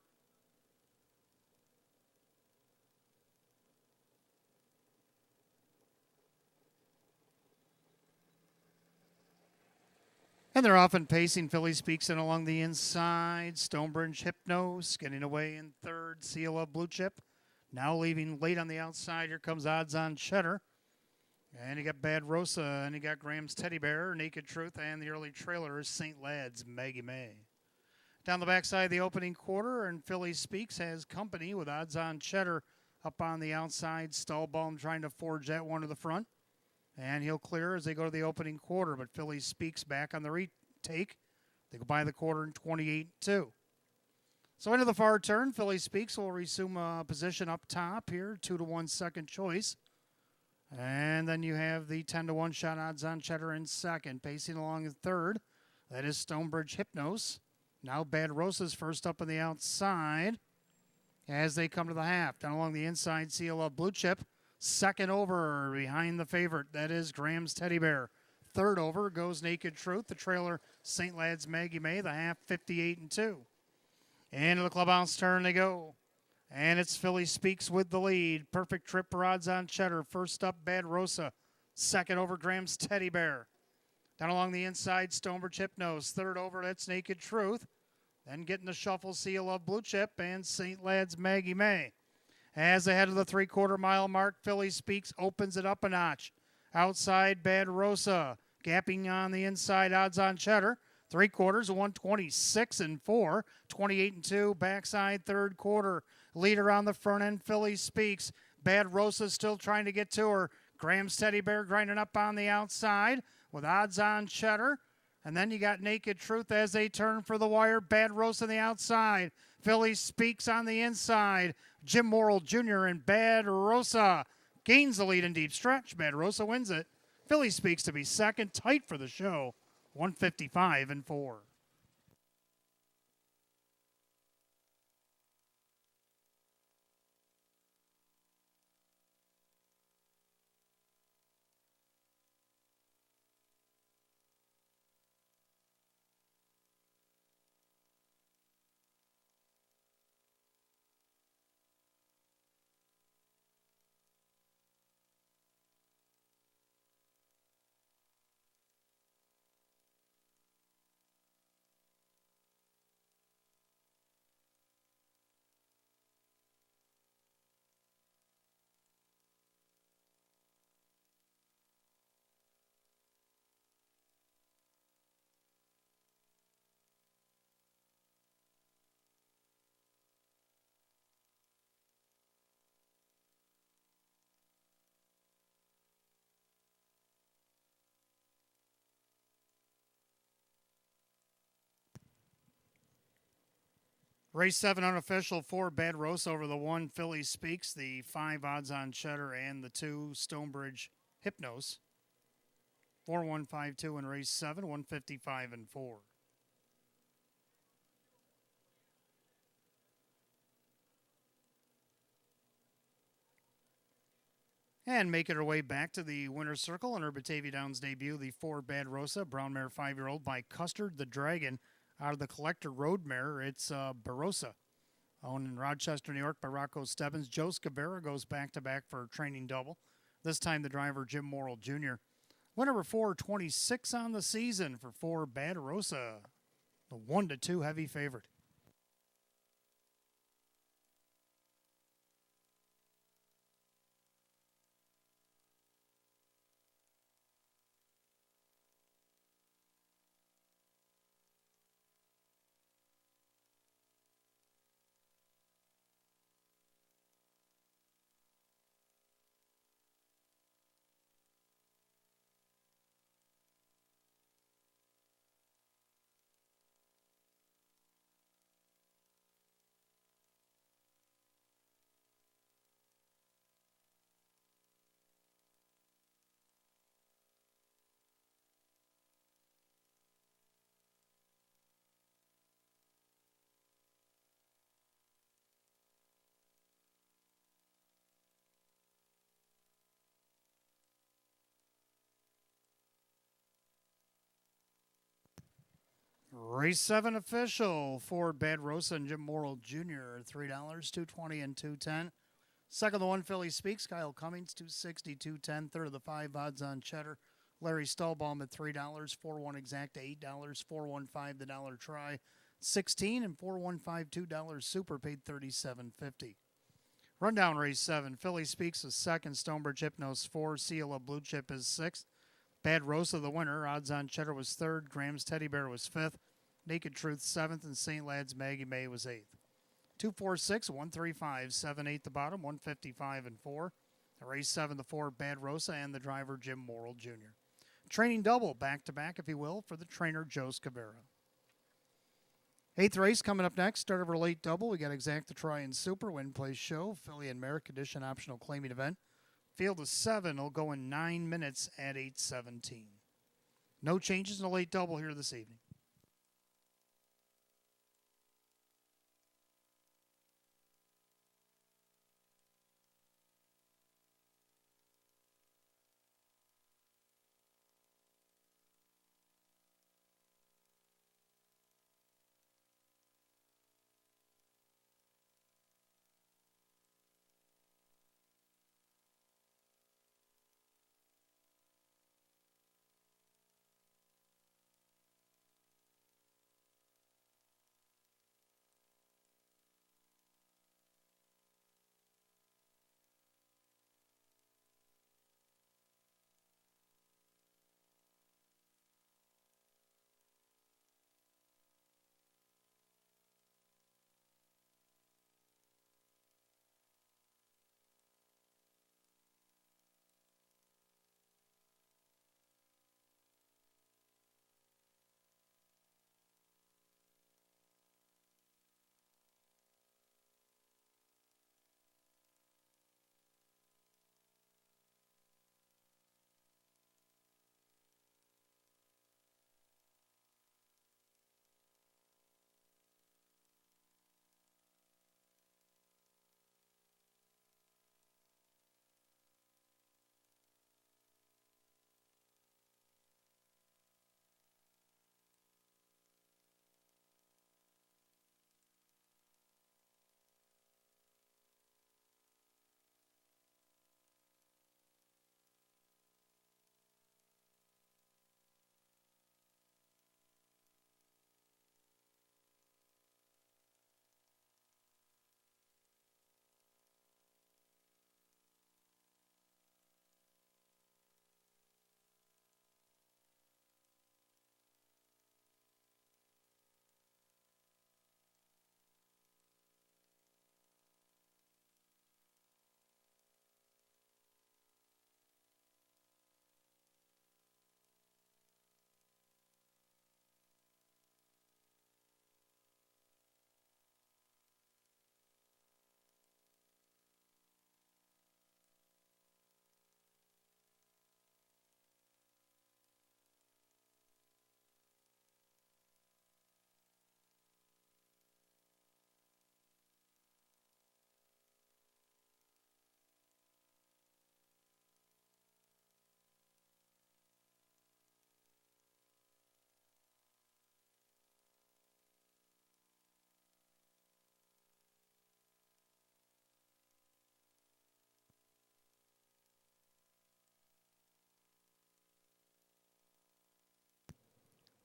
Speaker 1: And they're often pacing. Philly Speaks in along the inside. Stonebridge Hypnos getting away in third. Seal of Blue Chip. Now leaving late on the outside. Here comes Odds on Cheddar. And you got Bad Rosa. And you got Graham's Teddy Bear, Naked Truth, and the early trailer is St. Lad's Maggie May. Down the backside of the opening quarter, and Philly Speaks has company with Odds on Cheddar up on the outside. Stallbaum trying to forge that one to the front. And he'll clear as they go to the opening quarter. But Philly Speaks back on the retake. They go by the quarter in 28-2. So into the far turn, Philly Speaks will resume a position up top here. 2-1 second choice. And then you have the 10-1 shot Odds on Cheddar in second. Pacing along in third. That is Stonebridge Hypnos. Now Bad Rosa's first up on the outside as they come to the half. Down along the inside, Seal of Blue Chip. Second over behind the favorite. That is Graham's Teddy Bear. Third over goes Naked Truth. The trailer, St. Lad's Maggie May. The half, 58-2. Into the clubhouse turn they go. And it's Philly Speaks with the lead. Perfect trip for Odds on Cheddar. First up, Bad Rosa. Second over, Graham's Teddy Bear. Down along the inside, Stonebridge Hypnos. Third over, that's Naked Truth. Then getting the shuffle, Seal of Blue Chip and St. Lad's Maggie May. As ahead of the 3/4 mile mark, Philly Speaks opens it up a notch. Outside, Bad Rosa. Gapping on the inside, Odds on Cheddar. 3/4, 126-4. 28-2, backside third quarter. Leader on the front end, Philly Speaks. Bad Rosa still trying to get to her. Graham's Teddy Bear grinding up on the outside with Odds on Cheddar. And then you got Naked Truth as they turn for the wire. Bad Rosa on the outside. Philly Speaks on the inside. Jim Morrill Jr. and Bad Rosa gains the lead in deep stretch. Bad Rosa wins it. Philly Speaks to be second, tight for the show, 155-4. Race 7 unofficial, 4 Bad Rosa over the 1 Philly Speaks, the 5 Odds on Cheddar, and the 2 Stonebridge Hypnos. 4-1-5-2 in race 7, 155-4. And making her way back to the winner's circle in her Batavia Downs debut, the 4 Bad Rosa, brown mare 5-year-old by Custard the Dragon. Out of the Collector Road Mare, it's Barossa, owned in Rochester, New York by Rocco Stebbins. Joe Scavera goes back-to-back for a training double. This time the driver, Jim Morrill Jr. Winner number 426 on the season for 4 Bad Rosa, the 1-2 heavy favorite. Race 7 official. Ford Bad Rosa and Jim Morrill Jr. $3, $2.20 and $2.10. Second, the one Philly Speaks. Kyle Cummings, $2.60, $2.10. Third of the 5 odds on Cheddar. Larry Stahlbaum at $3, 4-1 exact, $8, 4-1-5 the dollar try, 16 and 4-1-5 $2 super paid $37.50. Rundown race 7. Philly Speaks is second. Stonebridge Hypnos 4. Seal of Blue Chip is sixth. Bad Rosa the winner. Odds on Cheddar was third. Graham's Teddy Bear was fifth. Naked Truth seventh, and St. Lad's Maggie May was eighth. 246, 135, 7-8 the bottom, 155 and 4. The race 7 the 4 Bad Rosa and the driver Jim Morrill Jr. Training double, back-to-back, if you will, for the trainer, Joe Scavera. Eighth race coming up next. Start of our late double. We got Exact the Try and Super, Win Place Show, Philly and Merrick Edition optional claiming event. Field of 7 will go in 9 minutes at 8:17. No changes in the late double here this evening.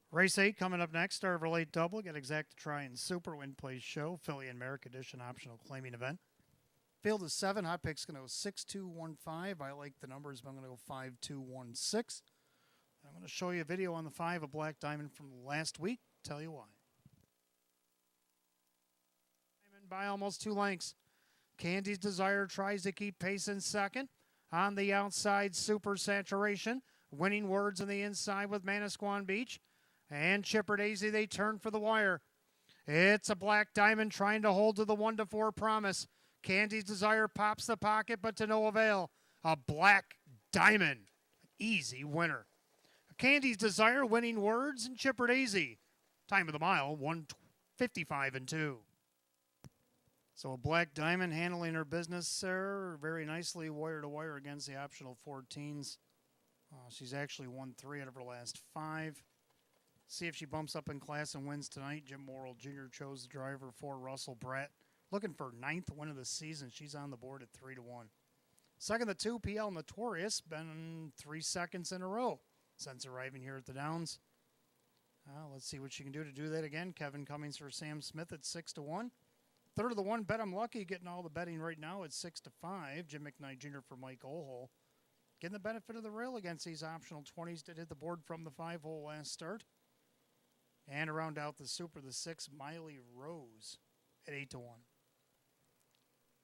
Speaker 1: Race 8 coming up next. Start of our late double. Got Exact to Try and Super, Win Place Show, Philly and Merrick Edition optional claiming event. Field is 7. Hot pick's going to go 6-2-1-5. I like the numbers, but I'm going to go 5-2-1-6. I'm going to show you a video on the 5 of Black Diamond from last week. Tell you why. Diamond by almost 2 lengths. Candy's Desire tries to keep pace in second. On the outside, Super Saturation. Winning Words on the inside with Manasquan Beach. And Chipper Daisy, they turn for the wire. It's a Black Diamond trying to hold to the 1-4 promise. Candy's Desire pops the pocket, but to no avail. A Black Diamond, easy winner. Candy's Desire, Winning Words, and Chipper Daisy. Time of the mile, 1:55 and 2. So a Black Diamond handling her business there very nicely, wire to wire against the optional 14s. She's actually won 3 out of her last 5. See if she bumps up in class and wins tonight. Jim Morrill Jr. chose the driver for Russell Bratt. Looking for 9th win of the season. She's on the board at 3-1. Second, the 2, PL Notorious. Been 3 seconds in a row since arriving here at the Downs. Let's see what she can do that again. Kevin Cummings for Sam Smith at 6-1. Third of the 1, Bet I'm Lucky, getting all the betting right now at 6-5. Jim McKnight Jr. for Mike Ohl. Getting the benefit of the rail against these optional 20s that hit the board from the 5-hole last start. And to round out the Super, the 6, Miley Rose at 8-1.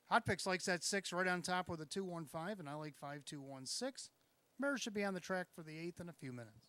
Speaker 1: Hot Picks likes that 6 right on top with a 2-1-5, and I like 5-2-1-6. Mare should be on the track for the 8th in a few minutes.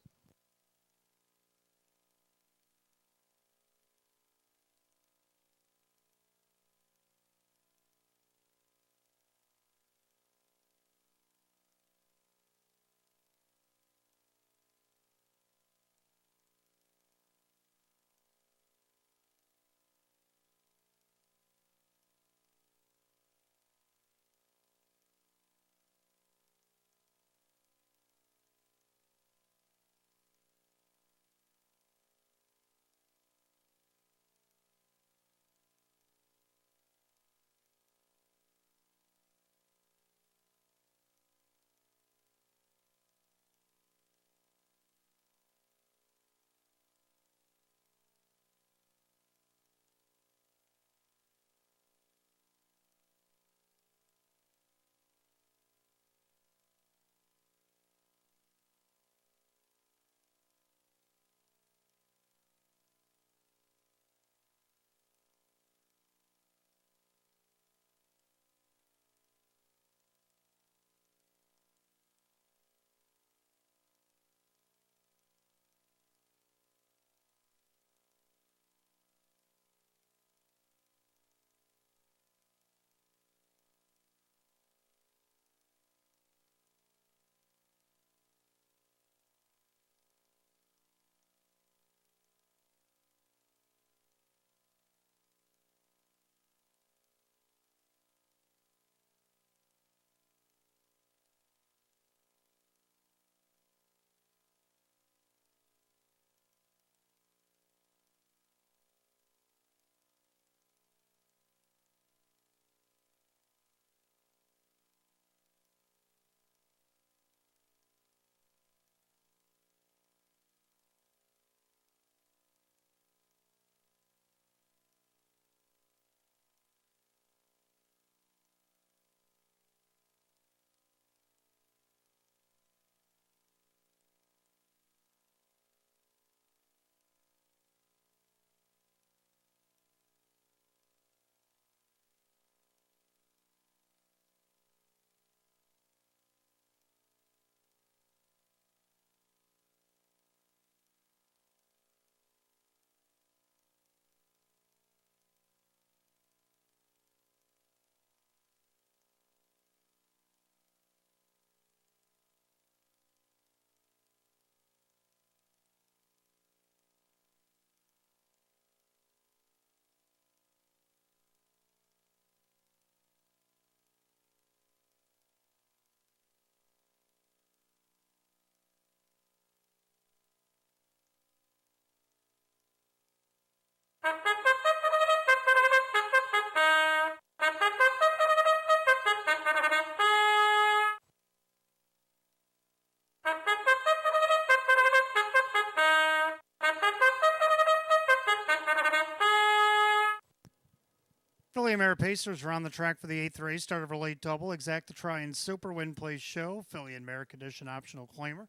Speaker 1: Philly Mare Pacers are on the track for the 8th race. Start of a late double. Exact to try and Super Win Place Show. Philly and Mare Condition optional claimer.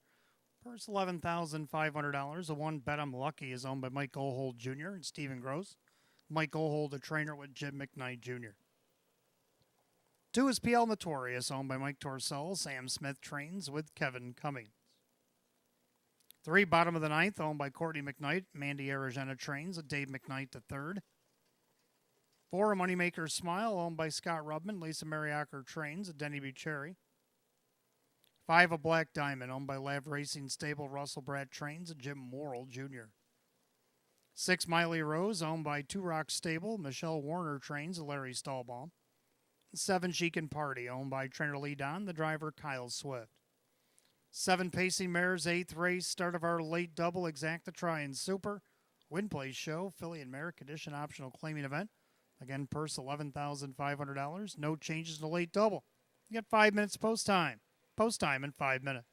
Speaker 1: Purse $11,500. The 1, Bet I'm Lucky, is owned by Mike Ohl Jr. and Stephen Gross. Mike Ohl, the trainer with Jim McKnight Jr. 2 is PL Notorious, owned by Mike Torcell. Sam Smith trains with Kevin Cummings. 3, bottom of the 9th, owned by Courtney McKnight. Mandy Aragena trains with Dave McKnight III. 4, a Moneymaker Smile, owned by Scott Rubman. Lisa Mariacker trains with Denny Bucherry. 5, a Black Diamond, owned by Lav Racing Stable. Russell Bratt trains with Jim Morrill Jr. 6, Miley Rose, owned by Two Rock Stable. Michelle Warner trains with Larry Stahlbaum. 7, Chic and Party, owned by trainer Lee Don, the driver Kyle Swift. 7 pacing mares, 8th race, start of our late double, Exacta Try and Super. Win Place Show, Filly and Mare, condition optional claiming event. Again, purse $11,500. No changes in the late double. You got 5 minutes post time. Post time in 5 minutes.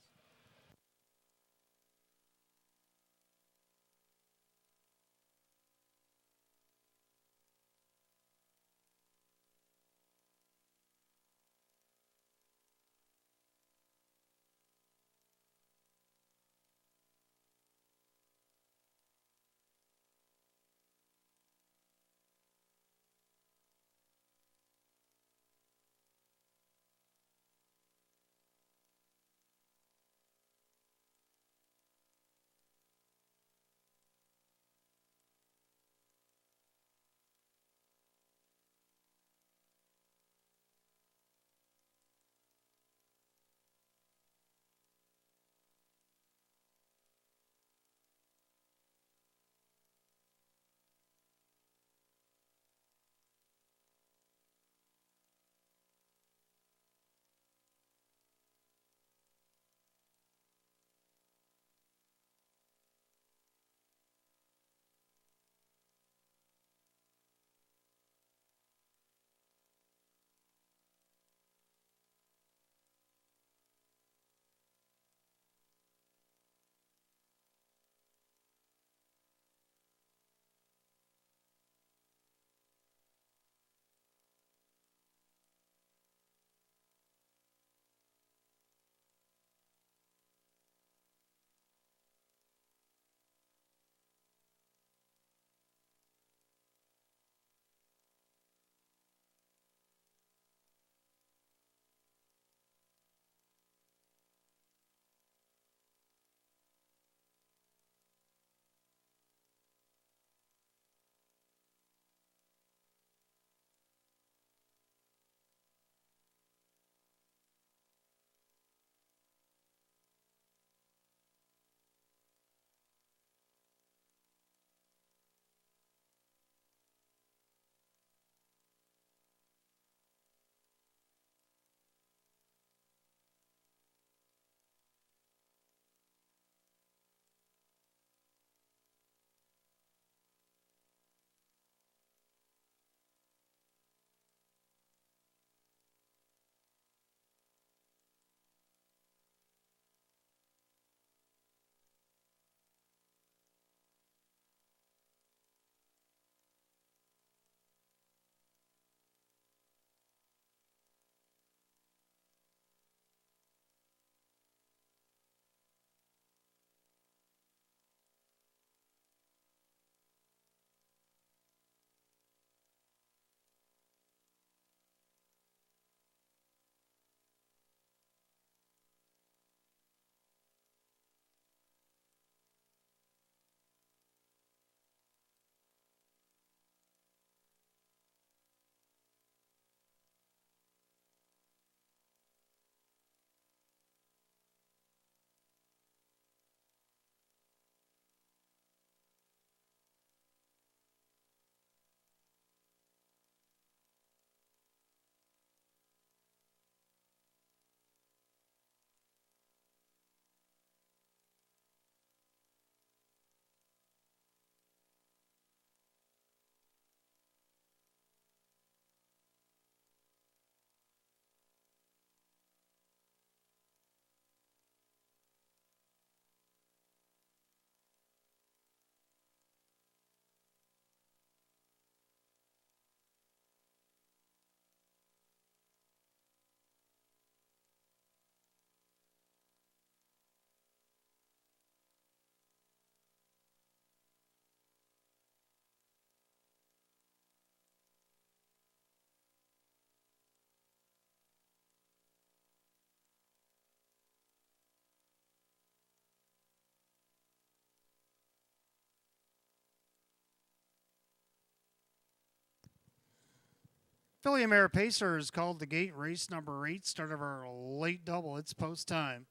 Speaker 1: Filly and Mare Pacer is called the gate, race number 8, start of our late double. It's post time.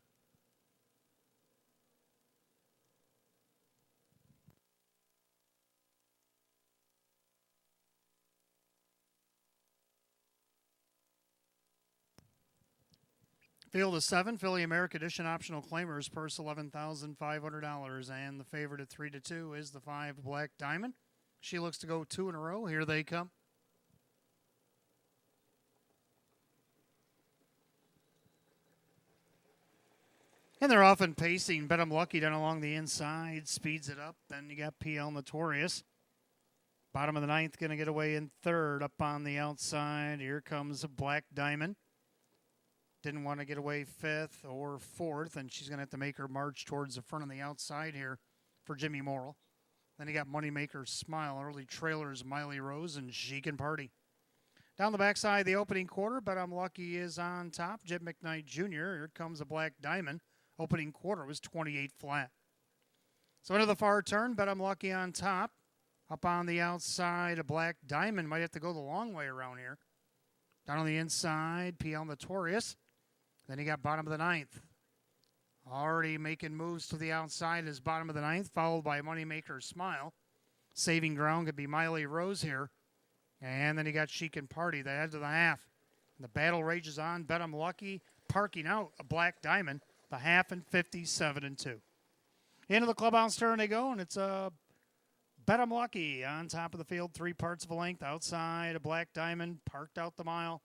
Speaker 1: Field of 7, Philly America Edition optional claimers, purse $11,500. And the favorite at 3-2 is the 5 Black Diamond. She looks to go 2 in a row. Here they come. And they're often pacing. Bet I'm Lucky down along the inside. Speeds it up. Then you got PL Notorious. Bottom of the ninth, going to get away in third. Up on the outside, here comes a Black Diamond. Didn't want to get away fifth or fourth, and she's going to have to make her march towards the front on the outside here for Jimmy Morrill. Then you got Moneymaker Smile, early trailers, Miley Rose, and She Can Party. Down the backside, the opening quarter, Bet I'm Lucky is on top. Jim McKnight Jr., here comes a Black Diamond. Opening quarter was 28 flat. So into the far turn, Bet I'm Lucky on top. Up on the outside, a Black Diamond. Might have to go the long way around here. Down on the inside, PL Notorious. Then you got bottom of the ninth. Already making moves to the outside is bottom of the ninth, followed by Moneymaker Smile. Saving ground could be Miley Rose here. And then you got She Can Party, the head to the half. The battle rages on. Bet I'm Lucky parking out a Black Diamond. The half and 57-2. Into the clubhouse turn they go, and it's a Bet I'm Lucky on top of the field, 3 parts of a length. Outside, a Black Diamond parked out the mile.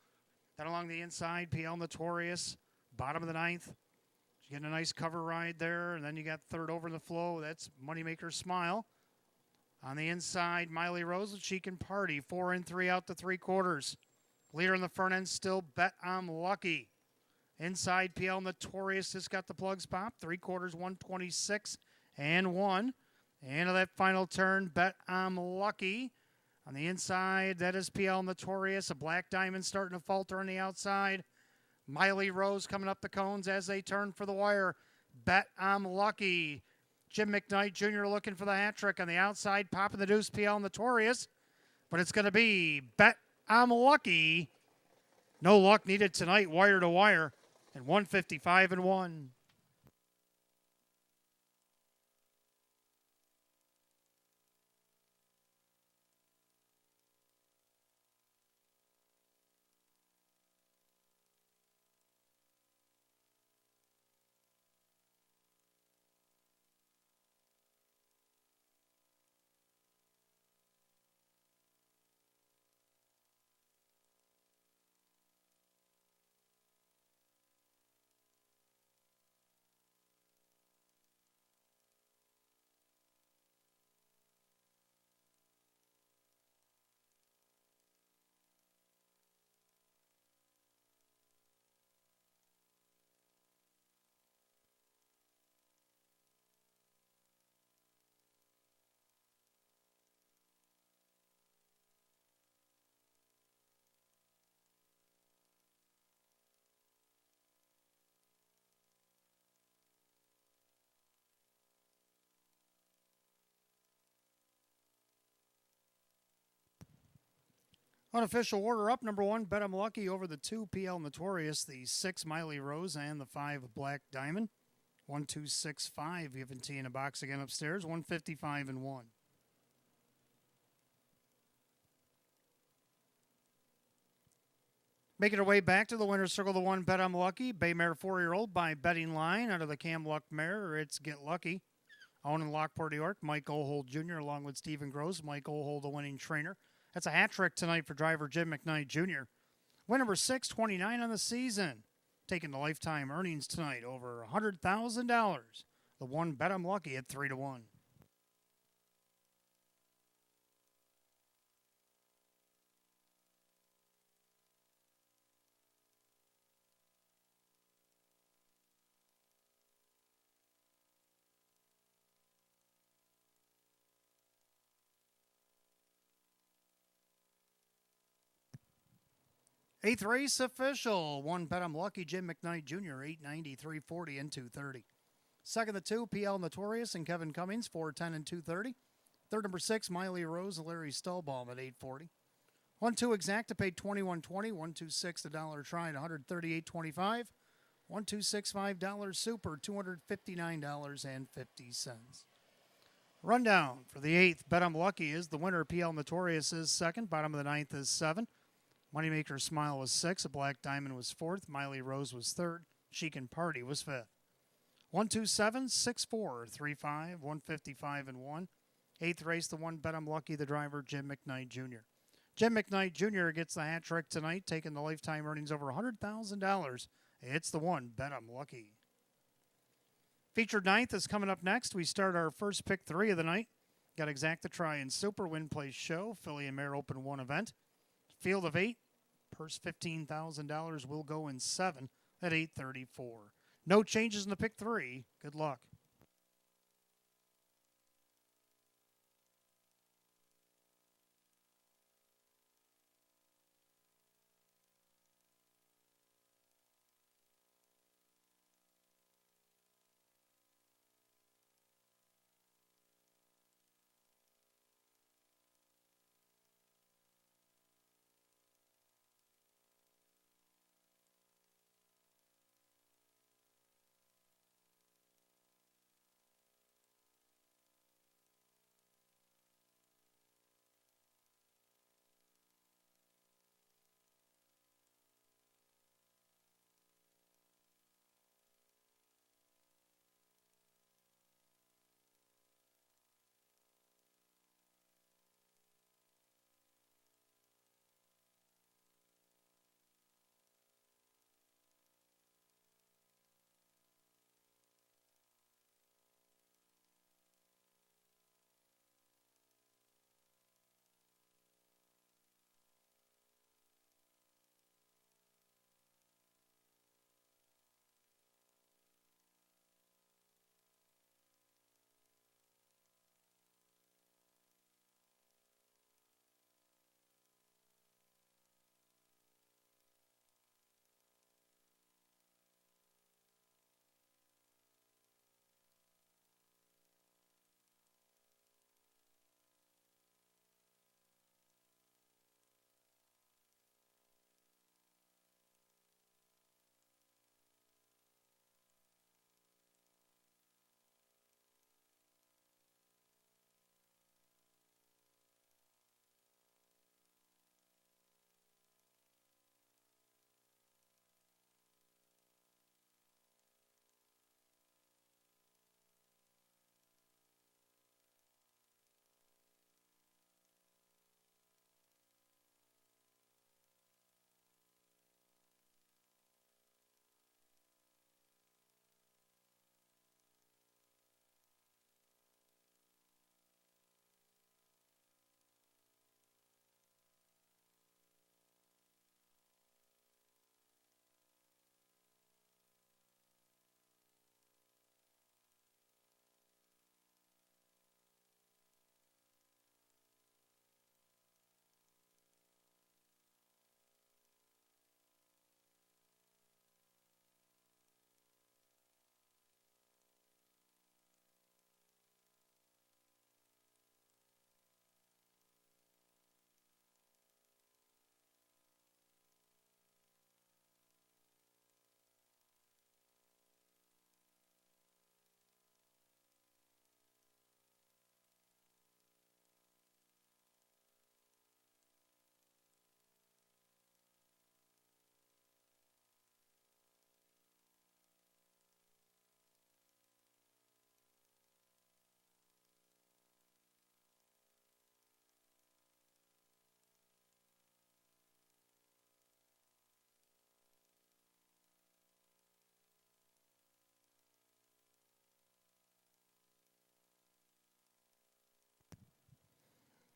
Speaker 1: Then along the inside, PL Notorious. Bottom of the ninth. She's getting a nice cover ride there. And then you got third over the flow. That's Moneymaker Smile. On the inside, Miley Rose, She Can Party. 4 and 3 out to 3/4. Leader in the front end still Bet I'm Lucky. Inside, PL Notorious just got the plugs popped. 3/4, 126 and 1. And that final turn, Bet I'm Lucky. On the inside, that is PL Notorious. A Black Diamond starting to falter on the outside. Miley Rose coming up the cones as they turn for the wire. Bet I'm Lucky. Jim McKnight Jr. looking for the hat trick on the outside. Popping the deuce, PL Notorious. But it's going to be Bet I'm Lucky. No luck needed tonight, wire to wire. And 155 and 1. Unofficial order up. Number 1, Bet I'm Lucky over the 2, PL Notorious. The 6, Miley Rose, and the 5, Black Diamond. 1-2-6-5. Giving T in a box again upstairs. 155 and 1. Making our way back to the winner's circle, the 1, Bet I'm Lucky. Baymare 4-year-old by Betting Line. Out of the Cam Luck mare, it's Get Lucky. Owned in Lockport, New York, Mike Ohold Jr. along with Stephen Gross. Mike Ohold, the winning trainer. That's a hat trick tonight for driver Jim McKnight Jr. Win number 6, 29 on the season. Taking the lifetime earnings tonight, over $100,000. The 1, Bet I'm Lucky at 3-1. Eighth race official. 1, Bet I'm Lucky, Jim McKnight Jr., 890, 340, and 230. Second, the 2, PL Notorious and Kevin Cummings, 410 and 230. Third, number 6, Miley Rose and Larry Stallbaum at 840. 1-2 Exacta paid $21.20. 1-2-6 the dollar try at $138.25. 1-2-6-5 Super, $259.50. Rundown for the 8th, Bet I'm Lucky is the winner. PL Notorious is second. Bottom of the 9th is 7. Moneymaker Smile was 6. A Black Diamond was 4th. Miley Rose was 3rd. She Can Party was fifth. 127, 64, 35, 155 and 1. Eighth race, the one Bet I'm Lucky, the driver, Jim McKnight Jr. Jim McKnight Jr. gets the hat trick tonight, taking the lifetime earnings over $100,000. It's the one Bet I'm Lucky. Featured ninth is coming up next. We start our first pick 3 of the night. Got Exacta Try and Super Win Place Show, Filly and Mare Open 1 event. Field of 8, purse $15,000 will go in 7 at 8:34. No changes in the pick 3. Good luck.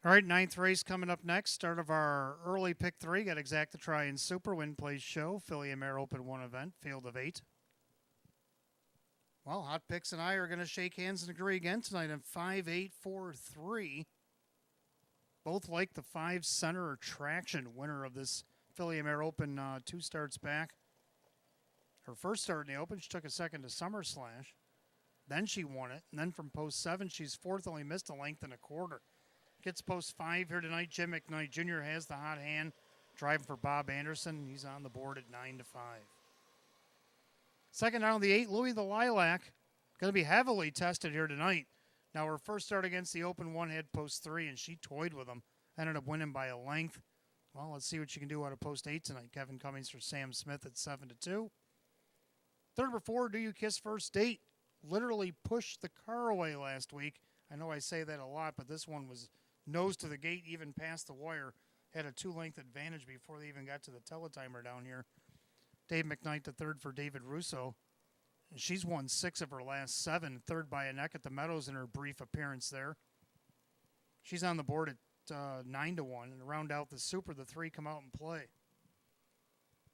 Speaker 1: All right, ninth race coming up next. Start of our early pick 3. Got Exacta Try and Super Win Place Show, Filly and Mare Open 1 event, field of 8. Well, Hot Picks and I are going to shake hands and agree again tonight on 5, 8, 4, 3. Both like the 5 center attraction winner of this Filly and Mare Open 2 starts back. Her first start in the Open, she took a second to Summer Slash. Then she won it. And then from post 7, she's fourth, only missed a length and a quarter. Gets post 5 here tonight. Jim McKnight Jr. has the hot hand, driving for Bob Anderson. He's on the board at 9-5. Second down the 8, Louis the Lilac. Going to be heavily tested here tonight. Now, her first start against the Open 1 had post 3, and she toyed with him. Ended up winning by a length. Well, let's see what she can do out of post 8 tonight. Kevin Cummings for Sam Smith at 7-2. Third number 4, Do You Kiss First Date? Literally pushed the car away last week. I know I say that a lot, but this one was nose to the gate, even past the wire. Had a 2-length advantage before they even got to the teletimer down here. Dave McKnight, the third for David Russo. And she's won 6 of her last 7, third by a neck at the Meadows in her brief appearance there. She's on the board at 9-1. And to round out the Super, the 3 come out and play.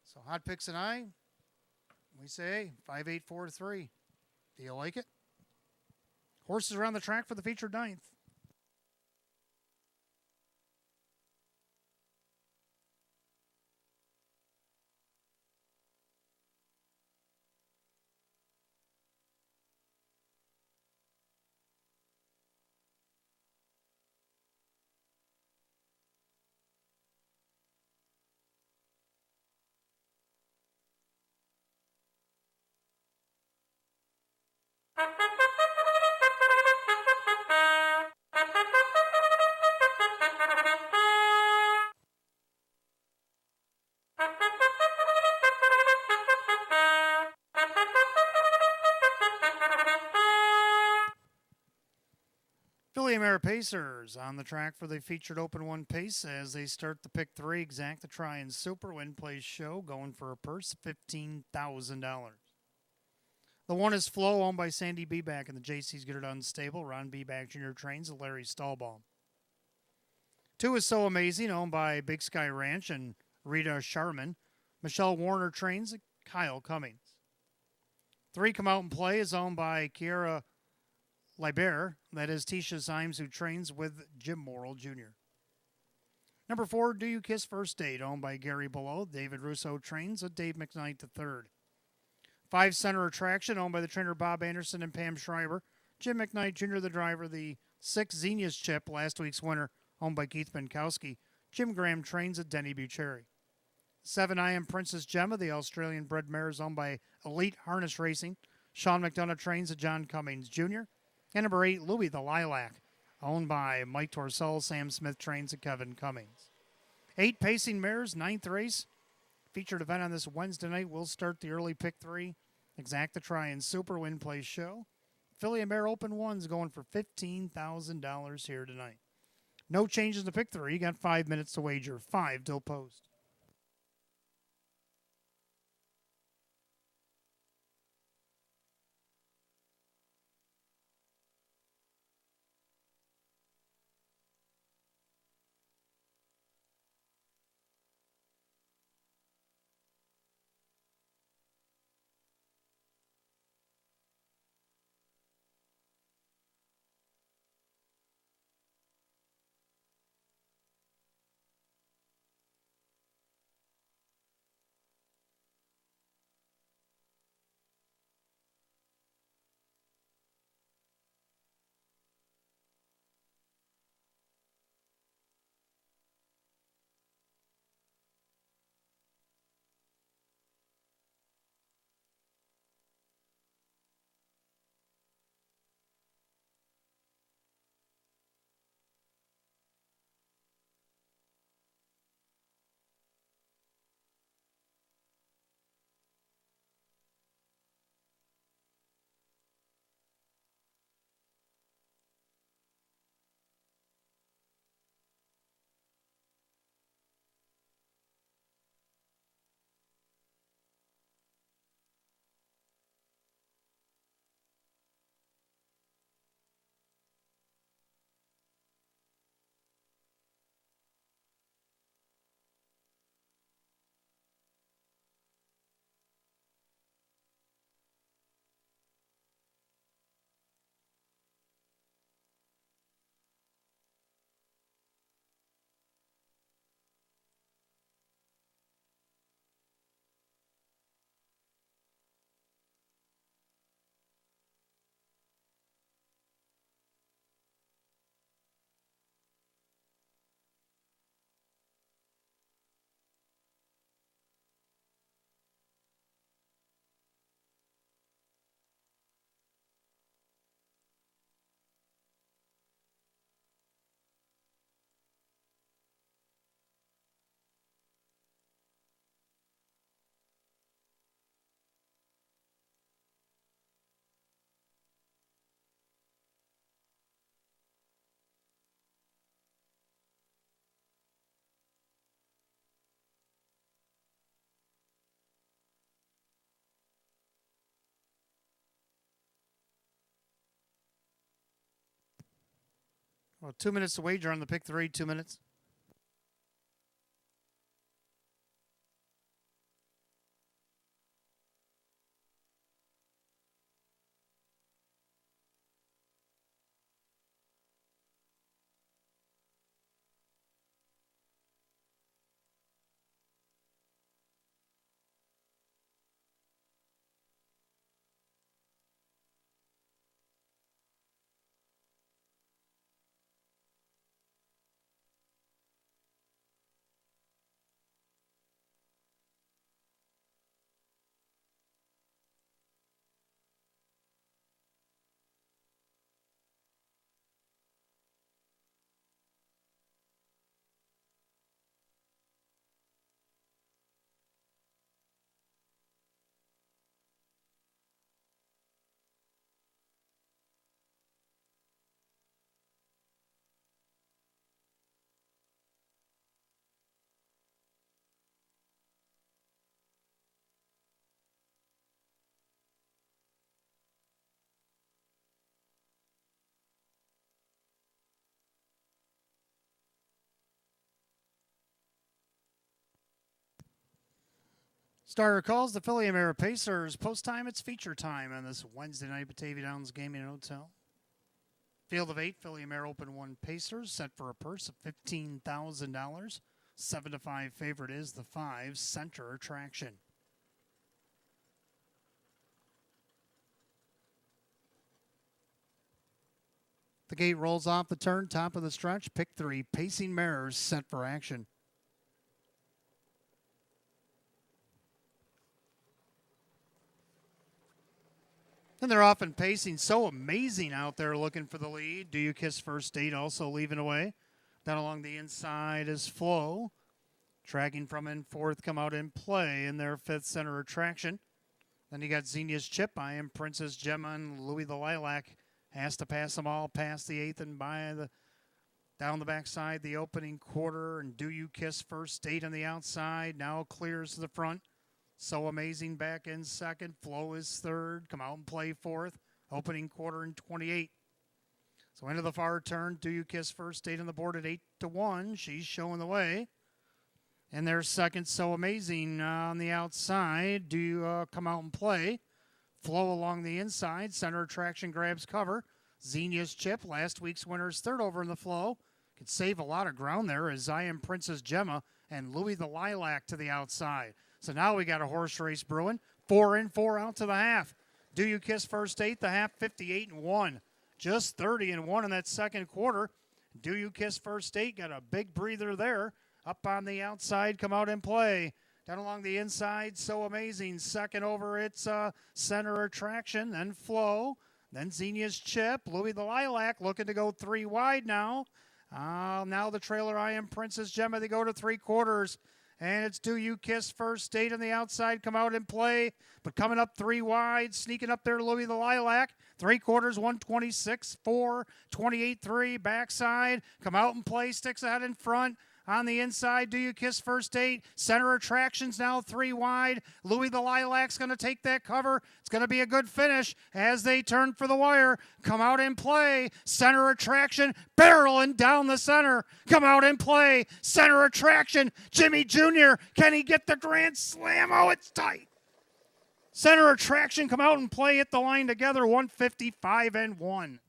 Speaker 1: So Hot Picks and I, we say 5-8-4-3. Do you like it? Horses around the track for the featured 9th. Philly Mare Pacers on the track for the featured Open 1 pace as they start the pick 3, exact the try and super win plays show, going for a purse of $15,000. The 1 is Flow, owned by Sandy Beback and the JC's Get It Unstable. Ron Beback Jr. trains Larry Stahlbaum. 2 is So Amazing, owned by Big Sky Ranch and Rita Sharman. Michelle Warner trains Kyle Cummings. 3 Come Out and Play is owned by Kiera Libert, that is Tisha Symes, who trains with Jim Morrill Jr. Number 4, Do You Kiss First Date, owned by Gary Below. David Russo trains with Dave McKnight III. 5 Center Attraction, owned by the trainer Bob Anderson and Pam Schreiber. Jim McKnight Jr., the driver. The 6 Xenia's Chip, last week's winner, owned by Keith Benkowski. Jim Graham trains at Denny Bucherri. 7 I Am Princess Gemma, the Australian bred mare, is owned by Elite Harness Racing. Sean McDonough trains at John Cummings Jr. And number 8, Louis the Lilac, owned by Mike Torcell. Sam Smith trains at Kevin Cummings. 8 Pacing Mares, 9th race. Featured event on this Wednesday night. We'll start the early pick 3. Exact the try and super win play show. Philly and Mare Open 1's going for $15,000 here tonight. No changes to pick 3. You got 5 minutes to wager. 5 till post. Well, 2 minutes to wager on the pick 3, 2 minutes. Starter calls the Philly Mare Pacers. Post time, it's feature time on this Wednesday night Batavia Downs Gaming and Hotel. Field of 8, Philly Mare Open 1 Pacers, set for a purse of $15,000. 7-5 favorite is the 5 Center Attraction. The gate rolls off the turn, top of the stretch. Pick 3, Pacing Mares, set for action. And they're often pacing so amazing out there looking for the lead. Do You Kiss First Date also leaving away. Down along the inside is Flow. Tracking from in fourth, come out and play in their 5th Center Attraction. Then you got Xenia's Chip. I Am Princess Gemma and Louis the Lilac. Has to pass them all past the 8th and by the down the backside, the opening quarter. And Do You Kiss First Date on the outside. Now clears to the front. So Amazing back in 2nd. Flow is 3rd. Come out and play 4th. Opening quarter in 28. So into the far turn. Do You Kiss First Date on the board at 8-1. She's showing the way. And there's 2nd. So Amazing on the outside. Do You Come Out and Play. Flow along the inside. Center Attraction grabs cover. Xenia's Chip, last week's winner's 3rd over in the flow. Could save a lot of ground there as I Am Princess Gemma and Louis the Lilac to the outside. So now we got a horse race brewing. 4 in, 4 out to the half. Do You Kiss First Date, the half 58-1. Just 30-1 in that 2nd quarter. Do You Kiss First Date, got a big breather there. Up on the outside, come out and play. Down along the inside, So Amazing. 2nd over, it's Center Attraction, then Flow. Then Xenia's Chip. Louis the Lilac looking to go 3 wide now. Now the trailer, I Am Princess Gemma, they go to 3/4. And it's Do You Kiss First Date on the outside. Come out and play. But coming up 3 wide, sneaking up there, Louis the Lilac. 3/4, 126-4, 28-3, backside. Come out and play, sticks ahead in front. On the inside, Do You Kiss First Date? Center Attractions now 3 wide. Louis the Lilac's going to take that cover. It's going to be a good finish as they turn for the wire. Come out and play. Center Attraction barreling down the center. Come out and play. Center Attraction. Jimmy Jr. Can he get the grand slam? Oh, it's tight. Center Attraction come out and play at the line together. 155-1.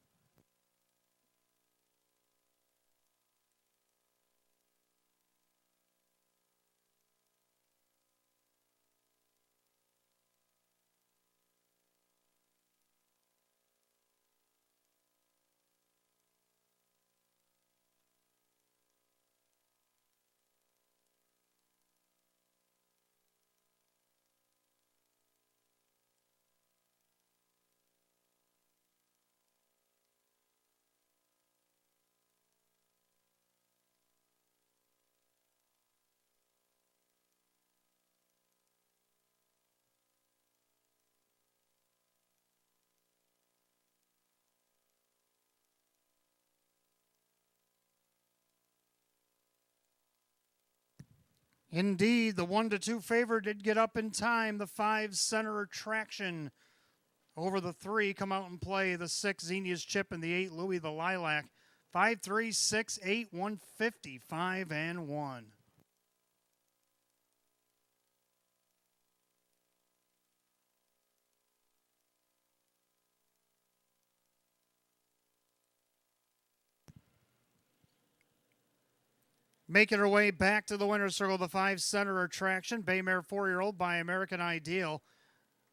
Speaker 1: Indeed, the 1-2 favorite did get up in time. The 5 Center Attraction over the 3 come out and play. The 6 Xenia's Chip and the 8 Louis the Lilac. 5368 155 and 1. Making her way back to the winner's circle, the 5 center attraction, Baymare 4-year-old by American Ideal.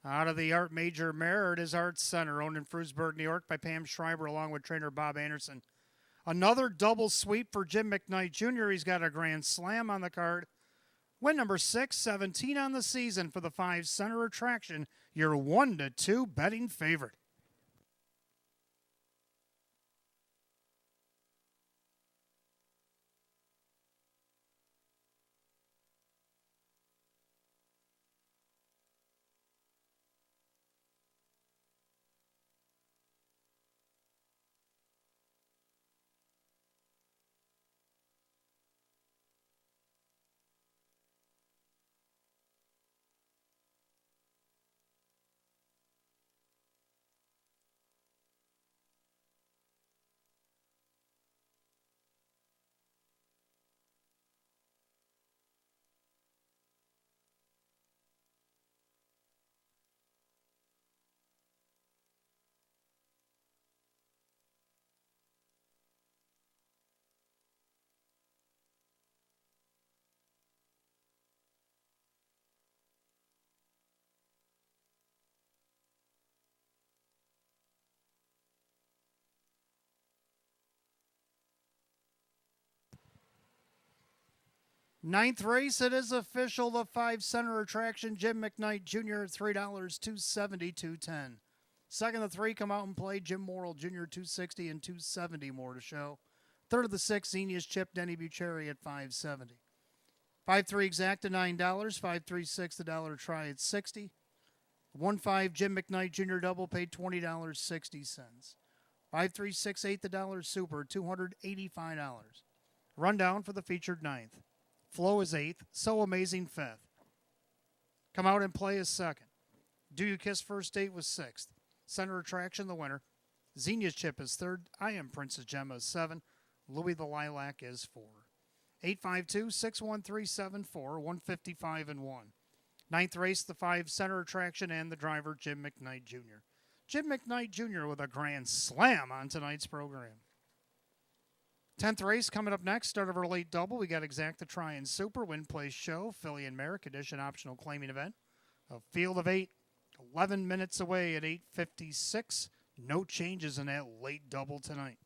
Speaker 1: Out of the Art Major Mare, it is Art Center, owned in Frewsburg, New York by Pam Schreiber along with trainer Bob Anderson. Another double sweep for Jim McKnight Jr. He's got a grand slam on the card. Win number 6, 17 on the season for the 5 center attraction, your 1-2 betting favorite. Ninth race, it is official. The 5 center attraction, Jim McKnight Jr. $3, $270, $210. Second of the 3 come out and play, Jim Morrill Jr. $260 and $270 more to show. Third of the 6, Xenia's Chip, Denny Bucheri at $570. 5-3 exacta $9, 5-3-6 the dollar try at $60. 1-5 Jim McKnight Jr. double paid $20.60. 5-3-6-8 the dollar super $285. Rundown for the featured ninth. Flow is 8th, So Amazing 5th. Come Out and Play is 2nd. Do You Kiss First Date was 6th. Center Attraction the winner. Xenia's Chip is 3rd. I Am Princess Gemma is 7. Louis the Lilac is 4. 852-61374, 155 and 1. Ninth race, the 5 center attraction and the driver, Jim McKnight Jr. Jim McKnight Jr. with a grand slam on tonight's program. 10th race coming up next, start of our late double. We got Exacta Try and Super, Win Place Show, Philly and Merrick Edition optional claiming event. A field of 8, 11 minutes away at 8:56. No changes in that late double tonight.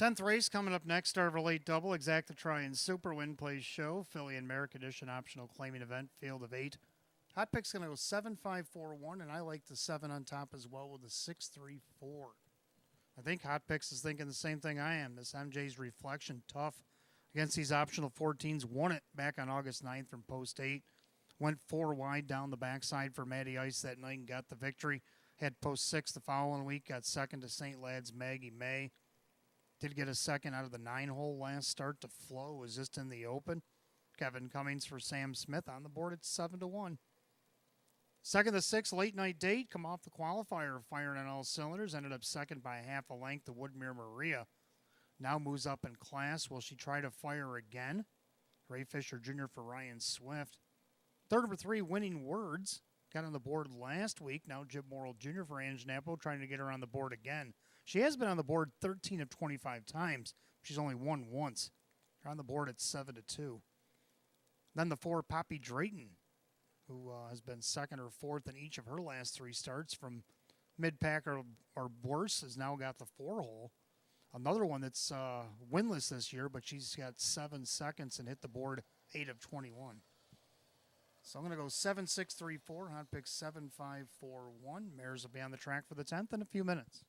Speaker 1: 10th race coming up next. Start of a late double. Exacta Try and Super Win Plays Show. Philly and Merrick Edition optional claiming event. Field of 8. Hot pick's going to go 7, 5, 4, 1. And I like the 7 on top as well with the 6, 3, 4. I think Hot Picks is thinking the same thing I am. This MJ's Reflection, tough against these optional 14s. Won it back on August 9th from post 8. Went 4 wide down the backside for Matty Ice that night and got the victory. Had post 6 the following week. Got second to St. Lad's Maggie May. Did get a second out of the 9-hole last start to Flo. Was just in the open. Kevin Cummings for Sam Smith on the board at 7-1. Second to 6 late night date. Come off the qualifier, firing on all cylinders. Ended up second by half a length to Woodmere Maria. Now moves up in class. Will she try to fire again? Ray Fisher Jr. for Ryan Swift. Third number 3, Winning Words. Got on the board last week. Now Jim Morrill Jr. for Ange Napo, trying to get her on the board again. She has been on the board 13 of 25 times. She's only won once. They're on the board at 7-2. Then the 4, Poppy Drayton, who has been second or fourth in each of her last 3 starts from mid-pack or worse, has now got the 4-hole. Another one that's winless this year, but she's got 7 seconds and hit the board 8 of 21. So I'm going to go 7, 6, 3, 4. Hot pick 7, 5, 4, 1. Mares will be on the track for the 10th in a few minutes.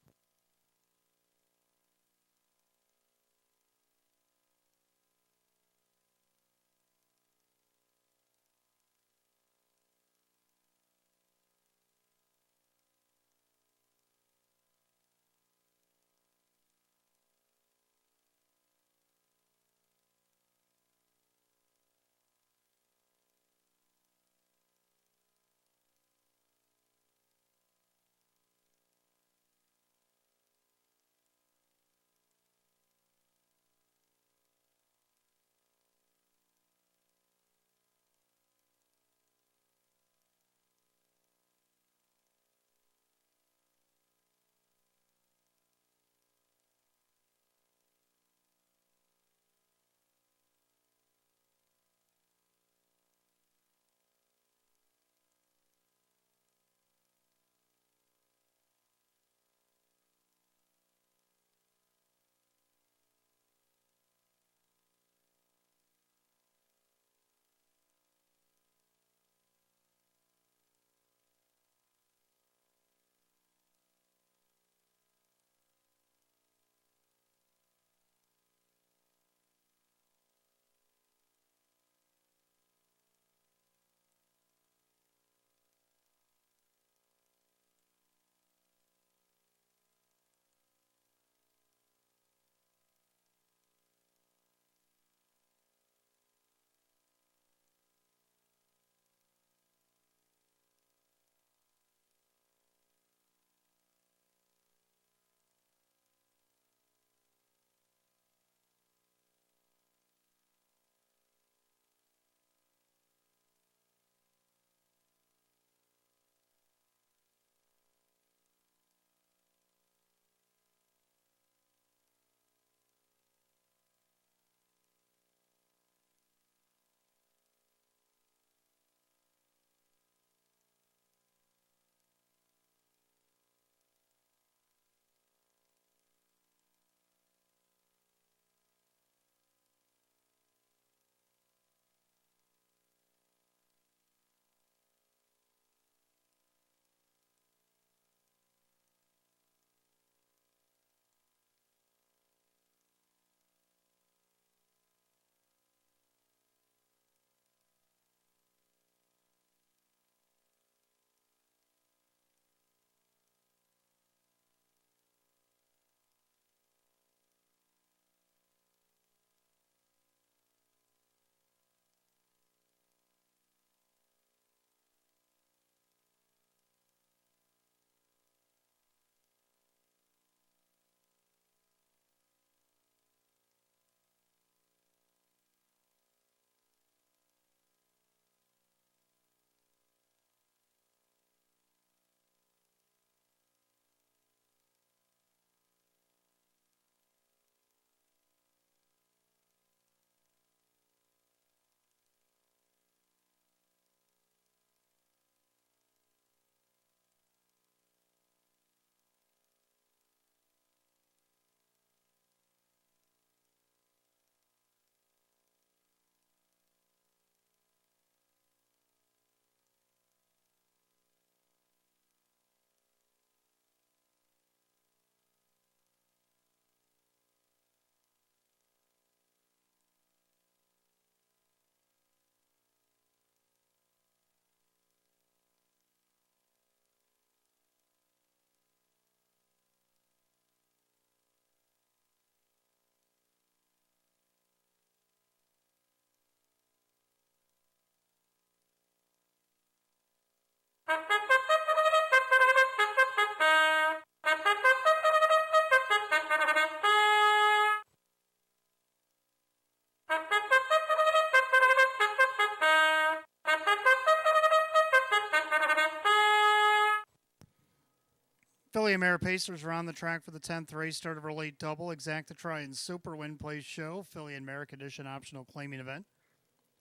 Speaker 1: Philly and Mare Pacers are on the track for the 10th race start of our late double. Exacta Try and Super Win Place Show. Philly and Mare Condition optional claiming event.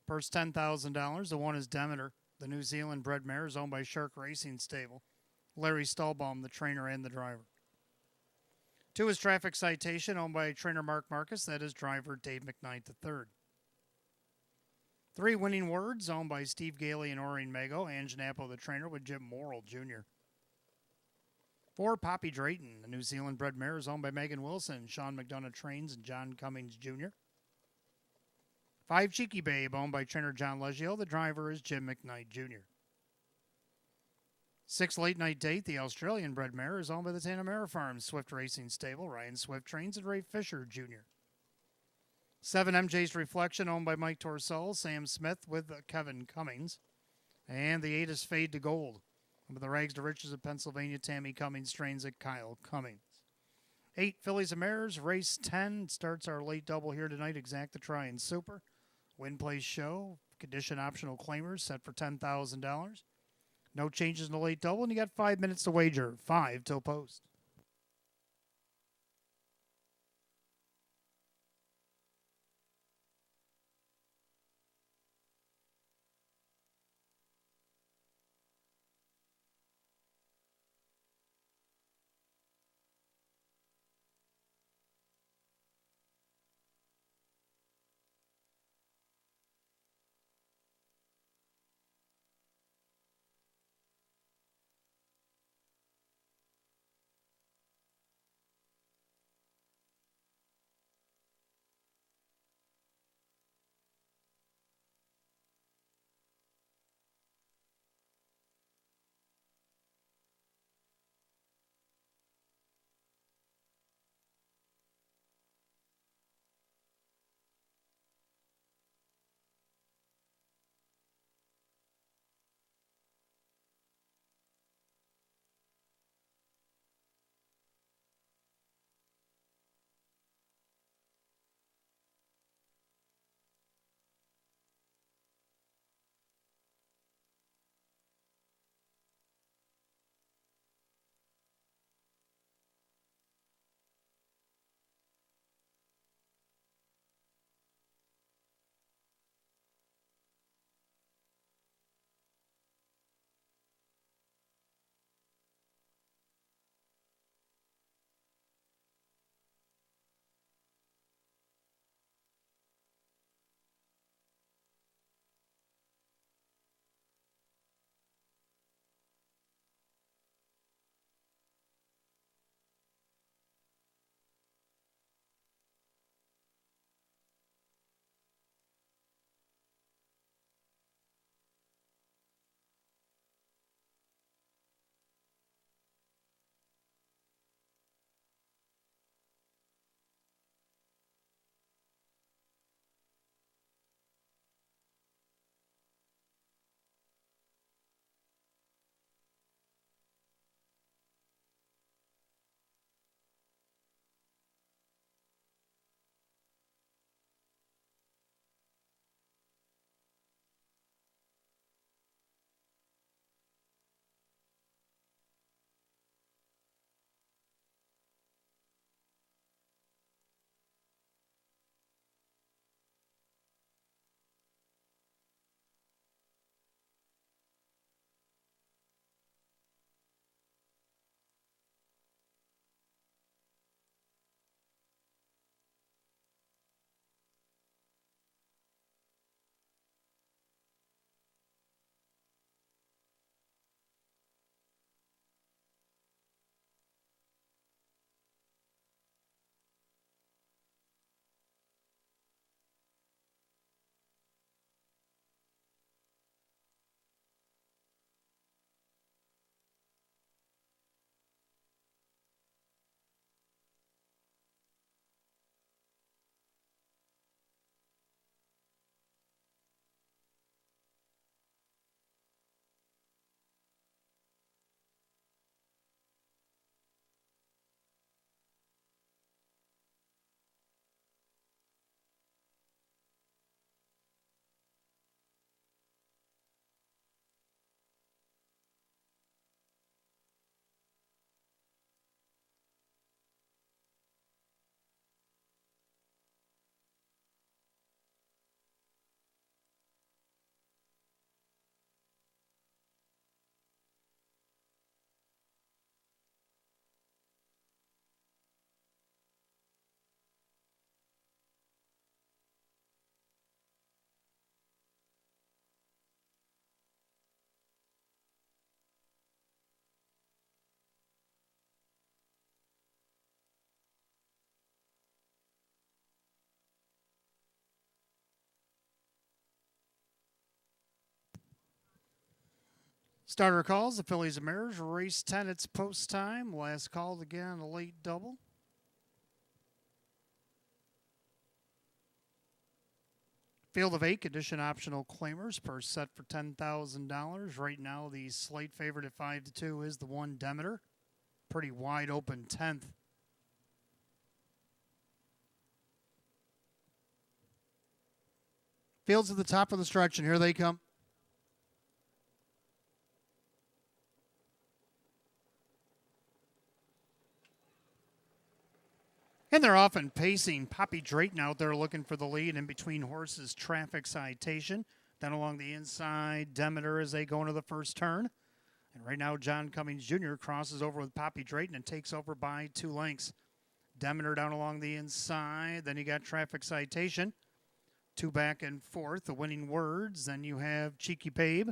Speaker 1: Purse $10,000. The one is Demeter. The New Zealand bred mare is owned by Shark Racing Stable. Larry Stahlbaum, the trainer and the driver. 2 is Traffic Citation, owned by trainer Mark Marcus. That is driver Dave McKnight III. 3 Winning Words, owned by Steve Gailey and Orion Mago. Ange Napo, the trainer, with Jim Morrill Jr. 4 Poppy Drayton, the New Zealand bred mare, is owned by Megan Wilson, Sean McDonough Trains, and John Cummings Jr. 5 Cheeky Babe, owned by trainer John Leggio. The driver is Jim McKnight Jr. 6 Late Night Date, the Australian bred mare, is owned by the Tanamera Farms Swift Racing Stable, Ryan Swift Trains, and Ray Fisher Jr. 7 MJ's Reflection, owned by Mike Torsell, Sam Smith with Kevin Cummings. And the 8 is Fade to Gold, with the Rags to Riches of Pennsylvania, Tammy Cummings Trains at Kyle Cummings. 8 Fillies and Mares, race 10. Starts our late double here tonight. Exacta Try and Super. Win Place Show. Condition optional claimers set for $10,000. No changes in the late double, and you got 5 minutes to wager. 5 till post. Starter calls, the Phillies and Mariners. Race 10, it's post time. Last call again, a late double. Field of 8, condition optional claimers per set for $10,000. Right now, the slate favorite at 5-2 is the 1 Demeter. Pretty wide open 10th. Fields at the top of the stretch, and here they come. And they're often pacing. Poppy Drayton out there looking for the lead. In between horses, Traffic Citation. Then along the inside, Demeter as they go into the first turn. And right now, John Cummings Jr. crosses over with Poppy Drayton and takes over by 2 lengths. Demeter down along the inside. Then you got Traffic Citation. 2 back and forth. The Winning Words. Then you have Cheeky Babe.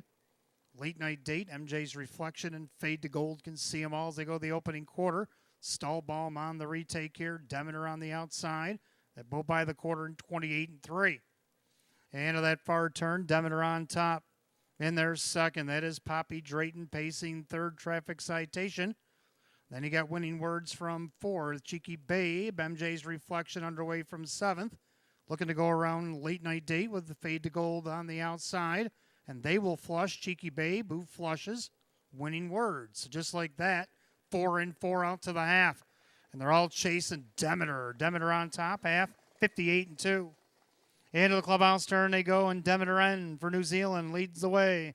Speaker 1: Late Night Date, MJ's Reflection, and Fade to Gold can see them all as they go the opening quarter. Stallbalm on the retake here. Demeter on the outside. They both by the quarter in 28-3. And of that far turn, Demeter on top. In their second, that is Poppy Drayton pacing third. Traffic Citation. Then you got Winning Words from 4. Cheeky Babe, MJ's Reflection underway from 7th. Looking to go around Late Night Date with the Fade to Gold on the outside. And they will flush Cheeky Babe, who flushes Winning Words. So just like that, 4 and 4 out to the half. And they're all chasing Demeter. Demeter on top, half, 58-2. Into the clubhouse turn they go, and Demeter N for New Zealand leads the way.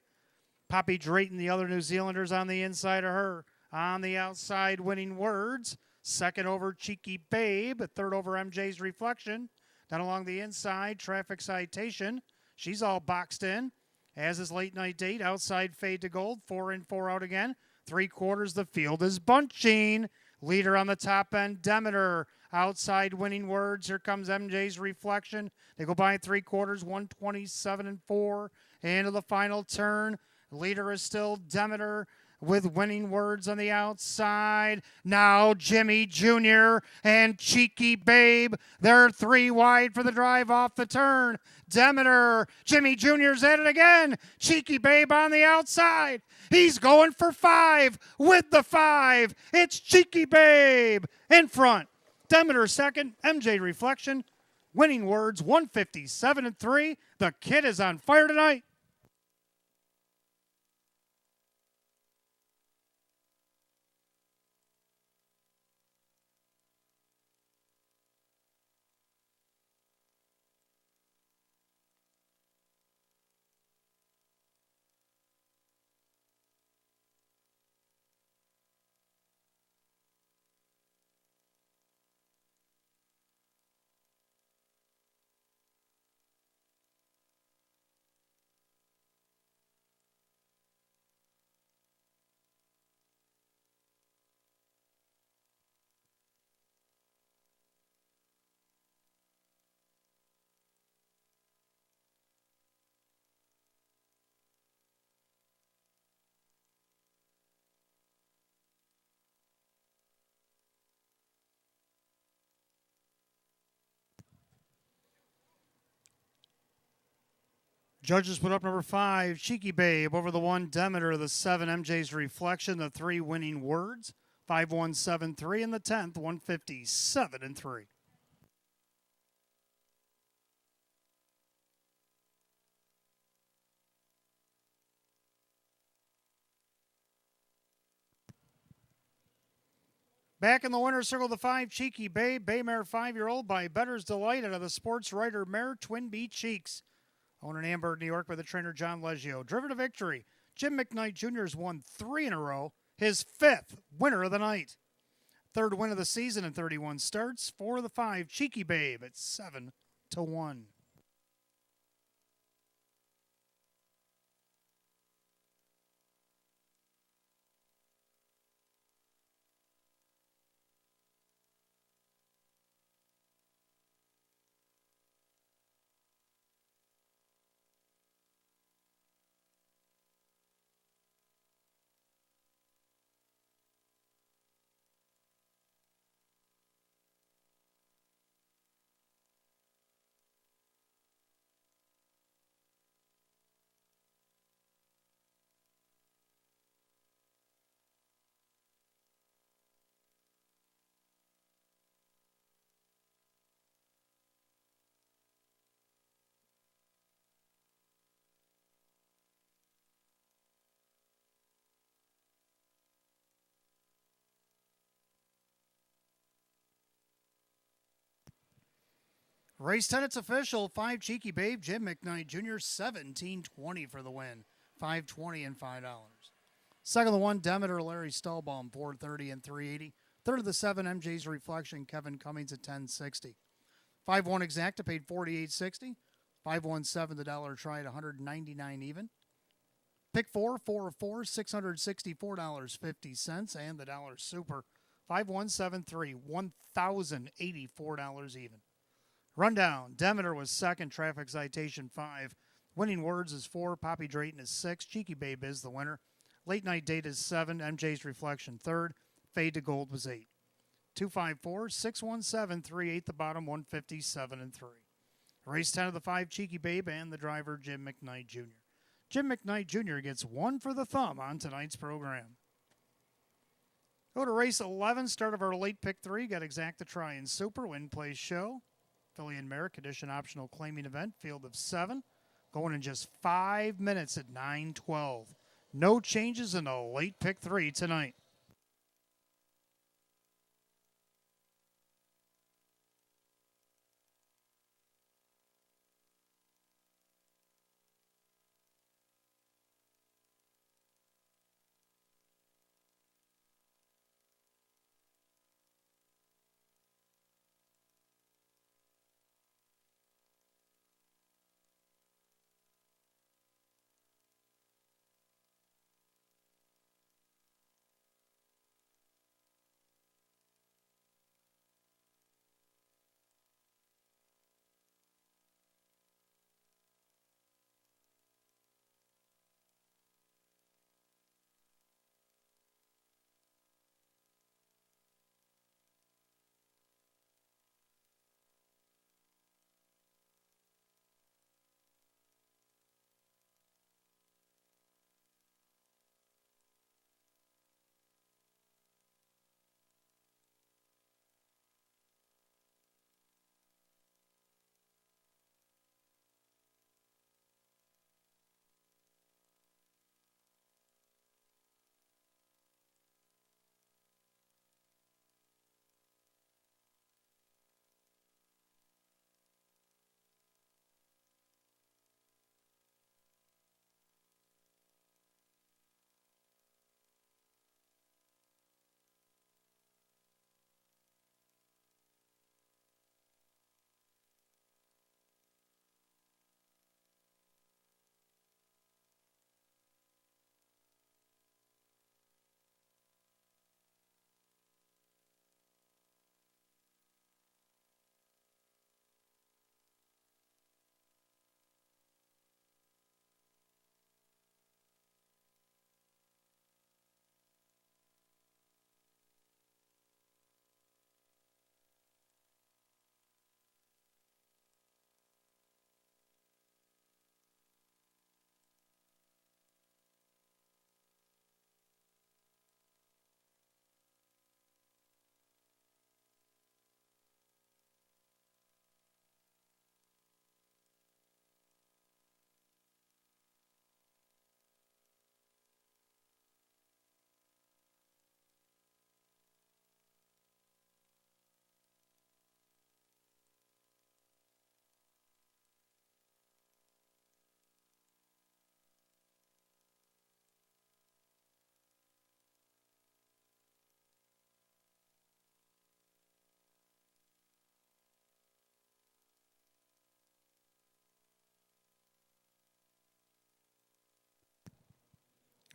Speaker 1: Poppy Drayton, the other New Zealanders on the inside of her. On the outside, Winning Words. Second over, Cheeky Babe. Third over, MJ's Reflection. Then along the inside, Traffic Citation. She's all boxed in. As is Late Night Date. Outside, Fade to Gold. 4 and 4 out again. 3/4, the field is bunching. Leader on the top end, Demeter. Outside, Winning Words. Here comes MJ's Reflection. They go by 3/4, 127-4. Into the final turn. Leader is still Demeter with Winning Words on the outside. Now Jimmy Jr. and Cheeky Babe. They're 3 wide for the drive off the turn. Demeter. Jimmy Jr.'s at it again. Cheeky Babe on the outside. He's going for 5 with the 5. It's Cheeky Babe in front. Demeter second. MJ Reflection. Winning Words 157-3. The kid is on fire tonight. Judges put up number 5, Cheeky Babe, over the 1, Demeter, the 7, MJ's Reflection, the 3, Winning Words, 5-1-7-3, and the 10th, 157-3. Back in the winner's circle, the 5, Cheeky Babe, Baymare 5-year-old by Better's Delight out of the Sports Writer Mare, Twin Beat Cheeks. Owned in Amberg, New York by the trainer John Leggio. Driven to victory, Jim McKnight Jr. has won 3 in a row, his 5th winner of the night. 3rd win of the season in 31 starts. 4 of the 5, Cheeky Babe at 7-1. Race 10, it's official. 5 Cheeky Babe, Jim McKnight Jr., $17.20 for the win. $5.20 and $5. Second of the 1, Demeter Larry Stallbaum, $4.30 and $3.80. Third of the 7, MJ's Reflection, Kevin Cummings at $10.60. 5-1 Exacta paid $48.60. 5-1-7 the dollar try at $199 even. Pick 4, 4 of 4, $664.50. And the dollar super, 5-1-7-3, $1,084 even. Rundown, Demeter was second, Traffic Citation 5. Winning Words is 4, Poppy Drayton is 6, Cheeky Babe is the winner. Late Night Date is 7, MJ's Reflection 3rd, Fade to Gold was 8. 254, 617, 38 the bottom, 157 and 3. Race 10 of the 5, Cheeky Babe and the driver, Jim McKnight Jr. Jim McKnight Jr. gets 1 for the thumb on tonight's program. Go to race 11, start of our late pick 3. Got Exacta Try and Super, Win Place Show. Filly and Mare, condition optional claiming event, field of 7. Going in just 5 minutes at 9:12. No changes in the late pick 3 tonight.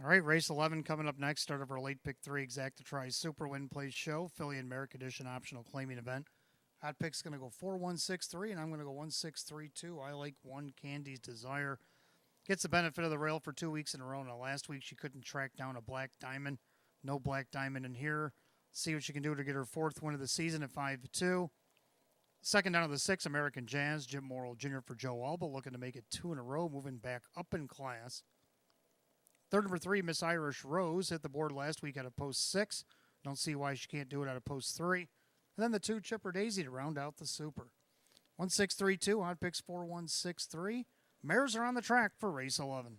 Speaker 1: All right, race 11 coming up next. Start of our late pick 3, Exacta Try Super, Win Place Show, Filly and Mare condition optional claiming event. Hot pick's going to go 4-1-6-3, and I'm going to go 1-6-3-2. I like 1 Candy's Desire. Gets the benefit of the rail for 2 weeks in a row. Now, last week she couldn't track down a Black Diamond. No Black Diamond in here. See what she can do to get her 4th win of the season at 5-2. Second down of the 6, American Jazz, Jim Morrill Jr. for Joe Alba, looking to make it 2 in a row, moving back up in class. Third number 3, Miss Irish Rose, hit the board last week at a post 6. Don't see why she can't do it at a post 3. And then the 2, Chipper Daisy, to round out the super. 1-6-3-2, hot picks 4-1-6-3. Mares are on the track for race 11.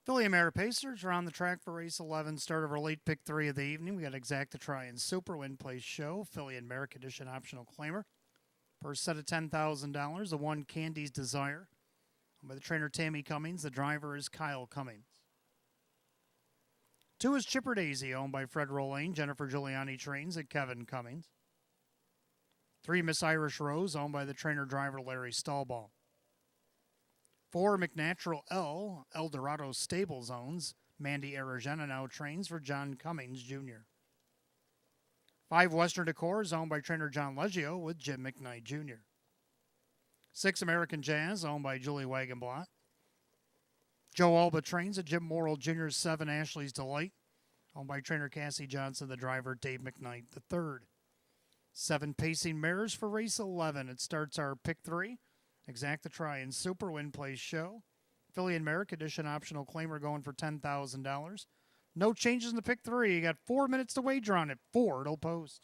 Speaker 1: Philly and Mare Pacers are on the track for race 11, start of our late pick 3 of the evening. We got Exacta Try and Super Win Place Show, Philly and Mare Condition Optional Claimer. Per set of $10,000, the one Candy's Desire. By the trainer Tammy Cummings, the driver is Kyle Cummings. 2 is Chipper Daisy, owned by Fred Rolane. Jennifer Giuliani trains at Kevin Cummings. 3, Miss Irish Rose, owned by the trainer driver Larry Stallball. 4, McNatural L, El Dorado Stables owns. Mandy Aragena now trains for John Cummings Jr. 5, Western Decor is owned by trainer John Leggio with Jim McKnight Jr. 6, American Jazz, owned by Julie Wagenblatt. Joe Alba trains at Jim Morrill Jr.'s 7, Ashley's Delight, owned by trainer Cassie Johnson, the driver Dave McKnight III. 7, Pacing Mares for race 11. It starts our pick 3. Exacta Try and Super Win Place Show. Philly and Mare Condition Optional Claimer going for $10,000. No changes in the pick 3. You got 4 minutes to wager on it. 4, it'll post.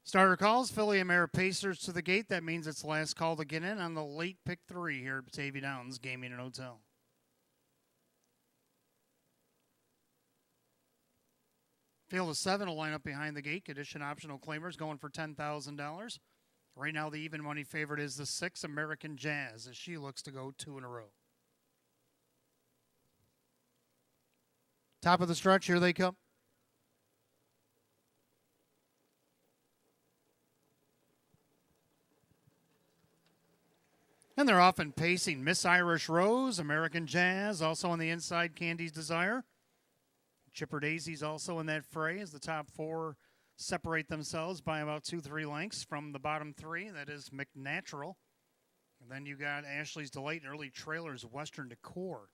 Speaker 1: Starter calls, Philly and Mare Pacers to the gate. That means it's the last call to get in on the late pick 3 here at Batavia Downs Gaming and Hotel. Field of 7 will line up behind the gate. Condition optional claimers going for $10,000. Right now, the even money favorite is the 6, American Jazz, as she looks to go 2 in a row. Top of the stretch, here they come. And they're off and pacing. Miss Irish Rose, American Jazz, also on the inside, Candy's Desire. Chipper Daisy's also in that fray as the top 4 separate themselves by about 2-3 lengths from the bottom 3. That is McNatural. And then you got Ashley's Delight and early trailers, Western Decor.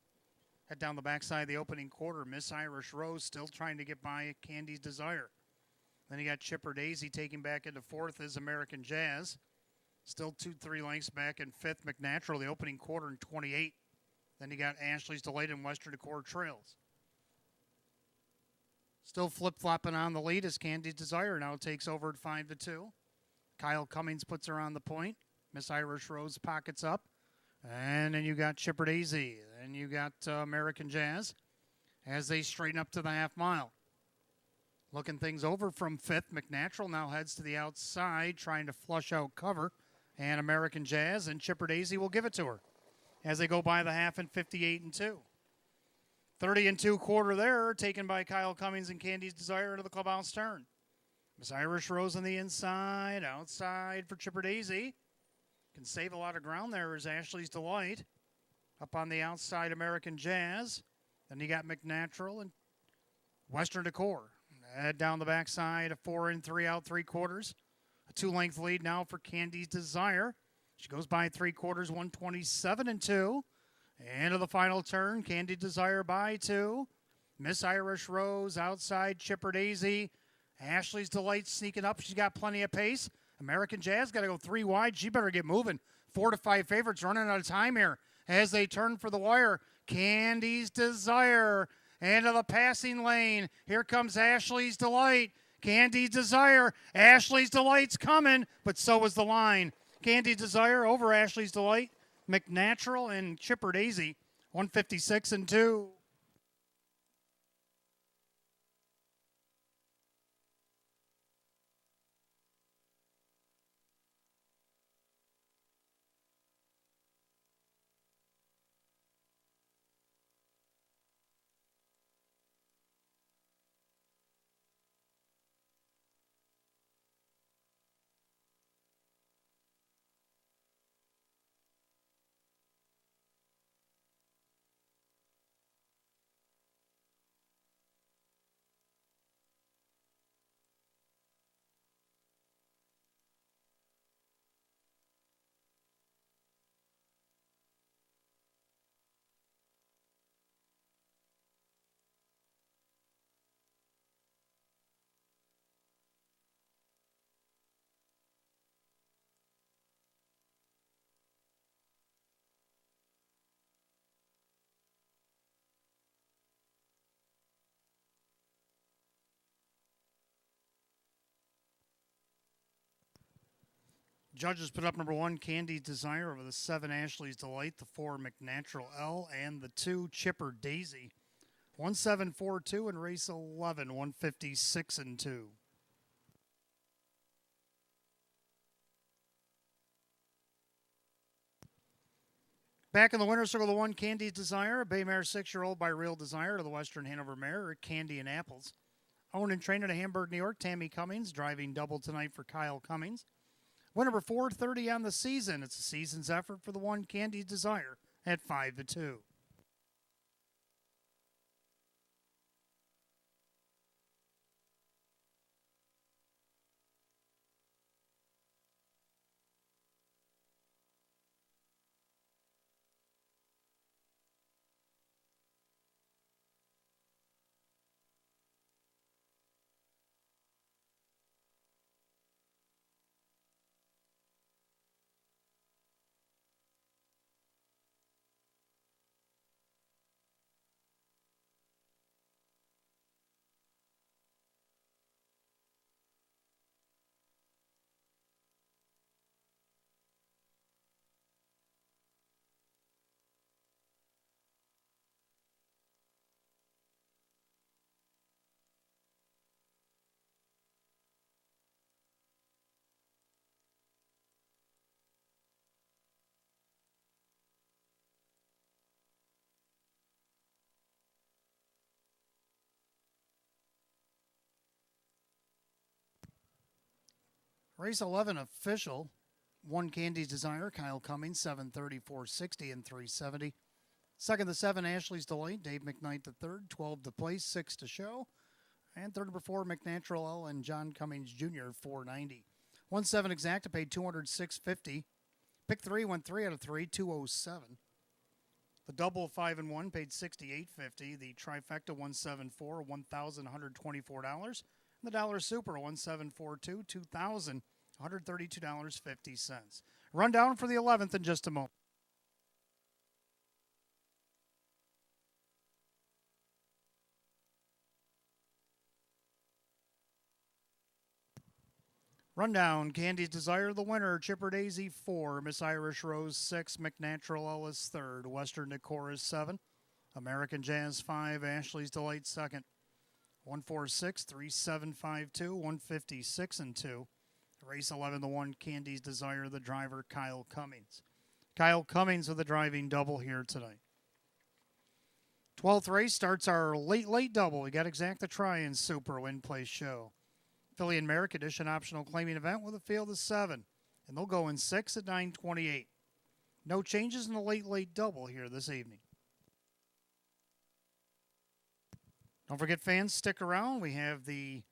Speaker 1: Head down the backside of the opening quarter. Miss Irish Rose still trying to get by Candy's Desire. Then you got Chipper Daisy taking back into 4th is American Jazz. Still 2-3 lengths back in 5th, McNatural, the opening quarter in 28. Then you got Ashley's Delight and Western Decor trails. Still flip-flopping on the lead as Candy's Desire now takes over at 5-2. Kyle Cummings puts her on the point. Miss Irish Rose pockets up. And then you got Chipper Daisy. Then you got American Jazz as they straighten up to the half mile. Looking things over from 5th, McNatural now heads to the outside, trying to flush out cover. And American Jazz and Chipper Daisy will give it to her as they go by the half in 58-2. 30-2 quarter there, taken by Kyle Cummings and Candy's Desire into the clubhouse turn. Miss Irish Rose on the inside, outside for Chipper Daisy. Can save a lot of ground there is Ashley's Delight. Up on the outside, American Jazz. Then you got McNatural and Western Decor. Head down the backside, a 4 and 3 out 3/4. A 2-length lead now for Candy's Desire. She goes by 3/4, 127-2. Into the final turn, Candy Desire by 2. Miss Irish Rose outside, Chipper Daisy. Ashley's Delight sneaking up. She's got plenty of pace. American Jazz got to go 3 wide. She better get moving. 4 to 5 favorites running out of time here as they turn for the wire. Candy's Desire into the passing lane. Here comes Ashley's Delight. Candy's Desire. Ashley's Delight's coming, but so is the line. Candy's Desire over Ashley's Delight. McNatural and Chipper Daisy, 156-2. Judges put up number 1, Candy's Desire, over the 7, Ashley's Delight, the 4, McNatural L, and the 2, Chipper Daisy. 1-7-4-2 in race 11, 156-2. Back in the winner's circle, the 1, Candy's Desire, a bay mare 6-year-old by Real Desire to the Western Hanover mare, Candy and Apples. Owned and trained in Hamburg, New York, Tammy Cummings, driving double tonight for Kyle Cummings. Win number 430 on the season. It's a season's effort for the 1, Candy's Desire, at 5-2. Race 11 official. 1 Candy's Desire, Kyle Cummings, 7:30, 460, and 370. Second, the 7, Ashley's Delight, Dave McKnight the third, 12 to place, 6 to show. And third number 4, McNatural L and John Cummings Jr., 490. 1-7 exacta paid $206.50. Pick 3 went 3 out of 3, 207. The double 5 and 1 paid $68.50. The trifecta 174, $1,124. The dollar super 1742, $2,132.50. Rundown for the 11th in just a moment. Rundown, Candy's Desire, the winner, Chipper Daisy 4, Miss Irish Rose 6, McNatural Ellis 3rd, Western Decorus 7, American Jazz 5, Ashley's Delight 2nd, 146, 3752, 156 and 2. Race 11, the 1, Candy's Desire, the driver, Kyle Cummings. Kyle Cummings with the driving double here tonight. 12th race starts our late double. We got exacta try in Super Win Place Show. Philly and Merrick Edition optional claiming event with a field of 7. And they'll go in 6 at 9:28. No changes in the late double here this evening. Don't forget, fans, stick around. We have the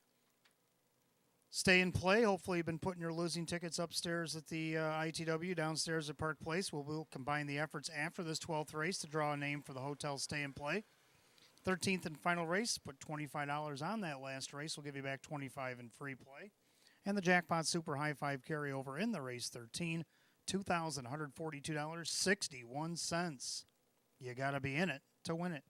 Speaker 1: stay and play. Hopefully you've been putting your losing tickets upstairs at the ITW, downstairs at Park Place. We'll combine the efforts after this 12th race to draw a name for the hotel stay and play. 13th and final race, put $25 on that last race. We'll give you back $25 in free play. And the Jackpot Super High Five carryover in the race 13, $2,142.61. You got to be in it to win it.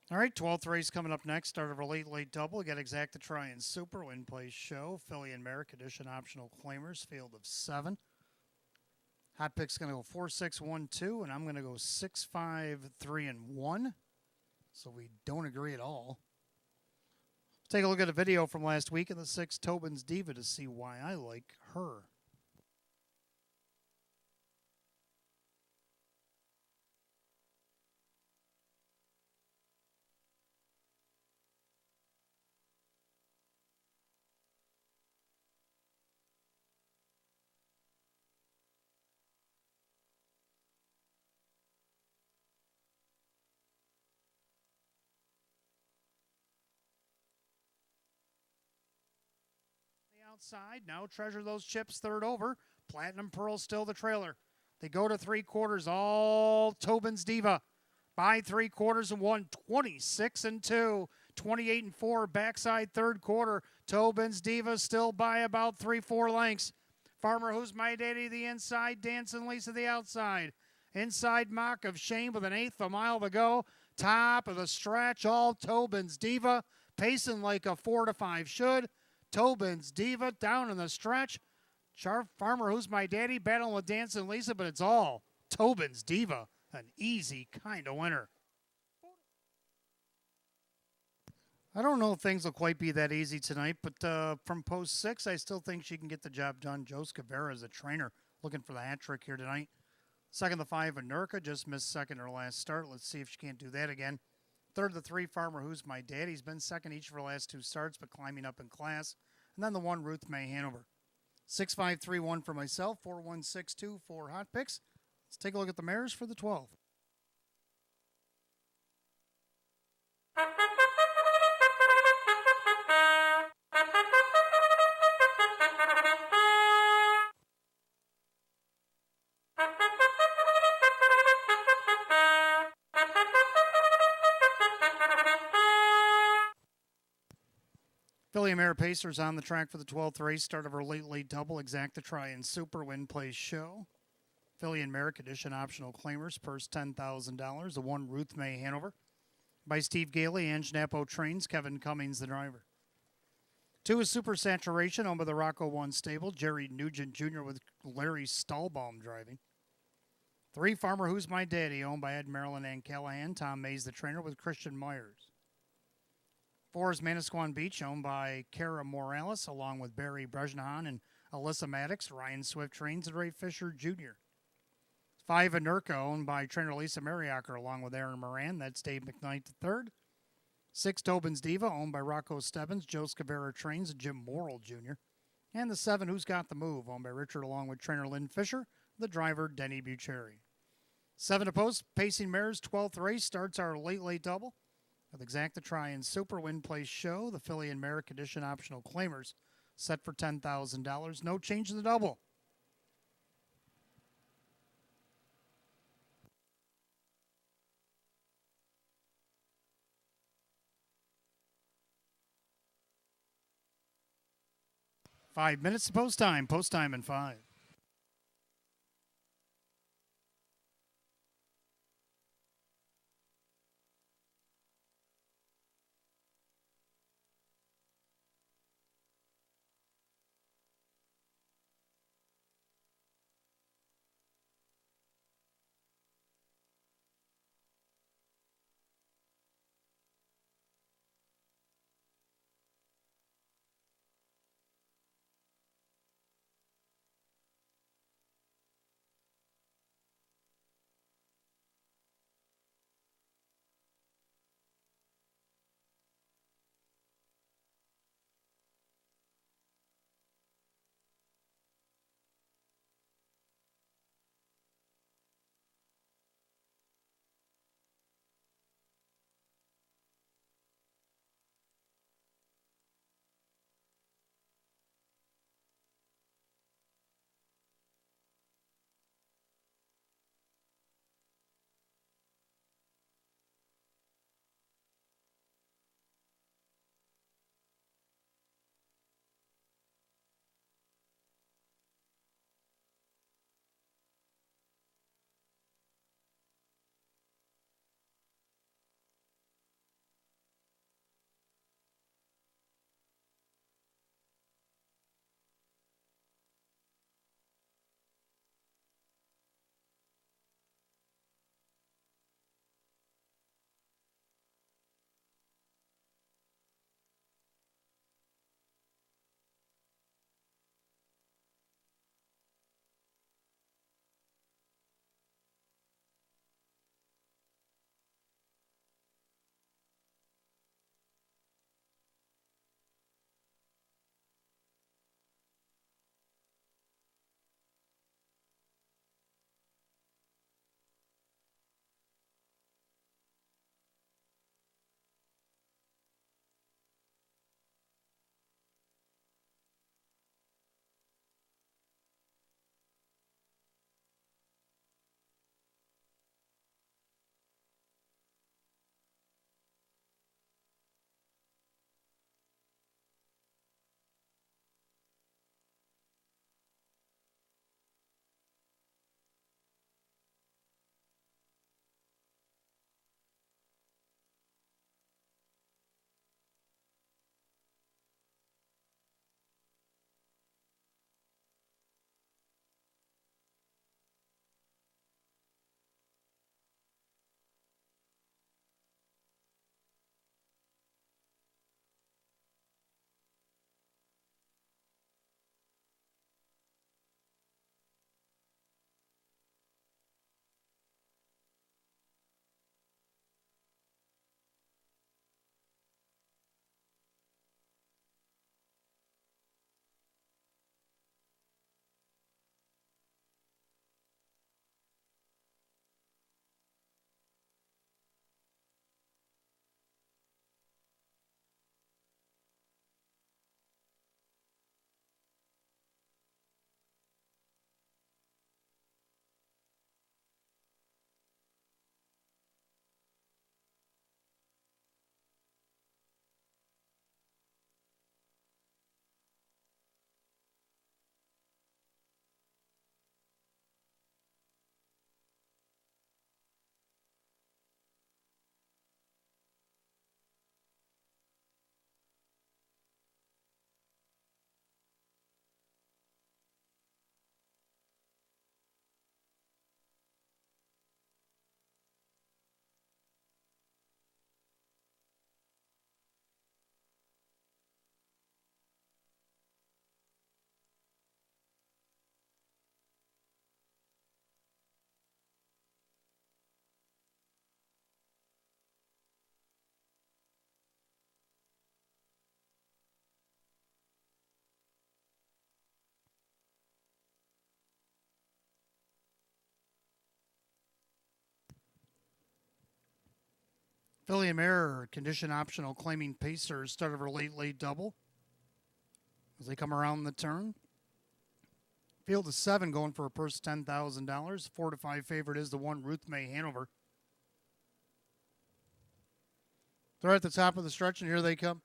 Speaker 1: All right, 12th race coming up next. Start of a late double. We got exacta try in Super Win Place Show. Philly and Merrick Edition optional claimers. Field of 7. Hot pick's going to go 4, 6, 1, 2, and I'm going to go 6, 5, 3, and 1. So we don't agree at all. Take a look at a video from last week in the 6, Tobin's Diva, to see why I like her. Outside, now treasure those chips, third over. Platinum Pearl still the trailer. They go to 3/4, all Tobin's Diva. By 3/4 and 1, 26 and 2, 28 and 4, backside third quarter. Tobin's Diva still by about 3-4 lengths. Farmer Who's My Daddy the inside, Dancing Lisa the outside. Inside Mock of Shame with an 1/8 a mile to go. Top of the stretch, all Tobin's Diva. Pacing like a 4 to 5 should. Tobin's Diva down in the stretch. Farmer Who's My Daddy battling with Dancing Lisa, but it's all Tobin's Diva. An easy kind of winner. I don't know if things will quite be that easy tonight, but from post 6, I still think she can get the job done. Joe Scavera is a trainer looking for the hat trick here tonight. Second, the 5, Anurka, just missed second her last start. Let's see if she can't do that again. Third, the 3, Farmer Who's My Dad. He's been second each of her last 2 starts, but climbing up in class. And then the 1, Ruth May Hanover. 6531 for myself, 4162 for Hot Picks. Let's take a look at the mares for the 12th. Filly Mare Pacers on the track for the 12th race. Start of her late double. Exacta Try and Super Win Place Show. Filly and Merrick Edition optional claimers. Purse $10,000. The 1, Ruth May Hanover. By Steve Gailey and Schnapo Trains. Kevin Cummings, the driver. 2 is Super Saturation, owned by the Rocco 1 stable. Jerry Nugent Jr. with Larry Stahlbaum driving. 3, Farmer Who's My Daddy, owned by Ed Maryland and Callahan. Tom Mays, the trainer, with Christian Myers. 4 is Manasquan Beach, owned by Cara Morales, along with Barry Brejnahan and Alyssa Maddox. Ryan Swift trains and Ray Fisher Jr. 5, Anurka, owned by trainer Lisa Mariacker, along with Aaron Moran. That's Dave McKnight III. 6, Tobin's Diva, owned by Rocco Stebbins, Joe Scavera trains, and Jim Morrill Jr. And the 7, Who's Got the Move, owned by Richard, along with trainer Lynn Fisher, the driver Denny Bucheri. 7 to post, Pacing Mares, 12th race, starts our late double. With Exacta Try and Super Win Place Show, the Filly and Merrick Edition optional claimers set for $10,000. No change in the double. Five minutes to post time. Post time in 5. Filly and Mare, condition optional, claiming Pacers, started her late double as they come around the turn. Field of 7 going for a purse $10,000. 4 to 5 favorite is the 1 Ruth May Hanover. They're at the top of the stretch, and here they come.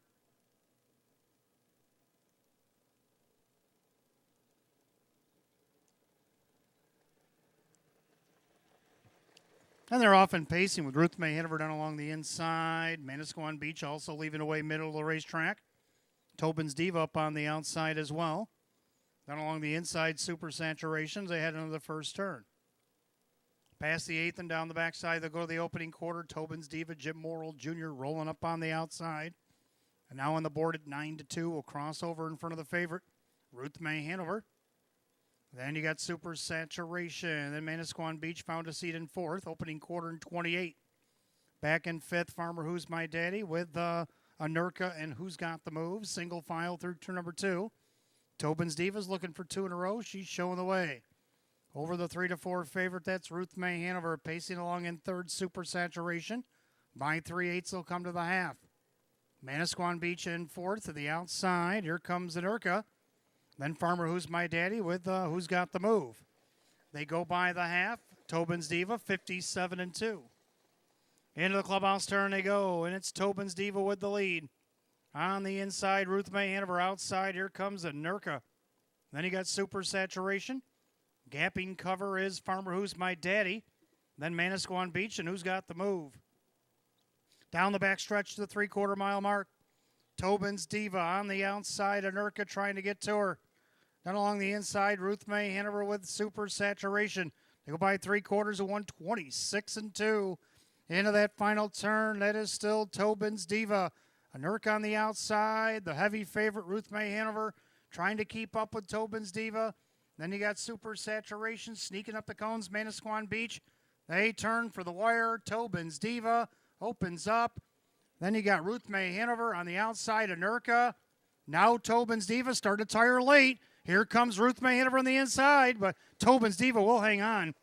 Speaker 1: And they're often pacing with Ruth May Hanover down along the inside. Manasquan Beach also leaving away middle of the racetrack. Tobin's Diva up on the outside as well. Down along the inside, Super Saturations. They head into the first turn. Past the 8th and down the backside, they'll go to the opening quarter. Tobin's Diva, Jim Morrill Jr. rolling up on the outside. And now on the board at 9-2, will cross over in front of the favorite, Ruth May Hanover. Then you got Super Saturation. Then Manasquan Beach found a seat in 4th, opening quarter in 28. Back in 5th, Farmer Who's My Daddy with Anurka and Who's Got the Move. Single file through turn number 2. Tobin's Diva's looking for 2 in a row. She's showing the way. Over the 3 to 4 favorite, that's Ruth May Hanover pacing along in 3rd, Super Saturation. By 3/8, they'll come to the half. Manasquan Beach in 4th to the outside. Here comes Anurka. Then Farmer Who's My Daddy with Who's Got the Move. They go by the half. Tobin's Diva, 57-2. Into the clubhouse turn they go, and it's Tobin's Diva with the lead. On the inside, Ruth May Hanover outside. Here comes Anurka. Then you got Super Saturation. Gapping cover is Farmer Who's My Daddy. Then Manasquan Beach and Who's Got the Move. Down the back stretch to the 3/4 mile mark. Tobin's Diva on the outside. Anurka trying to get to her. Then along the inside, Ruth May Hanover with Super Saturation. They go by 3/4 of 126-2. Into that final turn, that is still Tobin's Diva. Anurka on the outside. The heavy favorite, Ruth May Hanover, trying to keep up with Tobin's Diva. Then you got Super Saturation sneaking up the cones, Manasquan Beach. They turn for the wire. Tobin's Diva opens up. Then you got Ruth May Hanover on the outside, Anurka. Now Tobin's Diva started to tire late. Here comes Ruth May Hanover on the inside, but Tobin's Diva will hang on.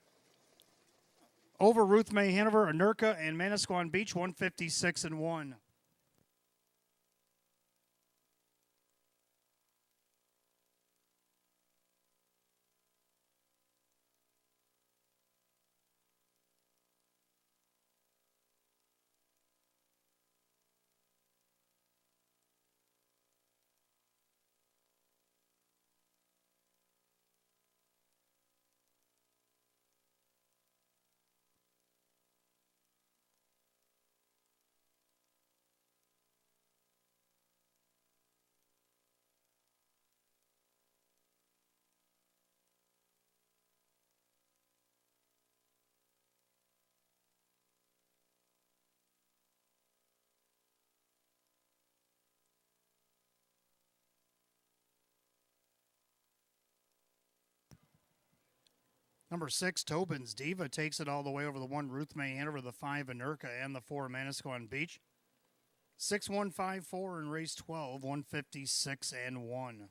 Speaker 1: Over Ruth May Hanover, Anurka, and Manasquan Beach, 156-1. Number 6, Tobin's Diva takes it all the way over the 1 Ruth May Hanover, the 5 Anurka, and the 4 Manasquan Beach. 6-1-5-4 in race 12, 156-1.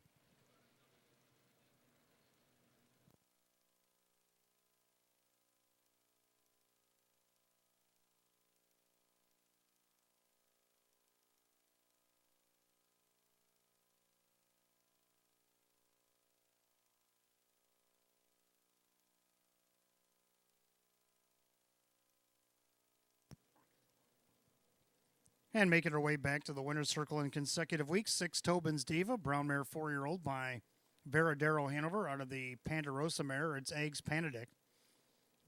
Speaker 1: And making her way back to the winner's circle in consecutive weeks, 6 Tobin's Diva, brown mare 4-year-old by Veradero Hanover out of the Ponderosa mare. It's Eggs Panadic.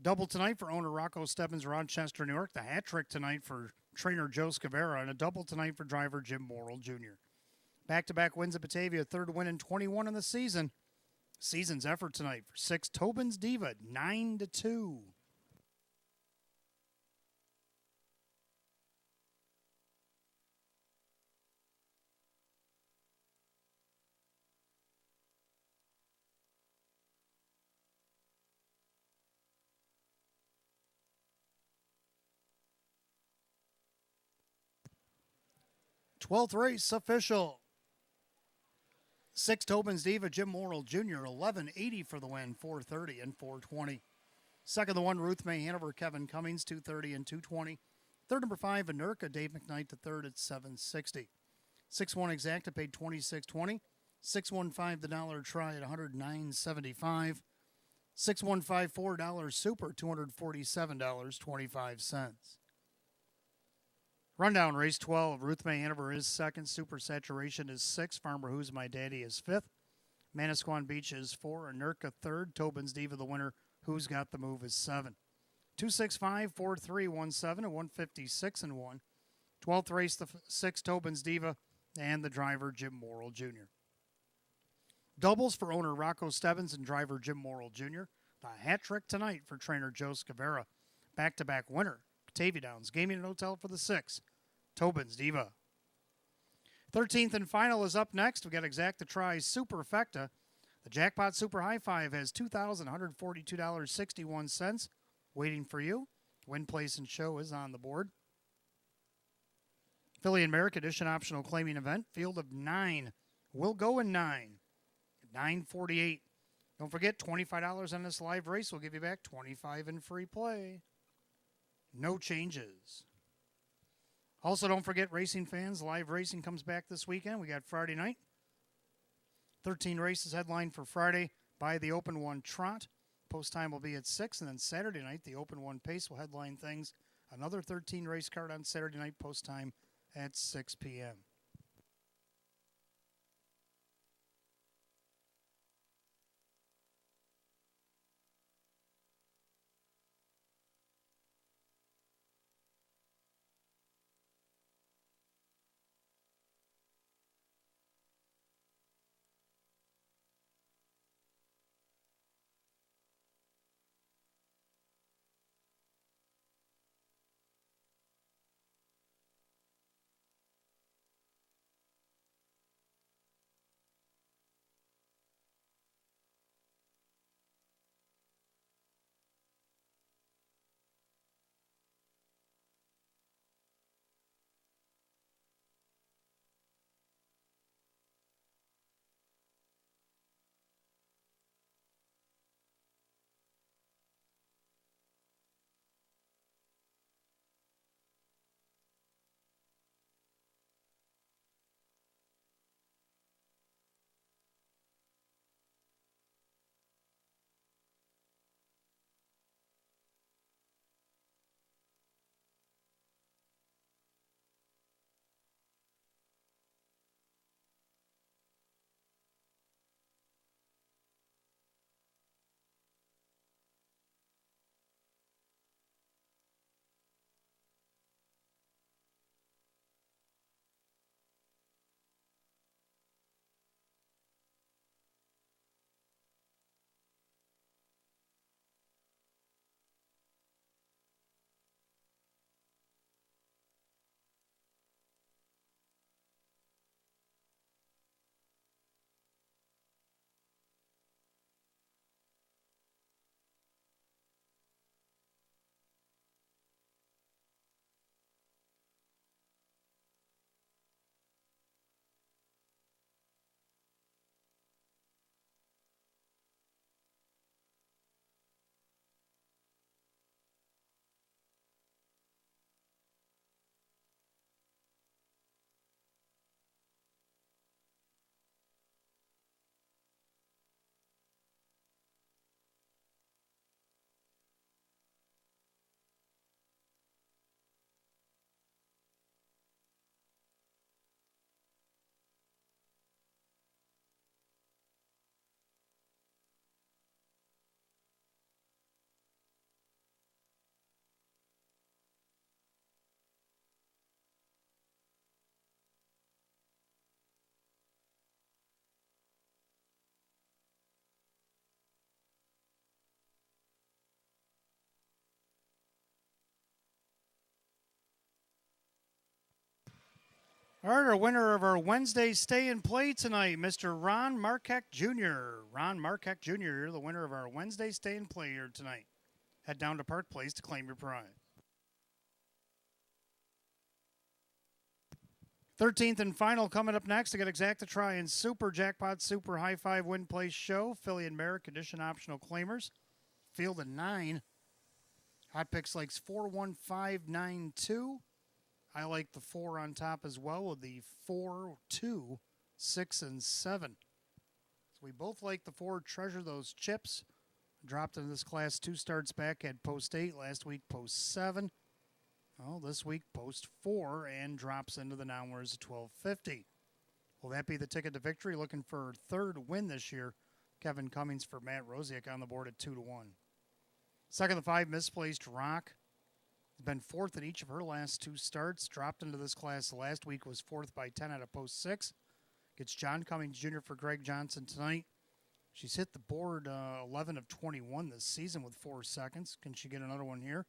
Speaker 1: Double tonight for owner Rocco Stebbins, Rochester, New York. The hat trick tonight for trainer Joe Scavera, and a double tonight for driver Jim Morrill Jr. Back-to-back wins at Batavia, 3rd win in 21 in the season. Season's effort tonight for 6 Tobin's Diva, 9-2. Twelfth race official. 6 Tobin's Diva, Jim Morrill Jr., 1180 for the win, 430 and 420. Second, the 1 Ruth May Hanover, Kevin Cummings, 230 and 220. Third, number 5, Anurka, Dave McKnight to third at $7.60. 6-1 Exacta paid $26.20. 615 the dollar try at $109.75. 6154 $4 Super, $247.25. Rundown, race 12. Ruth May Hanover is second. Super Saturation is 6. Farmer Who's My Daddy is 5th. Manasquan Beach is 4. Anurka 3rd. Tobin's Diva, the winner. Who's Got the Move is 7. 265 4317 and 156 and 1. 12th race, the 6, Tobin's Diva, and the driver, Jim Morrill Jr. Doubles for owner Rocco Stebbins and driver Jim Morrill Jr. The hat trick tonight for trainer Joe Scavera. Back-to-back winner, Batavia Downs Gaming and Hotel for the 6, Tobin's Diva. 13th and final is up next. We got Exacta Tries Superfecta. The Jackpot Super High Five has $2,142.61 waiting for you. Win, place, and show is on the board. Philly and Merrick Edition optional claiming event. Field of 9. Will go in 9. 9:48. Don't forget, $25 on this live race. We'll give you back $25 in free play. No changes. Also, don't forget, racing fans, live racing comes back this weekend. We got Friday night. 13 races headlined for Friday by the Open 1 Trot. Post time will be at 6. And then Saturday night, the Open 1 Pace will headline things. Another 13 race card on Saturday night, post time at 6 p.m. All right, our winner of our Wednesday Stay and Play tonight, Mr. Ron Markek Jr. Ron Markek Jr., you're the winner of our Wednesday Stay and Play here tonight. Head down to Park Place to claim your prize. 13th and final coming up next. I got Exacta Try and Super Jackpot Super High Five Win Place Show. Philly and Merrick Edition optional claimers. Field of 9. Hot Picks likes 41592. I like the 4 on top as well with the 4, 2, 6, and 7. So we both like the 4. Treasure those chips. Dropped into this class 2 starts back at post 8. Last week, post 7. Well, this week, post 4 and drops into the Nowners at 1250. Will that be the ticket to victory? Looking for third win this year. Kevin Cummings for Matt Rosiak on the board at 2-1. Second of the 5, Misplaced Rock. Has been fourth in each of her last 2 starts. Dropped into this class last week, was fourth by 10 out of post 6. Gets John Cummings Jr. for Greg Johnson tonight. She's hit the board 11 of 21 this season with 4 seconds. Can she get another one here?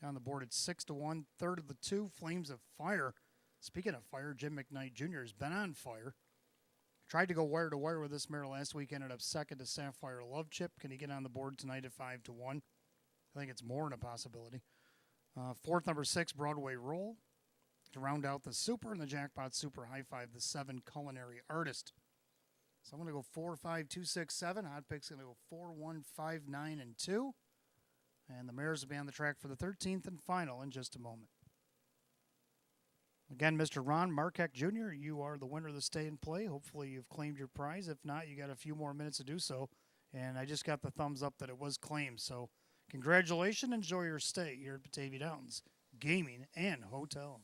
Speaker 1: On the board at 6-1. Third of the 2, Flames of Fire. Speaking of fire, Jim McKnight Jr. has been on fire. Tried to go wire to wire with this mare last week. Ended up second to Sapphire Love Chip. Can he get on the board tonight at 5-1? I think it's more than a possibility. Fourth, number 6, Broadway Roll. To round out the Super and the Jackpot Super High Five, the 7, Culinary Artist. So I'm going to go 4, 5, 2, 6, 7. Hot Pick's going to go 4, 1, 5, 9, and 2. And the mares will be on the track for the 13th and final in just a moment. Again, Mr. Ron Markek Jr., you are the winner of the Stay and Play. Hopefully you've claimed your prize. If not, you got a few more minutes to do so. And I just got the thumbs up that it was claimed. So congratulations. Enjoy your stay here at Batavia Downs Gaming and Hotel.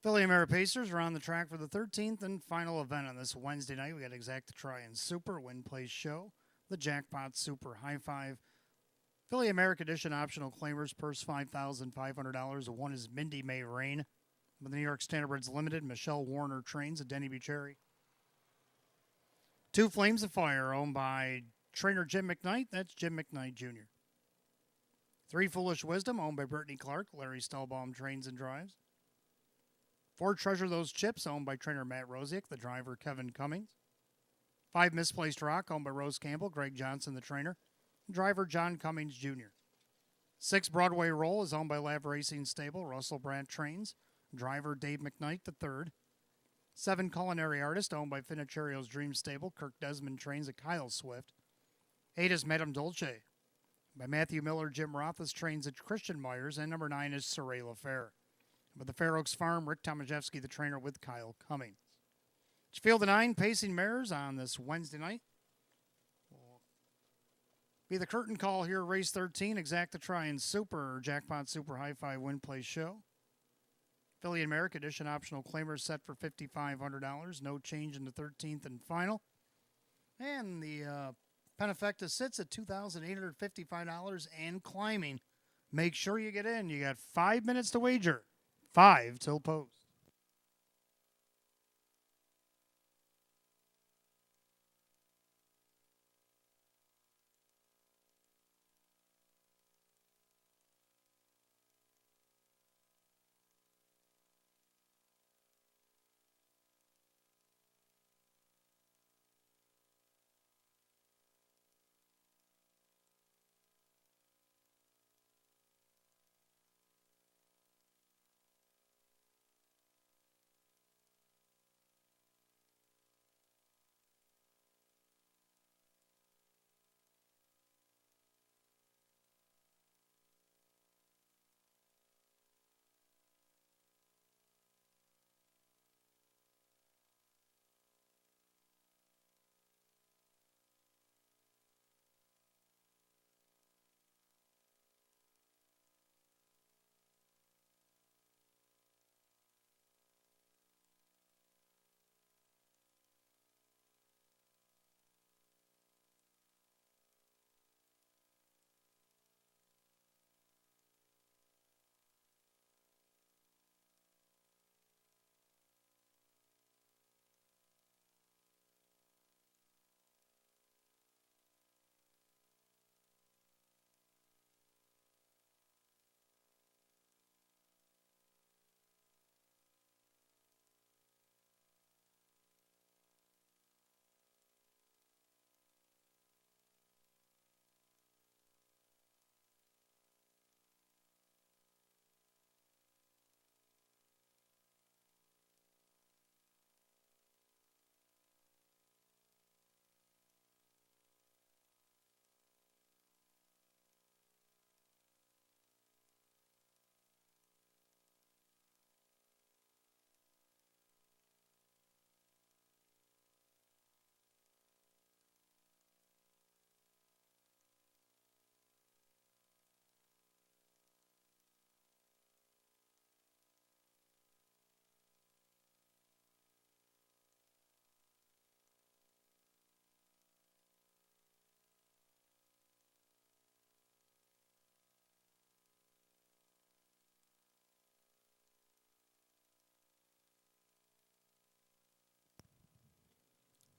Speaker 1: Philly Pacers are on the track for the 13th and final event on this Wednesday night. We got Exacta Try and Super Win Place Show, the Jackpot Super High Five, Philly America Edition optional claimers, purse $5,500. One is Mindy May Rain. With the New York Standardbreds Limited, Michelle Warner trains at Denny Bucherry. 2 Flames of Fire, owned by trainer Jim McKnight. That's Jim McKnight Jr. 3 Foolish Wisdom, owned by Brittany Clark. Larry Stahlbaum trains and drives. 4 Treasure Those Chips, owned by trainer Matt Rosiak, the driver Kevin Cummings. 5 Misplaced Rock, owned by Rose Campbell, Greg Johnson, the trainer. Driver John Cummings Jr. 6 Broadway Roll is owned by Lav Racing Stable, Russell Brandt trains. Driver Dave McKnight III. 7 Culinary Artist, owned by Finicherio's Dream Stable, Kirk Desmond trains at Kyle Swift. 8 is Madame Dolce by Matthew Miller, Jim Rothas trains at Christian Myers. And number 9 is Saray LaFair. with the Fair Oaks Farm. Rick Tomaszewski, the trainer, with Kyle Cummings. Field of 9 pacing mares on this Wednesday night. Be the curtain call here, race 13, Exacta Try-In Super, Jackpot Super Hi-Fi Win Play Show. Filly and Mare Edition optional claimers set for $5,500. No change in the 13th and final. And the Penafecta sits at $2,855 and climbing. Make sure you get in. You got 5 minutes to wager. 5 till post.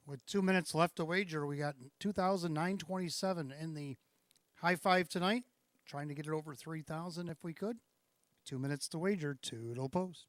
Speaker 1: With 2 minutes left to wager, we got 2,927 in the high five tonight. Trying to get it over 3,000 if we could. 2 minutes to wager, 2 till post.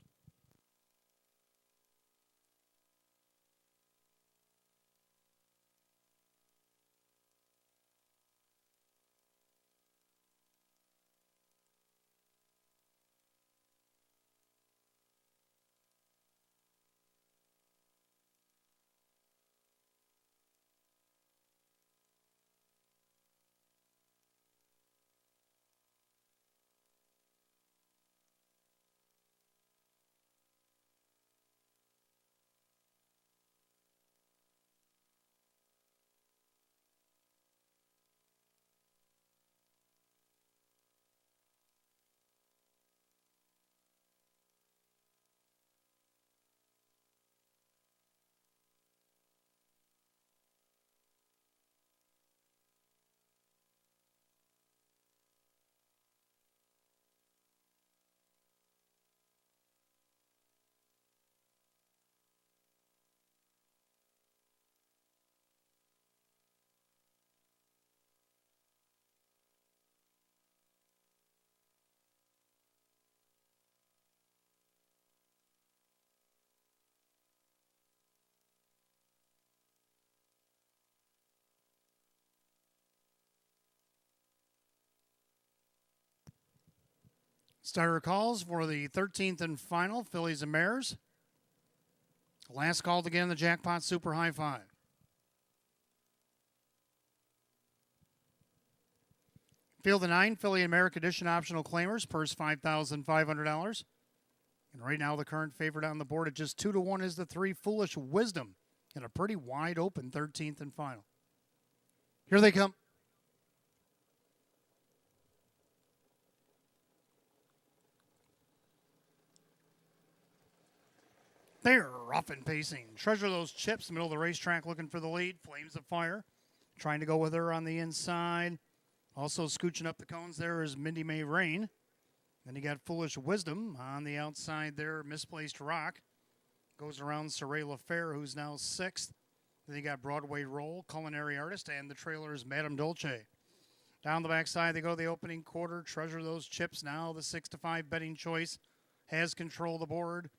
Speaker 1: Starter calls for the 13th and final, Fillies and Mares. Last call to get in the Jackpot Super High Five. Field of 9, Filly and Mare Edition optional claimers, purse $5,500. And right now, the current favorite on the board at just 2-1 is the 3 Foolish Wisdom in a pretty wide open 13th and final. Here they come. They're rough and pacing. Treasure Those Chips, middle of the racetrack, looking for the lead. Flames of Fire, trying to go with her on the inside. Also scooching up the cones there is Mindy May Rain. Then you got Foolish Wisdom on the outside there. Misplaced Rock goes around Saray LaFair, who's now 6th. Then you got Broadway Roll, Culinary Artist, and the trailer is Madame Dolce. Down the backside, they go the opening quarter. Treasure Those Chips, now the 6-5 betting choice, has control of the board.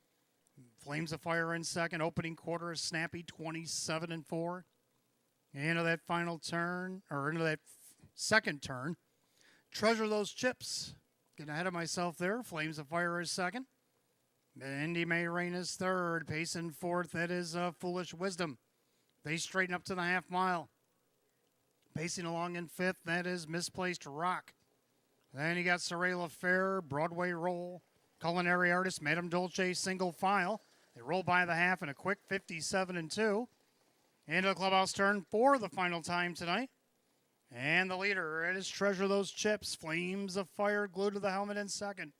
Speaker 1: Flames of Fire in second. Opening quarter is snappy, 27-4. Into that final turn, or into that second turn. Treasure Those Chips. Getting ahead of myself there. Flames of Fire is second. Mindy May Rain is third. Pacing fourth, that is Foolish Wisdom. They straighten up to the half mile. Pacing along in fifth, that is Misplaced Rock. Then you got Saray LaFair, Broadway Roll, Culinary Artist, Madame Dolce, single file. They roll by the half in a quick 57-2. Into the clubhouse turn for the final time tonight. And the leader, it is Treasure Those Chips. Flames of Fire glued to the helmet in second.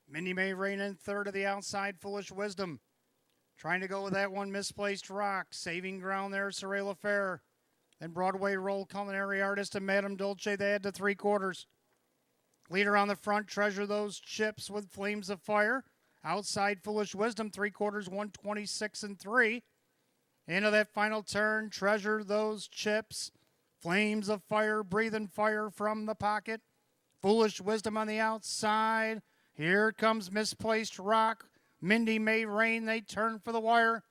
Speaker 1: Mindy May Rain in third to the outside. Foolish Wisdom trying to go with that one. Misplaced Rock. Saving ground there, Saray LaFair. Then Broadway Roll, Culinary Artist, and Madame Dolce. They head to 3/4. Leader on the front, Treasure Those Chips with Flames of Fire. Outside, Foolish Wisdom, 3/4, 126-3. Into that final turn, Treasure Those Chips. Flames of Fire, breathing fire from the pocket. Foolish Wisdom on the outside. Here comes Misplaced Rock. Mindy May Rain, they turn for the wire.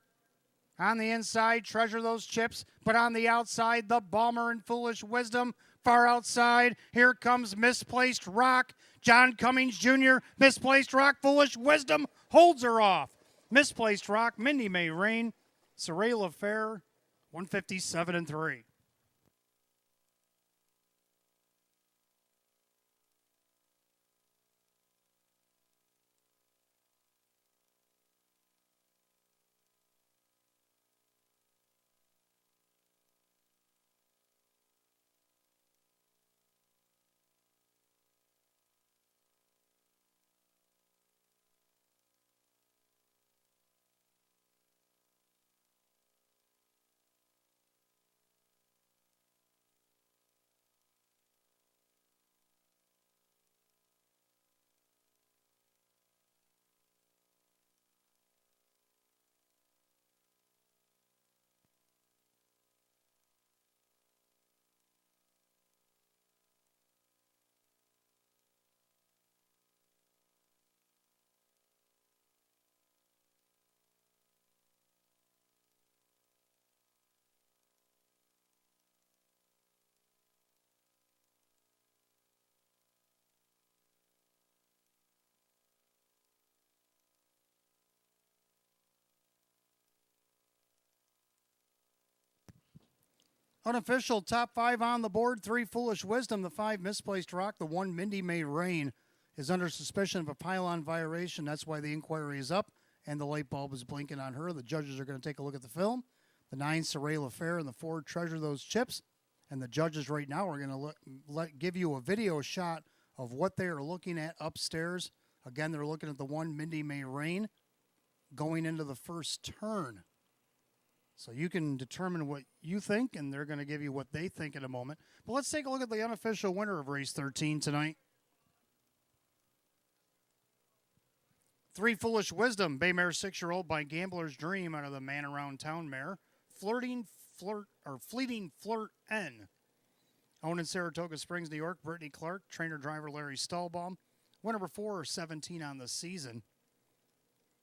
Speaker 1: On the inside, Treasure Those Chips. But on the outside, the Balmer and Foolish Wisdom. Far outside, here comes Misplaced Rock. John Cummings Jr., Misplaced Rock. Foolish Wisdom holds her off. Misplaced Rock, Mindy May Rain. Saray LaFair, 157-3. Unofficial top 5 on the board. 3 Foolish Wisdom, the 5 Misplaced Rock, the 1 Mindy May Rain is under suspicion of a pylon violation. That's why the inquiry is up and the light bulb is blinking on her. The judges are going to take a look at the film. The 9 Saray LaFair and the 4 Treasure Those Chips. And the judges right now are going to give you a video shot of what they are looking at upstairs. Again, they're looking at the 1 Mindy May Rain going into the first turn. So you can determine what you think, and they're going to give you what they think in a moment. But let's take a look at the unofficial winner of race 13 tonight. 3 Foolish Wisdom, Bay Mare 6-year-old by Gambler's Dream out of the Man Around Town mare. Fleeting Flirt N. Owned in Saratoga Springs, New York, Brittany Clark, trainer-driver Larry Stahlbaum. Win number 4 or 17 on the season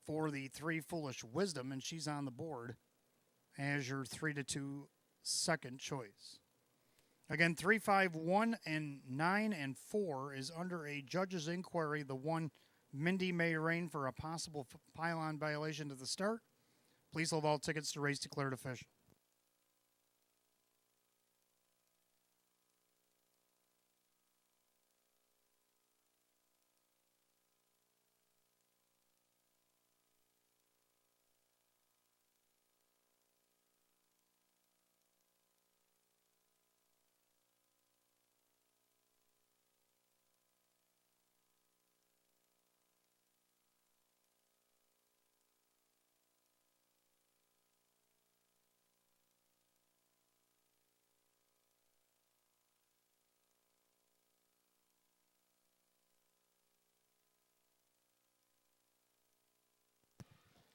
Speaker 1: for the 3 Foolish Wisdom, and she's on the board as your 3-2 second choice. Again, 3, 5, 1, and 9 and 4 is under a judge's inquiry. The 1 Mindy May Rain for a possible pylon violation to the start. Please hold all tickets to race declared official.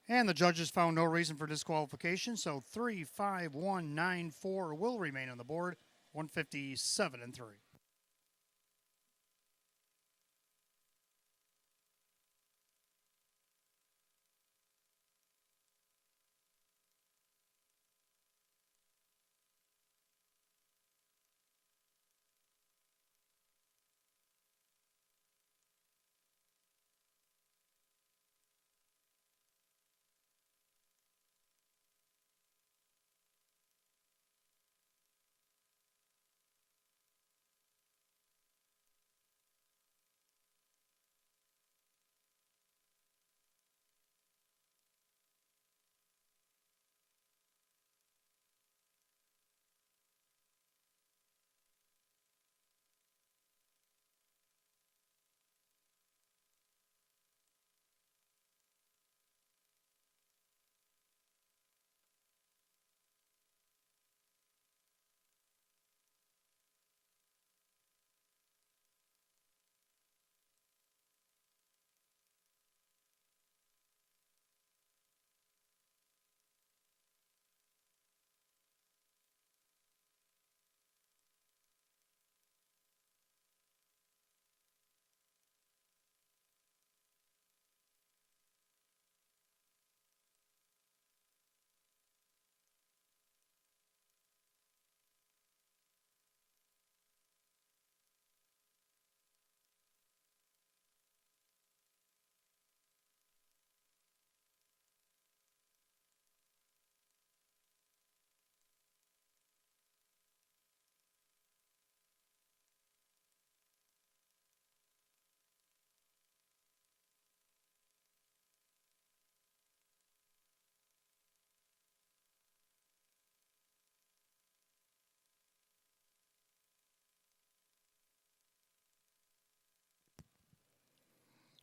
Speaker 1: And the judges found no reason for disqualification, so 3-5-1-9-4 will remain on the board, 157-3.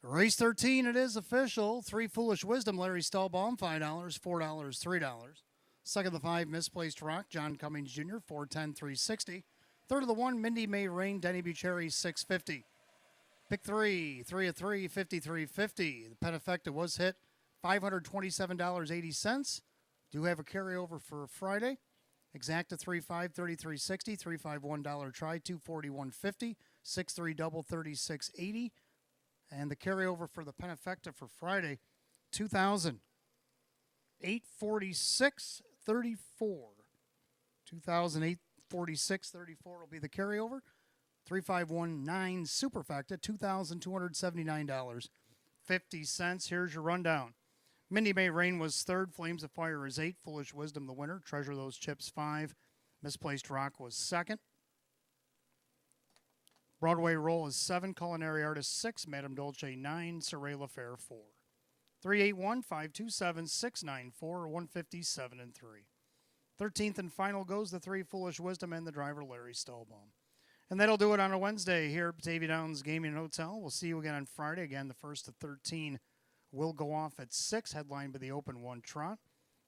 Speaker 1: Race 13, it is official. 3 Foolish Wisdom, Larry Stahlbaum, $5, $4, $3. Second of the 5, Misplaced Rock, John Cummings Jr., $4.10, $3.60. Third of the 1, Mindy May Rain, Denny Bucherry, $6.50. Pick 3, 3 of 3, $53.50. The Penifecta was hit, $527.80. Do have a carryover for Friday. Exacta 3-5, $33.60. 3-5, $1 try, $241.50. 6-3 double, $36.80. And the carryover for the Penifecta for Friday, 2,000. 846.34. 2,846.34 will be the carryover. 3519 Superfecta, $2,279.50. Here's your rundown. Mindy May Rain was third. Flames of Fire is 8. Foolish Wisdom the winner. Treasure Those Chips 5. Misplaced Rock was second. Broadway Roll is 7. Culinary Artist 6. Madame Dolce 9. Soiree L'Affaire 4. 381-527-694, 157-3. 13th and final goes the 3 Foolish Wisdom and the driver Larry Stahlbaum. And that'll do it on a Wednesday here at Batavia Downs Gaming and Hotel. We'll see you again on Friday. Again, the first of 13 will go off at 6, headlined by the Open 1 Trot.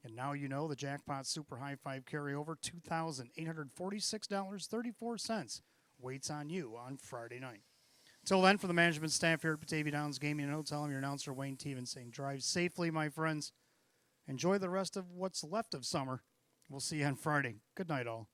Speaker 1: And now you know the Jackpot Super High 5 carryover, $2,846.34, waits on you on Friday night. Until then, for the management staff here at Batavia Downs Gaming and Hotel, I'm your announcer, Wayne Teven, saying drive safely, my friends. Enjoy the rest of what's left of summer. We'll see you on Friday. Good night, all.